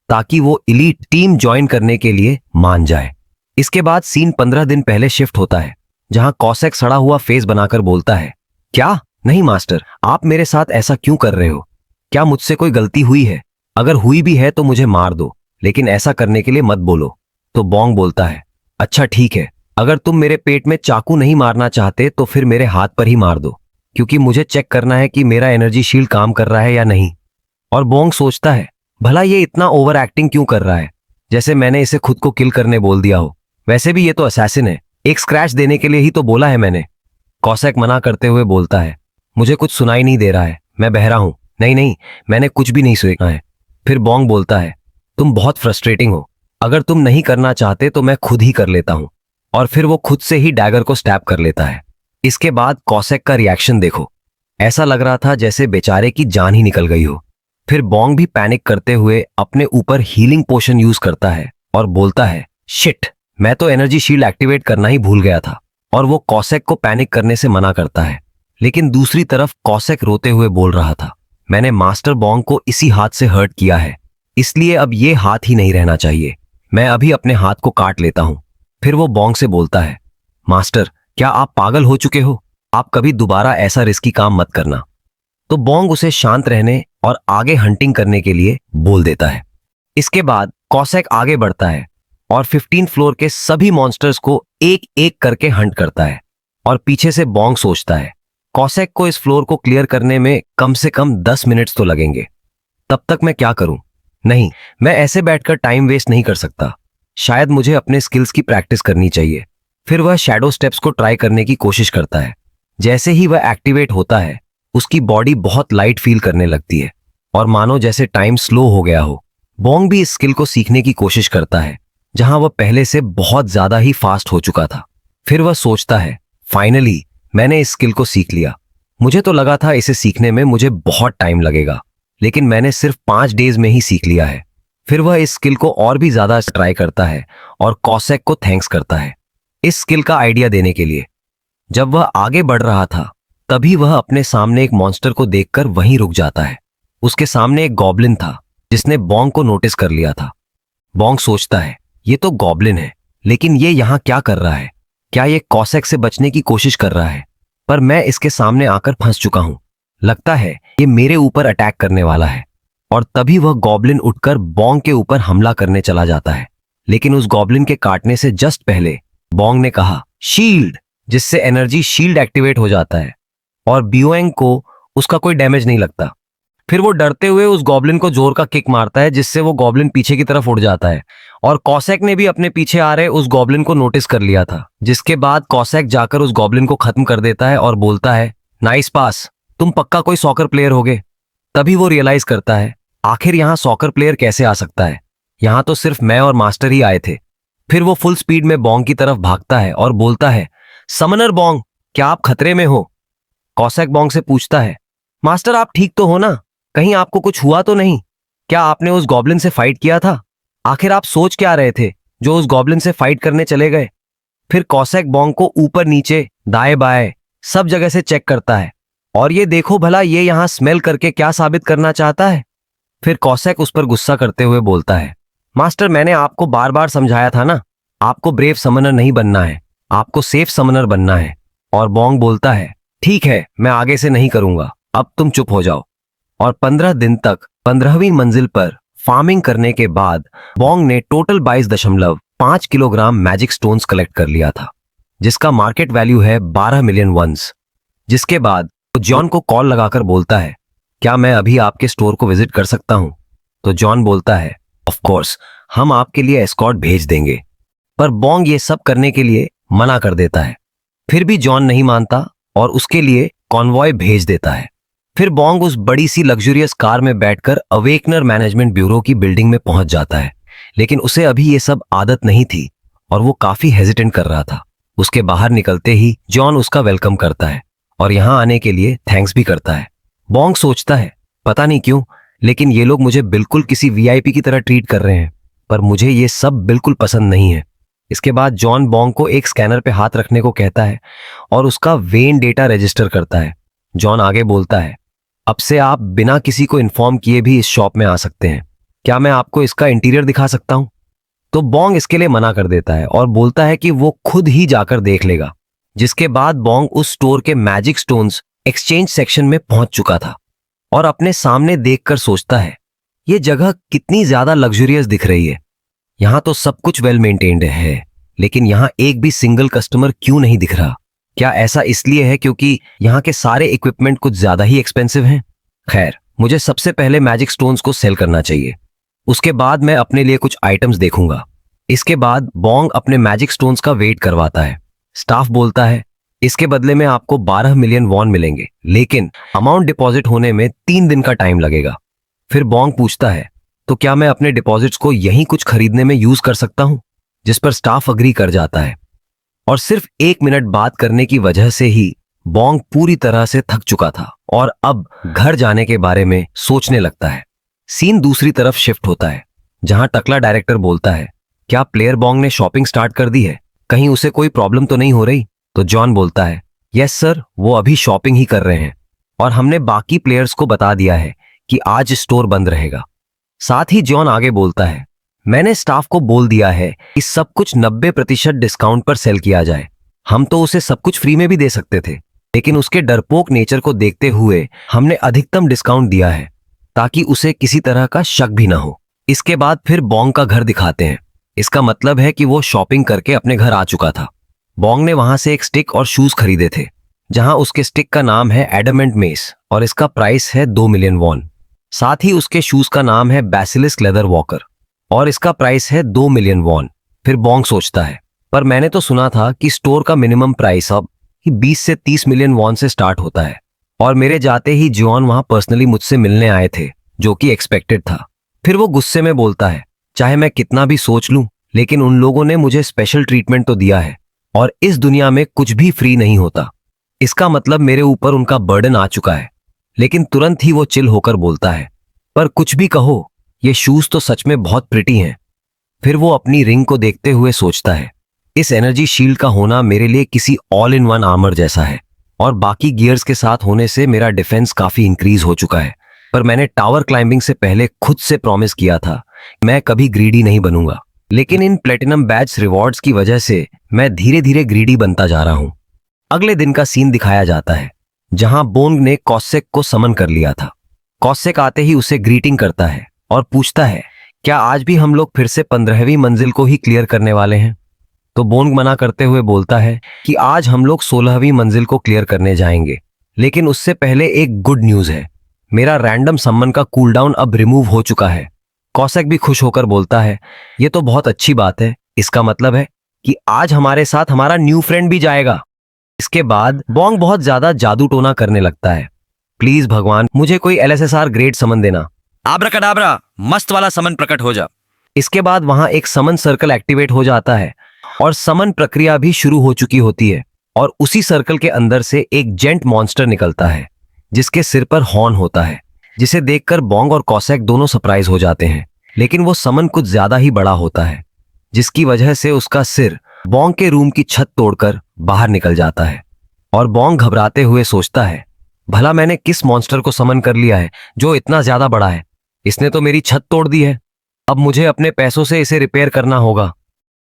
[SPEAKER 2] ताकि वो इलीट टीम ज्वाइन करने के लिए मान जाए। इसके बाद सीन 15 दिन पहले शिफ्ट होता है, जहां कॉसेक सड़ा हुआ फेस बनाकर बोलता है, क्या नहीं मास्टर, आप मेरे साथ ऐसा क्यों कर रहे हो? क्या मुझसे कोई गलती हुई है? अगर हुई भी है तो मुझे मार दो, लेकिन ऐसा करने के लिए मत बोलो। तो बॉन्ग बोलता है, अच्छा ठीक है, अगर तुम मेरे पेट में चाकू नहीं मारना चाहते तो फिर मेरे हाथ पर ही मार दो, क्योंकि मुझे चेक करना है कि मेरा एनर्जी शील्ड काम कर रहा है या नहीं। और बॉन्ग सोचता है, भला ये इतना ओवर एक्टिंग क्यों कर रहा है, जैसे मैंने इसे खुद को किल करने बोल दिया हो। वैसे भी ये तो असैसिन है, एक स्क्रैच देने के लिए ही तो बोला है मैंने। कॉसेक मना करते हुए बोलता है, मुझे कुछ सुनाई नहीं दे रहा है, मैं बहरा हूं। नहीं नहीं, मैंने कुछ भी नहीं सुना है। फिर बॉन्ग बोलता है, तुम बहुत फ्रस्ट्रेटिंग हो, अगर तुम नहीं करना चाहते तो मैं खुद ही कर लेता हूं। और फिर वो खुद से ही डैगर को स्टैब कर लेता है। इसके बाद कॉसेक का रिएक्शन देखो, ऐसा लग रहा था जैसे बेचारे की जान ही निकल गई हो। फिर बॉन्ग भी पैनिक करते हुए अपने ऊपर हीलिंग पोशन यूज करता है और बोलता है, शिट, मैं तो एनर्जी शील्ड एक्टिवेट करना ही भूल गया था। और वो कॉसेक को पैनिक करने से मना करता है। लेकिन दूसरी तरफ कॉसेक रोते हुए बोल रहा था, मैंने मास्टर बॉन्ग को इसी हाथ से हर्ट किया है, इसलिए अब ये हाथ ही नहीं रहना चाहिए, मैं अभी अपने हाथ को काट लेता हूं। फिर वो बॉन्ग से बोलता है, मास्टर क्या आप पागल हो चुके हो? आप कभी दोबारा ऐसा रिस्की काम मत करना। तो बॉन्ग उसे शांत रहने और आगे हंटिंग करने के लिए बोल देता है। इसके बाद कॉसेक आगे बढ़ता है और 15 फ्लोर के सभी मॉन्स्टर्स को एक एक करके हंट करता है। और पीछे से बॉन्ग सोचता है, कॉसेक को इस फ्लोर को क्लियर करने में कम से कम 10 मिनट्स तो लगेंगे, तब तक मैं क्या करूं? नहीं, मैं ऐसे बैठकर टाइम वेस्ट नहीं कर सकता, शायद मुझे अपने स्किल्स की प्रैक्टिस करनी चाहिए। फिर वह शैडो स्टेप्स को ट्राई करने की कोशिश करता है। जैसे ही वह एक्टिवेट होता है, उसकी बॉडी बहुत लाइट फील करने लगती है और मानो जैसे टाइम स्लो हो गया हो। बॉन्ग भी इस स्किल को सीखने की कोशिश करता है, जहां वह पहले से बहुत ज्यादा ही फास्ट हो चुका था। फिर वह सोचता है, फाइनली मैंने इस स्किल को सीख लिया। मुझे तो लगा था इसे सीखने में मुझे बहुत टाइम लगेगा, लेकिन मैंने सिर्फ 5 डेज में ही सीख लिया है। फिर वह इस स्किल को और भी ज्यादा ट्राई करता है और कॉसेक को थैंक्स करता है इस स्किल का आइडिया देने के लिए। जब वह आगे बढ़ रहा था, तभी वह अपने सामने एक मॉन्स्टर को देखकर वहीं रुक जाता है। उसके सामने एक गॉब्लिन था, जिसने बॉन्ग को नोटिस कर लिया था। बॉन्ग सोचता है, ये तो गॉब्लिन है, लेकिन ये यहां क्या कर रहा है? क्या ये कॉसेक से बचने की कोशिश कर रहा है? पर मैं इसके सामने आकर फंस चुका हूं, लगता है ये मेरे ऊपर अटैक करने वाला है। और तभी वह गॉब्लिन उठकर बॉन्ग के ऊपर हमला करने चला जाता है। लेकिन उस गॉब्लिन के काटने से जस्ट पहले बॉन्ग ने कहा, शील्ड, जिससे एनर्जी शील्ड एक्टिवेट हो जाता है और बियोएंग को उसका कोई डैमेज नहीं लगता। फिर वो डरते हुए उस गॉब्लिन को जोर का किक मारता है, जिससे वो गॉब्लिन पीछे की तरफ उड़ जाता है। और कॉसेक ने भी अपने पीछे आ रहे उस गॉब्लिन को नोटिस कर लिया था, जिसके बाद कॉसेक जाकर उस गॉब्लिन को खत्म कर देता है और बोलता है, नाइस पास, तुम पक्का कोई सॉकर प्लेयर होगे। तभी वो रियलाइज करता है, आखिर यहाँ सॉकर प्लेयर कैसे आ सकता है? यहाँ तो सिर्फ मैं और मास्टर ही आए थे। फिर वो फुल स्पीड में बॉन्ग की तरफ भागता है और बोलता है, समनर बॉन्ग, क्या आप खतरे में हो? कॉसेक बॉन्ग से पूछता है, मास्टर आप ठीक तो हो ना? कहीं आपको कुछ हुआ तो नहीं? क्या आपने उस गॉब्लिन से फाइट किया था? आखिर आप सोच क्या रहे थे जो उस गॉब्लिन से फाइट करने चले गए? फिर कॉसेक बॉन्ग को ऊपर नीचे दाएं बाएं सब जगह से चेक करता है और ये देखो भला ये यहां स्मेल करके क्या साबित करना चाहता है। फिर कॉसेक उस पर गुस्सा करते हुए बोलता है, मास्टर मैंने आपको बार बार समझाया था ना, आपको ब्रेव समनर नहीं बनना है, आपको सेफ समनर बनना है। और बॉन्ग बोलता है, ठीक है, मैं आगे से नहीं करूंगा, अब तुम चुप हो जाओ। और 15 दिन तक 15वीं मंजिल पर फार्मिंग करने के बाद बॉन्ग ने total 22.5 kilogram magic stones collect कर लिया था, जिसका मार्केट वैल्यू है 12 मिलियन वंस। जिसके बाद वो जॉन को कॉल लगाकर बोलता है, क्या मैं अभी आपके स्टोर को विजिट कर सकता हूं? तो जॉन बोलता है, ऑफ कोर्स, हम आपके लिए एस्कॉर्ट भेज देंगे। पर बॉन्ग ये सब करने के लिए मना कर देता है। फिर भी जॉन नहीं मानता और उसके लिए कॉन्वॉय भेज देता है। फिर बॉन्ग उस बड़ी सी लग्जरियस कार में बैठकर अवेकनर मैनेजमेंट ब्यूरो की बिल्डिंग में पहुंच जाता है। लेकिन उसे अभी ये सब आदत नहीं थी और वो काफी हेजिटेंट कर रहा था। उसके बाहर निकलते ही जॉन उसका वेलकम करता है और यहां आने के लिए थैंक्स भी करता है। बॉन्ग सोचता है, पता नहीं क्यों, लेकिन ये लोग मुझे बिल्कुल किसी वीआईपी की तरह ट्रीट कर रहे हैं, पर मुझे ये सब बिल्कुल पसंद नहीं है। इसके बाद जॉन बॉन्ग को एक स्कैनर पे हाथ रखने को कहता है और उसका वेन डेटा रजिस्टर करता है। जॉन आगे बोलता है, अब से आप बिना किसी को इन्फॉर्म किए भी इस शॉप में आ सकते हैं। क्या मैं आपको इसका इंटीरियर दिखा सकता हूं? तो बॉन्ग इसके लिए मना कर देता है और बोलता है कि वो खुद ही जाकर देख लेगा। जिसके बाद बॉन्ग उस स्टोर के मैजिक स्टोन्स एक्सचेंज सेक्शन में पहुंच चुका था और अपने सामने देखकर सोचता है, ये जगह कितनी ज्यादा लग्जरियस दिख रही है। यहां तो सब कुछ वेल मेंटेन्ड है, लेकिन यहां एक भी सिंगल कस्टमर क्यों नहीं दिख रहा? क्या ऐसा इसलिए है क्योंकि यहां के सारे इक्विपमेंट कुछ ज्यादा ही एक्सपेंसिव हैं? खैर, मुझे सबसे पहले मैजिक स्टोन्स को सेल करना चाहिए। उसके बाद मैं अपने लिए कुछ आइटम्स देखूंगा। इसके बाद बॉन्ग अपने मैजिक स्टोन्स का वेट करवाता है। स्टाफ बोलता है, इसके बदले में आपको 12 मिलियन वॉन मिलेंगे, लेकिन अमाउंट डिपॉजिट होने में 3 दिन का टाइम लगेगा। फिर बॉन्ग पूछता है, तो क्या मैं अपने डिपॉजिट्स को यहीं कुछ खरीदने में यूज कर सकता हूं? जिस पर स्टाफ अग्री कर जाता है और सिर्फ 1 मिनट बात करने की वजह से ही बॉन्ग पूरी तरह से थक चुका था और अब घर जाने के बारे में सोचने लगता है। सीन दूसरी तरफ शिफ्ट होता है, जहां टकला डायरेक्टर बोलता है, क्या प्लेयर बॉन्ग ने शॉपिंग स्टार्ट कर दी है? कहीं उसे कोई प्रॉब्लम तो नहीं हो रही? तो जॉन बोलता है, यस सर, वो अभी शॉपिंग ही कर रहे हैं और हमने बाकी प्लेयर्स को बता दिया है कि आज स्टोर बंद रहेगा। साथ ही जॉन आगे बोलता है, मैंने स्टाफ को बोल दिया है कि सब कुछ 90% डिस्काउंट पर सेल किया जाए। हम तो उसे सब कुछ फ्री में भी दे सकते थे, लेकिन उसके डरपोक नेचर को देखते हुए हमने अधिकतम डिस्काउंट दिया है ताकि उसे किसी तरह का शक भी ना हो। इसके बाद फिर बॉन्ग का घर दिखाते हैं। इसका मतलब है कि वो शॉपिंग करके अपने घर आ चुका था। बॉन्ग ने वहां से एक स्टिक और शूज खरीदे थे, जहां उसके स्टिक का नाम है एडमेंट मेस और इसका प्राइस है 2 मिलियन वॉन। साथ ही उसके शूज का नाम है बैसिलिस्क लेदर वॉकर और इसका प्राइस है 2 मिलियन वॉन। फिर बॉन्ग सोचता है, पर मैंने तो सुना था कि स्टोर का मिनिमम प्राइस अब 20 से 30 मिलियन वॉन से स्टार्ट होता है और मेरे जाते ही जॉन वहां पर्सनली मुझसे मिलने आए थे, जो कि एक्सपेक्टेड था। फिर वो गुस्से में बोलता है, चाहे मैं कितना भी सोच लूं, लेकिन उन लोगों ने मुझे स्पेशल ट्रीटमेंट तो दिया है और इस दुनिया में कुछ भी फ्री नहीं होता। इसका मतलब मेरे ऊपर उनका बर्डन आ चुका है। लेकिन तुरंत ही वो चिल होकर बोलता है, पर कुछ भी कहो, ये शूज तो सच में बहुत प्रिटी हैं। फिर वो अपनी रिंग को देखते हुए सोचता है, इस एनर्जी शील्ड का होना मेरे लिए किसी ऑल इन वन आर्मर जैसा है और बाकी गियर्स के साथ होने से मेरा डिफेंस काफी इंक्रीज हो चुका है। पर मैंने टावर क्लाइंबिंग से पहले खुद से प्रॉमिस किया था, मैं कभी ग्रीडी नहीं बनूंगा। लेकिन इन प्लेटिनम बैज रिवॉर्ड्स की वजह से मैं धीरे धीरे ग्रीडी बनता जा रहा हूं। अगले दिन का सीन दिखाया जाता है, जहां बोंग ने कॉसेक को समन कर लिया था। कॉसेक आते ही उसे ग्रीटिंग करता है और पूछता है, क्या आज भी हम लोग फिर से 15वीं मंजिल को ही क्लियर करने वाले हैं? तो बोंग मना करते हुए बोलता है कि आज हम लोग 16वीं मंजिल को क्लियर करने जाएंगे, लेकिन उससे पहले एक गुड न्यूज है, मेरा रैंडम सम्मन का कूलडाउन अब रिमूव हो चुका है। कॉसेक भी खुश होकर बोलता है, ये तो बहुत अच्छी बात है, इसका मतलब है कि आज हमारे साथ हमारा न्यू फ्रेंड भी जाएगा। इसके बाद बोंग बहुत ज्यादा जादू टोना करने लगता है, प्लीज भगवान मुझे कोई LSSR ग्रेड समन देना।
[SPEAKER 7] आब्राकडाब्रा, मस्त वाला समन प्रकट हो जा।
[SPEAKER 2] इसके बाद वहां एक समन सर्कल एक्टिवेट हो जाता है और समन प्रक्रिया भी शुरू हो चुकी होती है और उसी सर्कल के अंदर से एक जेंट मॉन्स्टर निकलता है जिसके सिर पर हॉर्न होता है, जिसे देखकर बोंग और कॉसेक दोनों सरप्राइज हो जाते हैं। लेकिन वो समन कुछ ज्यादा ही बड़ा होता है, जिसकी वजह से उसका सिर बोंग के रूम की छत तोड़कर बाहर निकल जाता है और बोंग घबराते हुए सोचता है, भला मैंने किस मॉन्स्टर को समन कर लिया है जो इतना ज्यादा बड़ा है? इसने तो मेरी छत तोड़ दी है। अब मुझे अपने पैसों से इसे रिपेयर करना होगा।